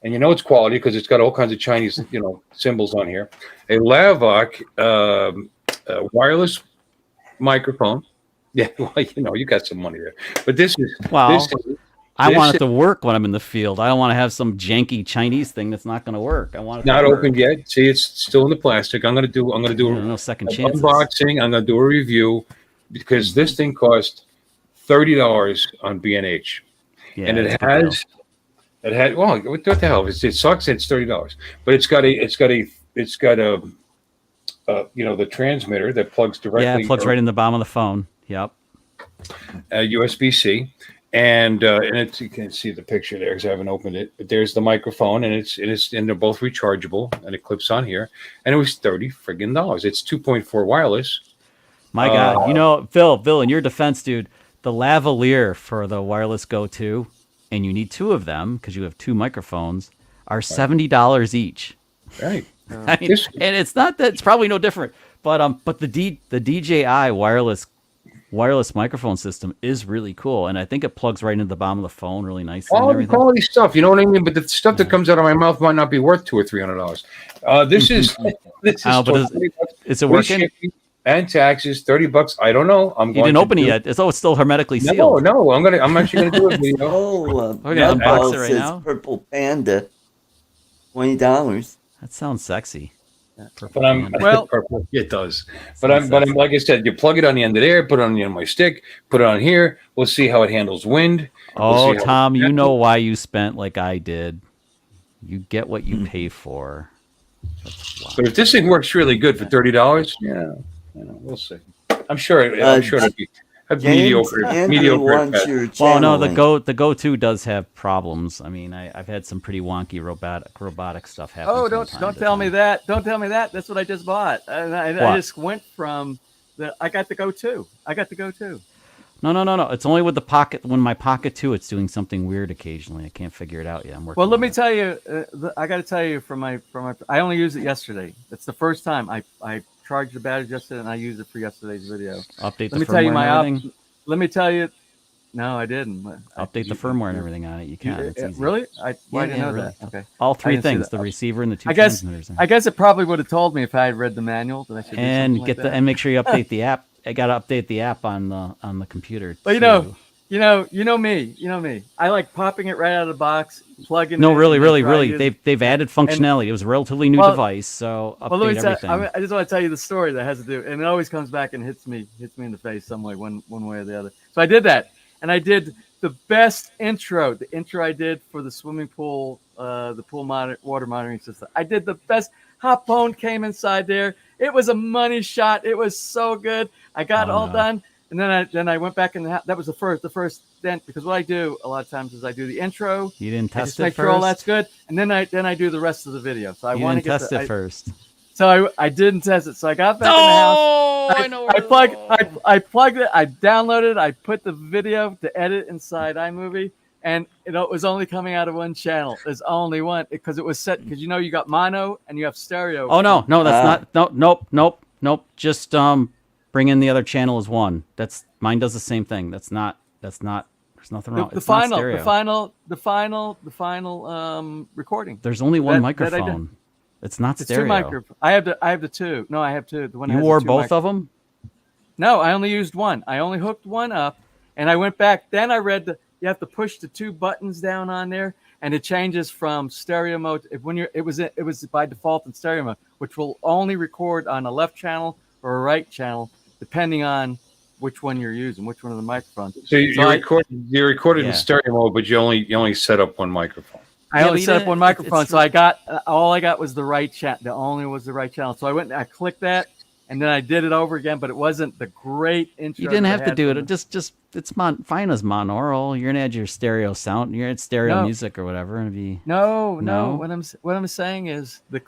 and it's quality because it's got all kinds of Chinese, symbols on here. A Lavoc wireless microphone. Yeah, well, you got some money there. But this is I want it to work when I'm in the field. I don't want to have some janky Chinese thing that's not going to work. I want it not open yet. See, it's still in the plastic. I'm going to do no second chances. Unboxing. I'm going to do a review because this thing cost $30 on B&H, and it had what the hell? It sucks. It's $30, but it's got a the transmitter that plugs directly. Yeah, it plugs right in the bottom of the phone. Yep. USB-C, and you can see the picture there because I haven't opened it. But there's the microphone, and they're both rechargeable, and it clips on here. And it was $30 friggin'. It's 2.4 wireless. My God, Phil, in your defense, dude, the lavalier for the wireless Go 2, and you need 2 of them because you have 2 microphones, are $70 each. Right. And it's not that it's probably no different, but the DJI wireless microphone system is really cool, and I think it plugs right into the bottom of the phone really nicely. All the quality stuff, you know what I mean? But the stuff that comes out of my mouth might not be worth $200 or $300. This is. Is it working? and taxes, $30. I don't know. You didn't open it yet. It's still hermetically sealed. No. I'm actually gonna do a video. We're gonna unbox it right says now. Purple Panda, $20. That sounds sexy. But I'm purple. It does. But I'm like I said, you plug it on the end of there, put it on the end of my stick, put it on here. We'll see how it handles wind. Oh, Tom, you know why you spent like I did. You get what you pay for. But if this thing works really good for $30, we'll see. I'm sure it'll be mediocre. Wants your well, no, link. the Go 2 does have problems. I mean, I've had some pretty wonky robotic stuff happen. Oh, don't tell me that. Don't tell me that. That's what I just bought. And I just went from I got the Go 2. No. It's only with the Pocket. When my Pocket 2, it's doing something weird occasionally. I can't figure it out yet. I'm working. Well, let me tell you. I got to tell you from my. I only used it yesterday. It's the first time I charged the battery yesterday, and I used it for yesterday's video. Update the firmware and everything. Let me tell you. No, I didn't. Update the firmware and everything on it. You can. It's easy. Really? I didn't know that. Okay. All three things: the receiver and the two transmitters. I guess it probably would have told me if I had read the manual that I should. And and make sure you update the app. I got to update the app on the computer. But you know me. I like popping it right out of the box, plugging. No, really. They've added functionality. It was a relatively new device, so update everything. I just want to tell you the story that has to do, and it always comes back and hits me in the face some way, one way or the other. So I did that, and I did the best intro. The intro I did for the swimming pool, the pool water monitoring system. I did the best. Hot Bone came inside there. It was a money shot. It was so good. I got it all done, and then I went back and that was the first dent, because what I do a lot of times is I do the intro. You didn't test it make first? Sure all that's good, and then I do the rest of the video. So I want to test it first. So I didn't test it. So I got back in the house. I know. I plugged it. I downloaded it. I put the video to edit inside iMovie. And it was only coming out of one channel. There's only one, because it was set, because you got mono and you have stereo. Oh no, that's not. Nope. Just bring in the other channel as one. Mine does the same thing. That's not. There's nothing wrong. The final recording. There's only one microphone. It's not stereo. Two microphones. I have the two. No, I have two. The one you wore both of them? No, I only used one. I only hooked one up, and I went back. Then I read you have to push the two buttons down on there, and it changes from stereo mode. It was by default in stereo mode, which will only record on a left channel or a right channel, depending on which one you're using, which one of the microphones. So you recorded in stereo mode, but you only set up one microphone. I only set up one microphone, so I got all I got was the right channel. The only was the right channel. So I went and I clicked that, and then I did it over again, but it wasn't the great intro. You didn't have to do it. Just it's fine as monaural. You're gonna add your stereo sound. You're at stereo music or whatever. And no. What I'm saying is the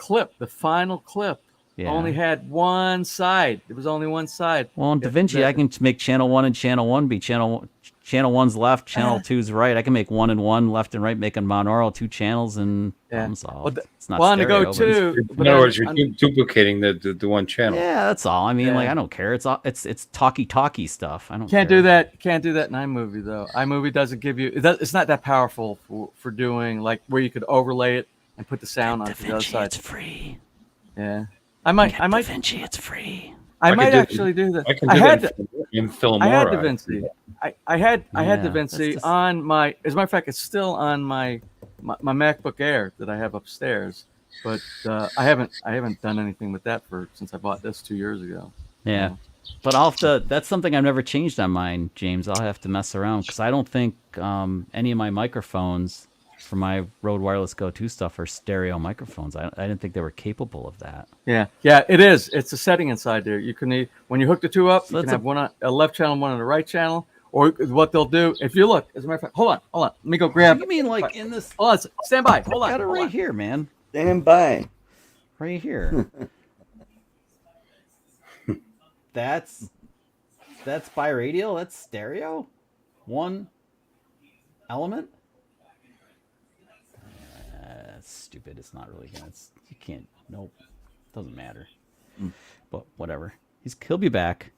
final clip, only had one side. It was only one side. Well, in DaVinci, I can make channel 1 and channel 1 be channel 1's left, channel 2's right. I can make 1 and 1 left and right, making monaural 2 channels, and problem solved. It's not stereo. On the Go 2. In other words, you're duplicating the one channel. Yeah, that's all. I mean, I don't care. It's talky stuff. I don't. Can't do that. Can't do that in iMovie though. iMovie doesn't give you. It's not that powerful for doing like where you could overlay it and put the sound on the other side. It's free. Yeah, I might. DaVinci, it's free. I might actually do that. I had in Filmora. I had DaVinci. I had DaVinci on my. As a matter of fact, it's still on my MacBook Air that I have upstairs. But I haven't done anything with that since I bought this 2 years ago. Yeah, but that's something I've never changed on mine, James. I'll have to mess around because I don't think any of my microphones for my Rode Wireless Go 2 stuff are stereo microphones. I didn't think they were capable of that. Yeah, it is. It's a setting inside there. You can when you hook the two up, you can have one on a left channel, one on the right channel. Or what they'll do, if you look, as a matter of fact, hold on. Let me go grab. You mean like in this? Hold on, stand by. Hold on. I got it right here, man. Stand by. Right here. That's biradial. That's stereo. One element. That's stupid. It's not really gonna. You can't. Nope. Doesn't matter. But whatever. He'll be back.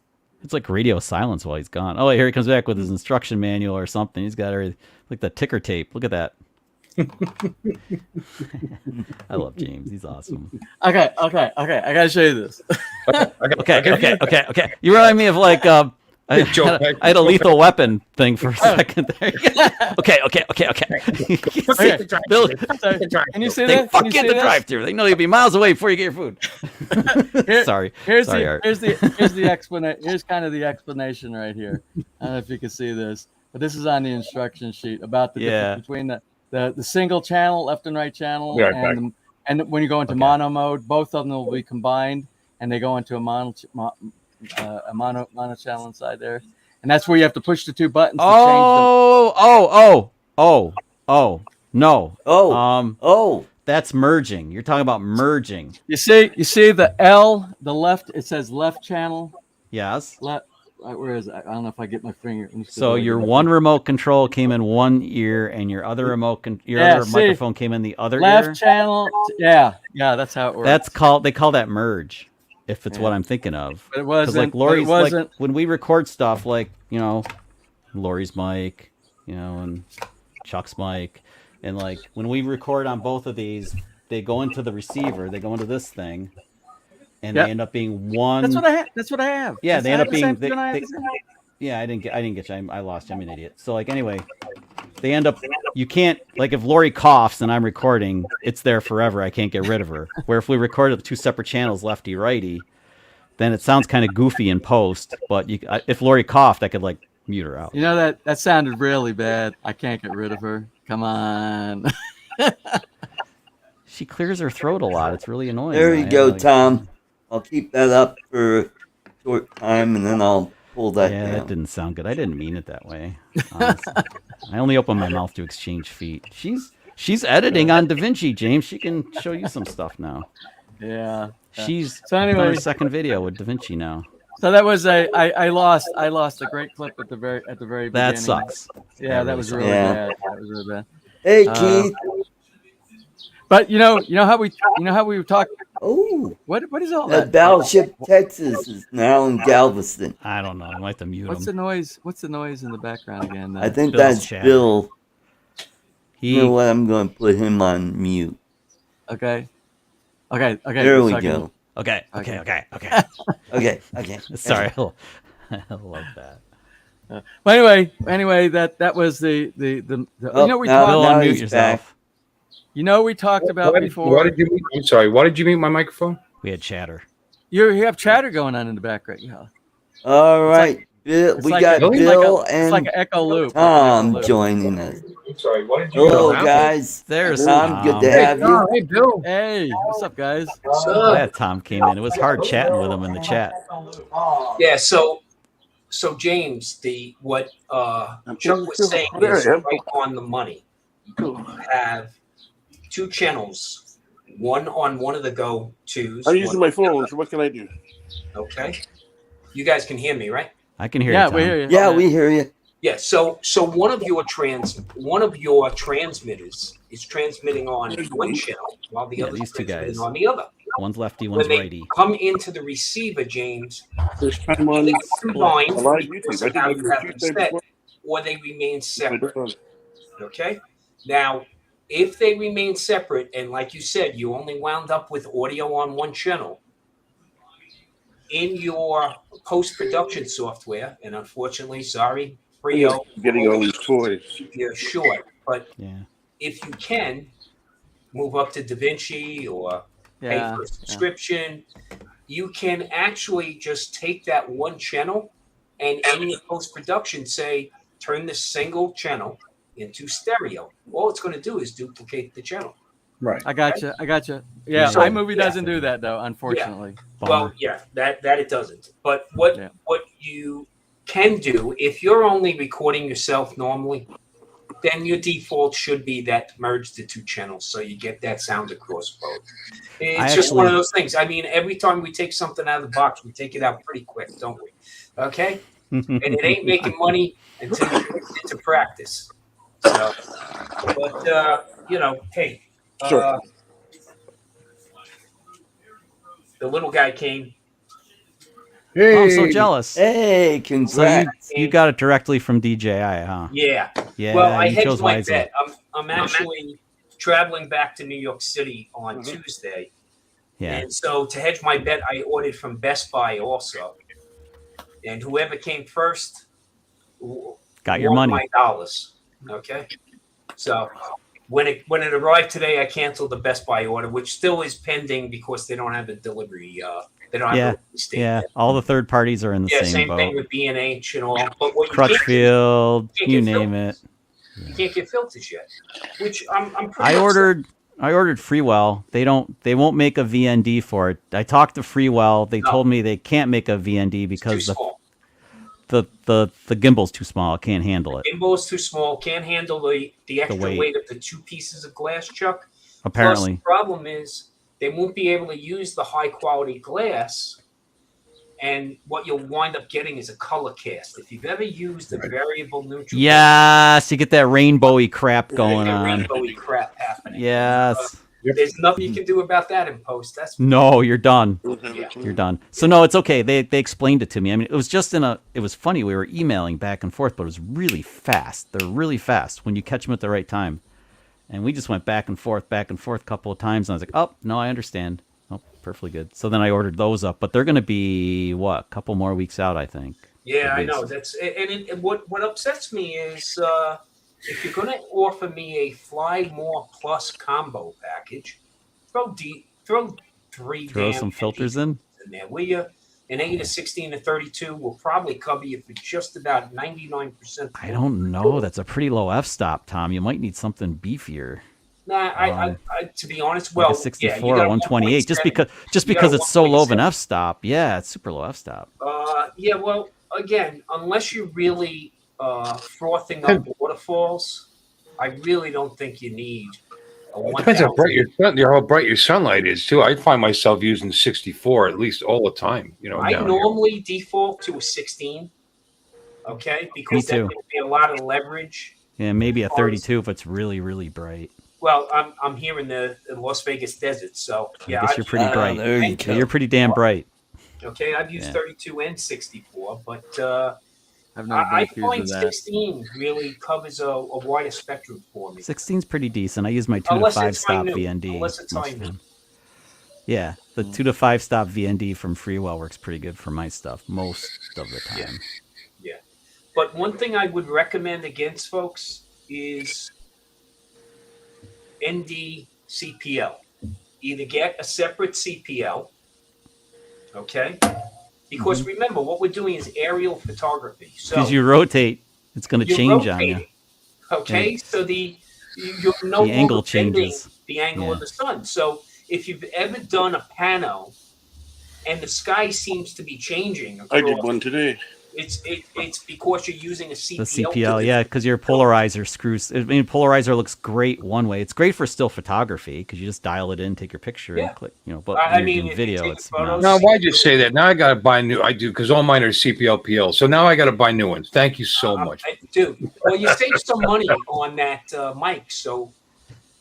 It's like radio silence while he's gone. Oh, here he comes back with his instruction manual or something. He's got like the ticker tape. Look at that. I love James. He's awesome. Okay. I gotta show you this. Okay. You remind me of like I had a Lethal Weapon thing for a second there. Okay. Bill, Can you see they that? fuck Can you at the drive-thru. They know you'll be miles away before you get your food. Sorry. Here's Art. the explanation. Here's kind of the explanation right here. I don't know if you can see this, but this is on the instruction sheet about the difference between the single channel, left and right channel, and when you go into mono mode, both of them will be combined, and they go into a mono channel inside there, and that's where you have to push the two buttons. That's merging. You're talking about merging. You see the L, the left. It says left channel. Yes. Left. Where is it? I don't know if I get my finger. So your one remote control came in one ear, and your other other microphone came in the other left ear. channel. Yeah, that's how it works. They call that merge. If it's what I'm thinking of. But it wasn't. Like Lori's, it wasn't. like when we record stuff, like Lori's mic, and Chuck's mic, and like when we record on both of these, they go into the receiver. They go into this thing. And they end up being one. That's what I have. Yeah, they end up being. Yeah, I didn't get you. I lost you. I'm an idiot. So like anyway, they end up. You can't like if Lori coughs and I'm recording, it's there forever. I can't get rid of her. Where if we recorded two separate channels, lefty righty, then it sounds kind of goofy in post. But if Lori coughed, I could like mute her out. That sounded really bad. I can't get rid of her. Come on. She clears her throat a lot. It's really annoying. There you go, Tom. I'll keep that up for a short time, and then I'll pull that down. That didn't sound good. I didn't mean it that way. Honestly. I only open my mouth to exchange feet. She's editing on DaVinci, James. She can show you some stuff now. Yeah. She's so anyway, on her second video with DaVinci now. So that was I lost a great clip at the very beginning. That sucks. Yeah, that was really bad. That was really bad. Hey, Keith. But you know how we talk. Oh, what is all that? Battleship Texas is now in Galveston. I don't know. I might have to mute What's him. the noise? What's the noise in the background again? I think Bill's that's chatting. Bill. You know what? I'm going to put him on mute. Okay. There we go. Okay. Okay. Sorry, I love that. Well, anyway, that was the we Bill, talked. unmute yourself. We talked about before. What did you mean? I'm sorry. Why did you mute my microphone? We had chatter. You have chatter going on in the background. Yeah. All right, Bill. We got Bill and like an echo loop. Tom joining us. I'm sorry. What did you? Hello, guys. There's Tom. Good to have you. Hey, Bill. Hey, what's up, guys? Glad Tom came in. It was hard chatting with him in the chat. Yeah. So James, what Chuck was saying is right on the money. You have two channels, one on one of the go-tos. I'm using my phone, so what can I do? Okay. You guys can hear me, right? I can hear you, Tom. We hear you. Yeah, we hear you. Yeah, so one of your transmitters is transmitting on one channel while the other these two guys. on the other. One's lefty, When one's they righty. come into the receiver, James, This time on they combine a lot of YouTube. I think how I you did have a few them times set, before. or they remain I separate. don't know. Okay. Now, if they remain separate, and like you said, you only wound up with audio on one channel, in your post-production software, and unfortunately, sorry, Frio, Getting all these toys. you're short, but Yeah. if you can move up to DaVinci or pay for a subscription, you can actually just take that one channel and in your post-production say, turn this single channel into stereo. All it's going to do is duplicate the channel. Right. I got you. Yeah, So- iMovie doesn't do that though, unfortunately. Well, yeah, that it doesn't. But what you can do, if you're only recording yourself normally, then your default should be that merge the two channels so you get that sound across both. It's just one of those things. I mean, every time we take something out of the box, we take it out pretty quick, don't we? Okay? And it ain't making money until you get into practice. So, but, hey, Sure. the little guy came. Oh, I'm so jealous. Hey, So congrats. you got it directly from DJI, huh? Yeah. Yeah. Well, I you hedged chose my wisely. bet. I'm actually traveling back to New York City on Tuesday. Yeah. And so to hedge my bet, I ordered from Best Buy also. And whoever came first Got your won money. my dollars. Okay. So when it arrived today, I canceled the Best Buy order, which still is pending because they don't have a delivery. They don't have a delivery state yet. All the third parties are in the Yeah, same same boat. thing with B&H and all. But what Crutchfield, you get name filters. it. You can't get filters yet, which I'm pretty I ordered Freewell. They won't make a VND for it. I talked to Freewell. They told me they can't make a VND because the gimbal's too small. It can't handle it. The gimbal is too small. Can't handle the extra weight. weight of the 2 pieces of glass, Chuck. Apparently. Plus, the problem is they won't be able to use the high quality glass, and what you'll wind up getting is a color cast. If you've ever used a variable neutral, Yes, you get that rainbowy crap going on. rainbowy crap happening. Yes. There's nothing you can do about that in post. That's No, you're done. Yeah. You're done. So no, it's okay. They explained it to me. I mean, it was just it was funny. We were emailing back and forth, but it was really fast. They're really fast when you catch them at the right time. And we just went back and forth a couple of times. And I was like, oh, no, I understand. Oh, perfectly good. So then I ordered those up, but they're going to be a couple more weeks out, I think. Yeah, I know. That's and what upsets me is if you're going to offer me a Fly More Plus combo package, throw 3 some filters in there, will you? An 8, a 16, a 32 will probably cover you for just about 99%. I don't know. That's a pretty low f-stop, Tom. You might need something beefier. Nah, I to be honest, Like a 64 or 128, just because it's so low of an f-stop. Yeah, it's super low f-stop. Yeah, well, again, unless you're really frothing up waterfalls, I really don't think you need a It depends how bright your sunlight is too. I find myself using 64 at least all the time. I normally default to a 16. Okay, because that gives me a lot of leverage. Yeah, maybe a 32 if it's really, really bright. Well, I'm here in the Las Vegas desert, so yeah. I guess you're pretty bright. You're pretty damn bright. Okay, I've used 32 and 64, but I've never been I accused find of that. 16 really covers a wider spectrum for me. 16's pretty decent. I use my 2 to Unless 5 it's stop high noon. VND. Unless it's most high of the noon. time. Yeah, the 2 to 5 stop VND from Freewell works pretty good for my stuff most of the time. Yeah. But one thing I would recommend against folks is ND CPL. Either get a separate CPL, okay? Because remember, what we're doing is aerial photography. So Because you rotate, it's going to you're change on rotating, you. okay? Yeah. So you're no longer angle bending changes. the angle of the sun. So if you've ever done a pano and the sky seems to be changing, I did one today. It's because you're using a CPL. The CPL, yeah, because your polarizer screws. I mean, polarizer looks great one way. It's great for still photography because you just dial it in, take your picture, and click. But I when mean, you're doing if you video, take it's photos- Now, why'd you say that? Now I got to buy new. I do because all mine are CPL PL. So now I got to buy new ones. Thank you so much, dude. Well, you save some money on that mic, so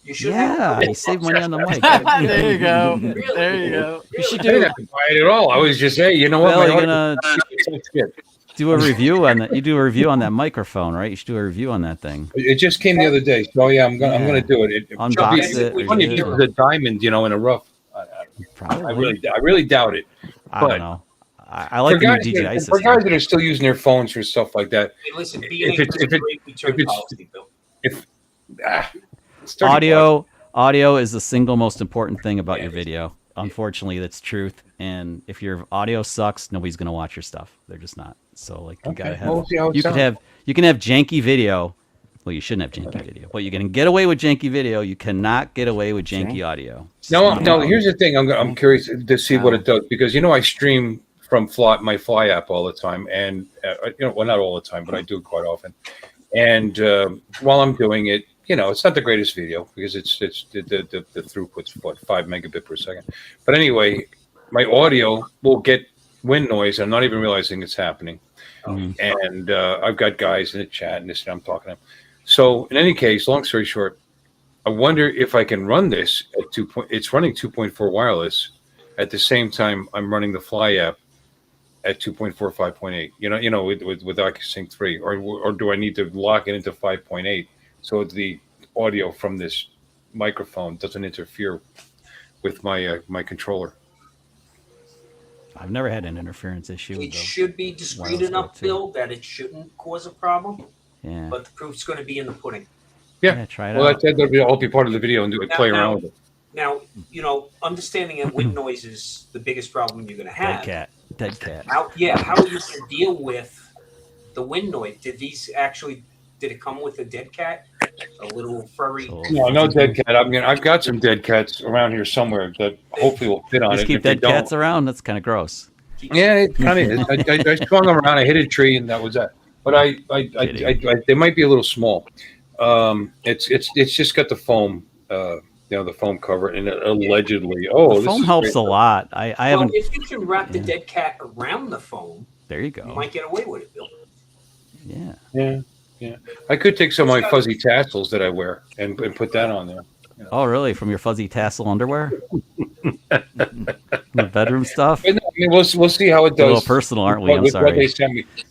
you should. Yeah, you save money on the mic. There you go. Really? There you go. You should I didn't do. have to buy it at all. I was just saying, you know what? Well, my you're heart- gonna do a review on that. You do a review on that microphone, right? You should do a review on that thing. It just came the other day, so yeah, I'm gonna do it. Unbox It's it. funny if it was a diamond, in a rough. I really doubt it. I don't know. I like the new DJI For system. guys that are still using their phones for stuff like that. Hey, listen, If it's Audio is the single most important thing about your video. Unfortunately, that's truth. And if your audio sucks, nobody's gonna watch your stuff. They're just not. So you gotta have. We'll see how it You can have janky video. Well, you shouldn't have janky video, but you can get away with janky video. You cannot get away with janky audio. No. Here's the thing. I'm curious to see what it does because I stream from my Fly app all the time, and well, not all the time, but I do it quite often. And while I'm doing it, it's not the greatest video because it's the throughput's 5 megabit per second. But anyway, my audio will get wind noise. I'm not even realizing it's happening. And I've got guys in the chat and I'm talking to them. So in any case, long story short, I wonder if I can run this at it's running 2.4 wireless. At the same time, I'm running the Fly app at 2.4, 5.8, with ArcSync 3, or do I need to lock it into 5.8? So the audio from this microphone doesn't interfere with my my controller. I've never had an interference issue. It should be discreet enough, Bill, that it shouldn't cause a problem. Yeah. But the proof's going to be in the pudding. Yeah, try it well, out. I'll be part of the video and play around with it. Now, understanding that wind noise is the biggest problem you're going to have. Dead cat. How are you going to deal with the wind noise? Did it come with a dead cat? A little furry? No dead cat. I've got some dead cats around here somewhere that hopefully will fit on Just it. keep dead cats around. That's kind of gross. Yeah, it kind of is. I swung them around. I hit a tree, and that was that. But they might be a little small. It's just got the foam, the foam cover, and allegedly, the foam helps a lot. I haven't. If you can wrap the dead cat around the foam, there you go. You might get away with it, Bill. Yeah. I could take some of my fuzzy tassels that I wear and put that on there. Oh, really? From your fuzzy tassel underwear? The bedroom stuff? But no, we'll see how it does. A little personal, aren't we? I'm sorry.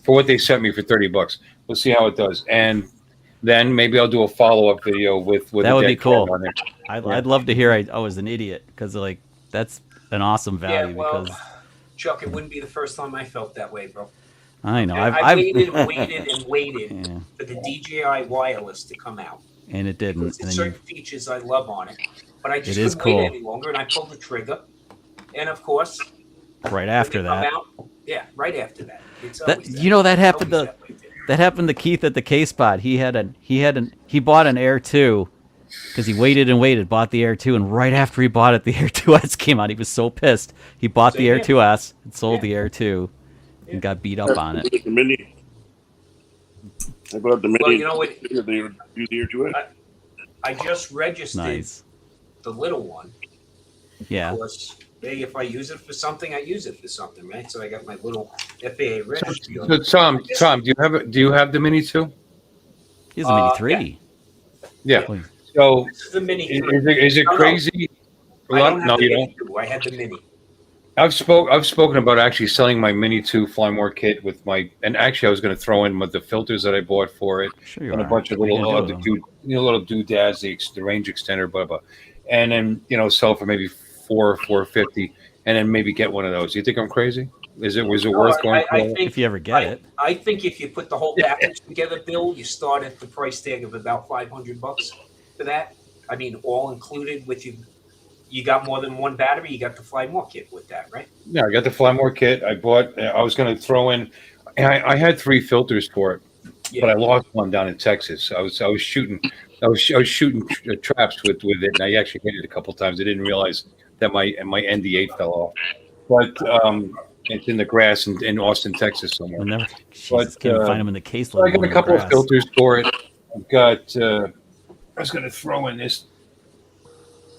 What they sent me for $30. We'll see how it does, and then maybe I'll do a follow-up video with that would be cool. On there. I'd love to hear I was an idiot, because that's an awesome value. Because Chuck, it wouldn't be the first time I felt that way, bro. I know. I waited and waited for the DJI wireless to come out. And it didn't. There's certain features I love on it, but I just couldn't wait any longer, and I pulled the trigger. And of course, right after that, right after that. That happened to Keith at the K-Spot. He bought an Air 2 because he waited and waited, bought the Air 2, and right after he bought it, the Air 2S came out. He was so pissed. He bought the Air 2S and sold the Air 2 and got beat up on it. I bought the mini. Well, you know what? Do the Air 2S. I just registered the little one. Yeah. Because, if I use it for something, I use it for something, right? So I got my little FAA registry. So Tom, do you have the Mini 2? He has a Mini 3. Yeah. So this is the Mini 3. Is it crazy? No, you don't. I had the Mini. I've spoken about actually selling my Mini 2 Fly More kit with and actually I was going to throw in with the filters that I bought for it and a bunch of little doodads, the range extender, blah blah, and then sell for maybe $450, and then maybe get one of those. You think I'm crazy? Was it worth going for? If you ever get it, I think if you put the whole package together, Bill, you start at the price tag of about $500 for that. I mean, all included with you. You got more than one battery. You got the Fly More kit with that, right? Yeah, I got the Fly More kit. I was going to throw in. I had 3 filters for it, but I lost one down in Texas. I was shooting traps with it, and I actually hit it a couple times. I didn't realize that my ND8 fell off, but it's in the grass in Austin, Texas somewhere. Can't find them in the case. So I got a couple of filters for it. I've got. I was going to throw in this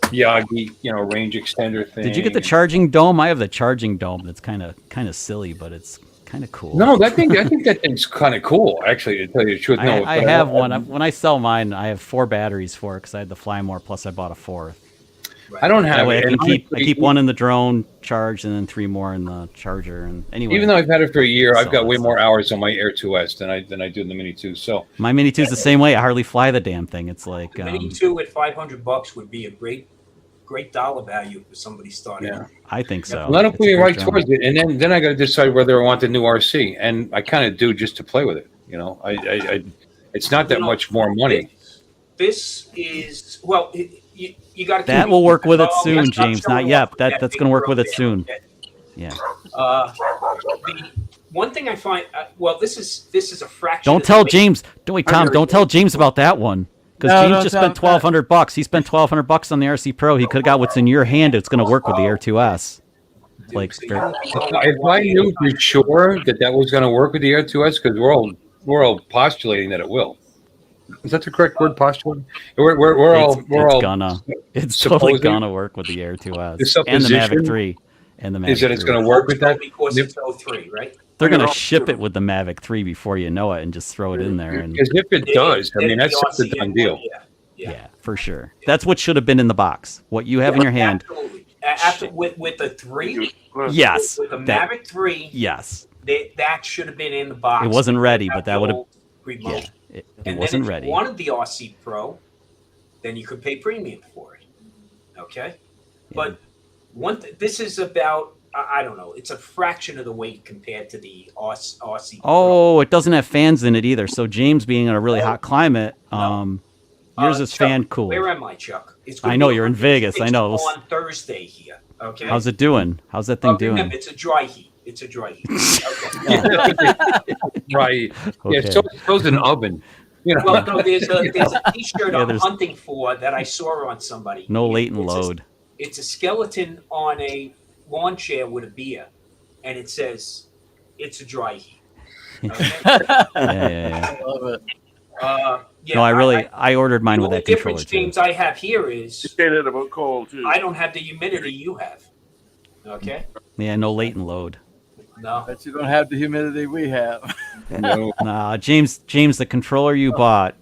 Yagi, range extender thing. Did you get the charging dome? I have the charging dome. That's kind of silly, but it's kind of cool. No, I think that thing's kind of cool. Actually, to tell you the truth, no. I have one. When I sell mine, I have 4 batteries for it because I had the Fly More. Plus, I bought a 4th. I don't have that way it. I keep one in the drone charged and then 3 more in the charger. And anyway, even though I've had it for a year, I've got way more hours on my Air 2S than I do in the Mini 2. So my Mini 2 is the same way. I hardly fly the damn thing. It's like the Mini 2 at $500 would be a great dollar value for somebody starting. Yeah, I think so. Let them put me right towards it, and then I got to decide whether I want the new RC, and I kind of do just to play with it. It's not that much more money. This is you got that will work with it soon, James. Not yet. That's going to work with it soon. Yeah. The one thing I find, this is a fraction. Don't tell James. Wait, Tom. Don't tell James about that one. Because James just spent $1,200. He spent $1,200 on the RC Pro. He could have got what's in your hand. It's going to work with the Air 2S. If I knew for sure that was going to work with the Air 2S, because we're all postulating that it will. Is that the correct word, postulating? It's totally gonna work with the Air 2S and the Mavic 3 and the Mavic. Is that it's going to work with that? Because it's 03, right? They're going to ship it with the Mavic 3 before you know it and just throw it in there. Because if it does, that's a done deal. Yeah, for sure. That's what should have been in the box. What you have in your hand. Absolutely. With the 3? Yes. With the Mavic 3? Yes. That should have been in the box. It wasn't ready, but that would have... Remote. It wasn't ready. If you wanted the RC Pro, then you could pay premium for it. Okay, but this is about I don't know. It's a fraction of the weight compared to the RC. Oh, it doesn't have fans in it either. So James, being in a really hot climate, yours is Chuck, fan cooled. Where am I, Chuck? I know you're in Vegas. I know. On Thursday here. Okay. How's it doing? How's that thing doing? Remember, it's a dry heat. It's a dry heat. Okay. Right. Okay. Yeah, so it's an oven. You know. Well, no, there's a T-shirt I'm hunting for that I saw on somebody. No latent load. It's a skeleton on a lawn chair with a beer, and it says, "It's a dry heat." Okay? Yeah. I love it. Yeah, No, I ordered mine with that the controller difference, too. James, I have here is You say that about coal too. I don't have the humidity you have. Okay. Yeah, no latent load. No. Bet you don't have the humidity we have. Nah, James, the controller you bought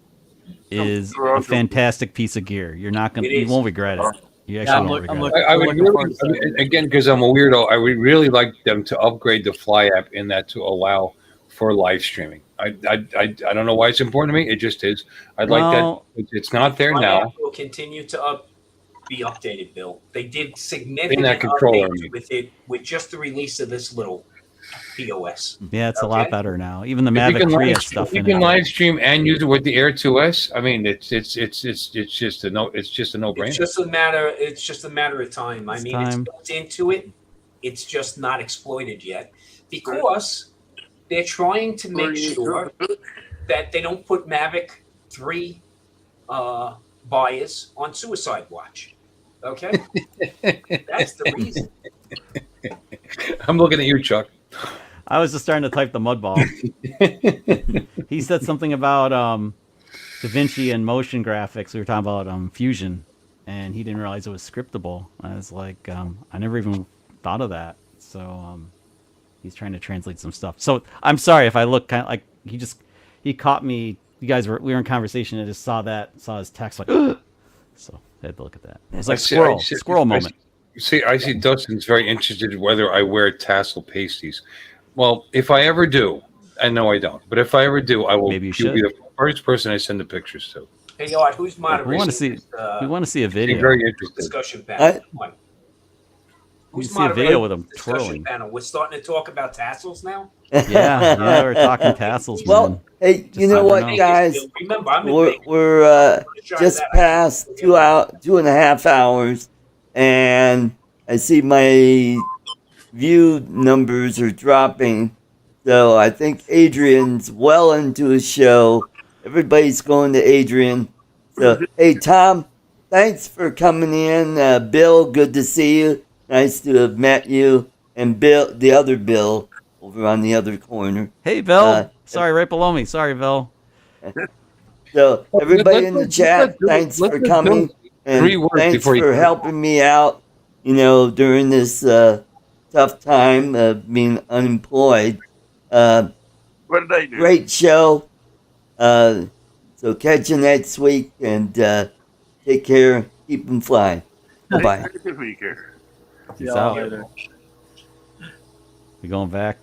is a fantastic piece of gear. You're not gonna, you won't regret it. You actually won't regret it. I would really, again, because I'm a weirdo, I would really like them to upgrade the Fly app in that to allow for live streaming. I don't know why it's important to me. It just is. I'd like that. It's not there My now. app will continue to be updated, Bill. They did significant In that controller, updates with it with just the release of this little POS. Yeah, it's a lot better now. Even the If you Mavic can 3 live- has stuff if you in can it. live stream and use it with the Air 2S. I mean, it's just a no. It's just a no brainer. It's just a matter. It's just a matter of time. I mean, time. it's built into it. It's just not exploited yet because they're trying to make sure that they don't put Mavic 3 buyers on suicide watch. Okay, that's the reason. I'm looking at you, Chuck. I was just starting to type the mudball. He said something about DaVinci and motion graphics. We were talking about Fusion, and he didn't realize it was scriptable. I was like, I never even thought of that. So he's trying to translate some stuff. So I'm sorry if I look kind of like he caught me. We were in conversation and just saw his text like, so I had to look at that. It was like squirrel moment. I see Dustin's very interested in whether I wear tassel pasties. Well, if I ever do, I know I don't, but if I ever do, I will. Maybe you you'll be should. the first person I send the pictures to. Hey, Art, who's moderating? We want to see a video. Very interested. Discussion panel. We Who's see a video with moderating him the discussion twirling. panel? We're starting to talk about tassels now. Yeah, we're talking tassels. Well, man. hey, you know what, guys? Remember, I'm in We're, Vegas. we're just that. past 2.5 hours, and I see my view numbers are dropping. So I think Adrian's well into his show. Everybody's going to Adrian. So, hey, Tom, thanks for coming in. Bill, good to see you. Nice to have met you. And Bill, the other Bill, over on the other corner. Hey, Bill. Sorry, right below me. Sorry, Bill. So, everybody in the chat, thanks for coming. And thanks for helping me out, during this tough time of being unemployed. What did I do? Great show. So catch you next week and take care. Keep them flying. Bye-bye. Good week here. Peace out. We going back?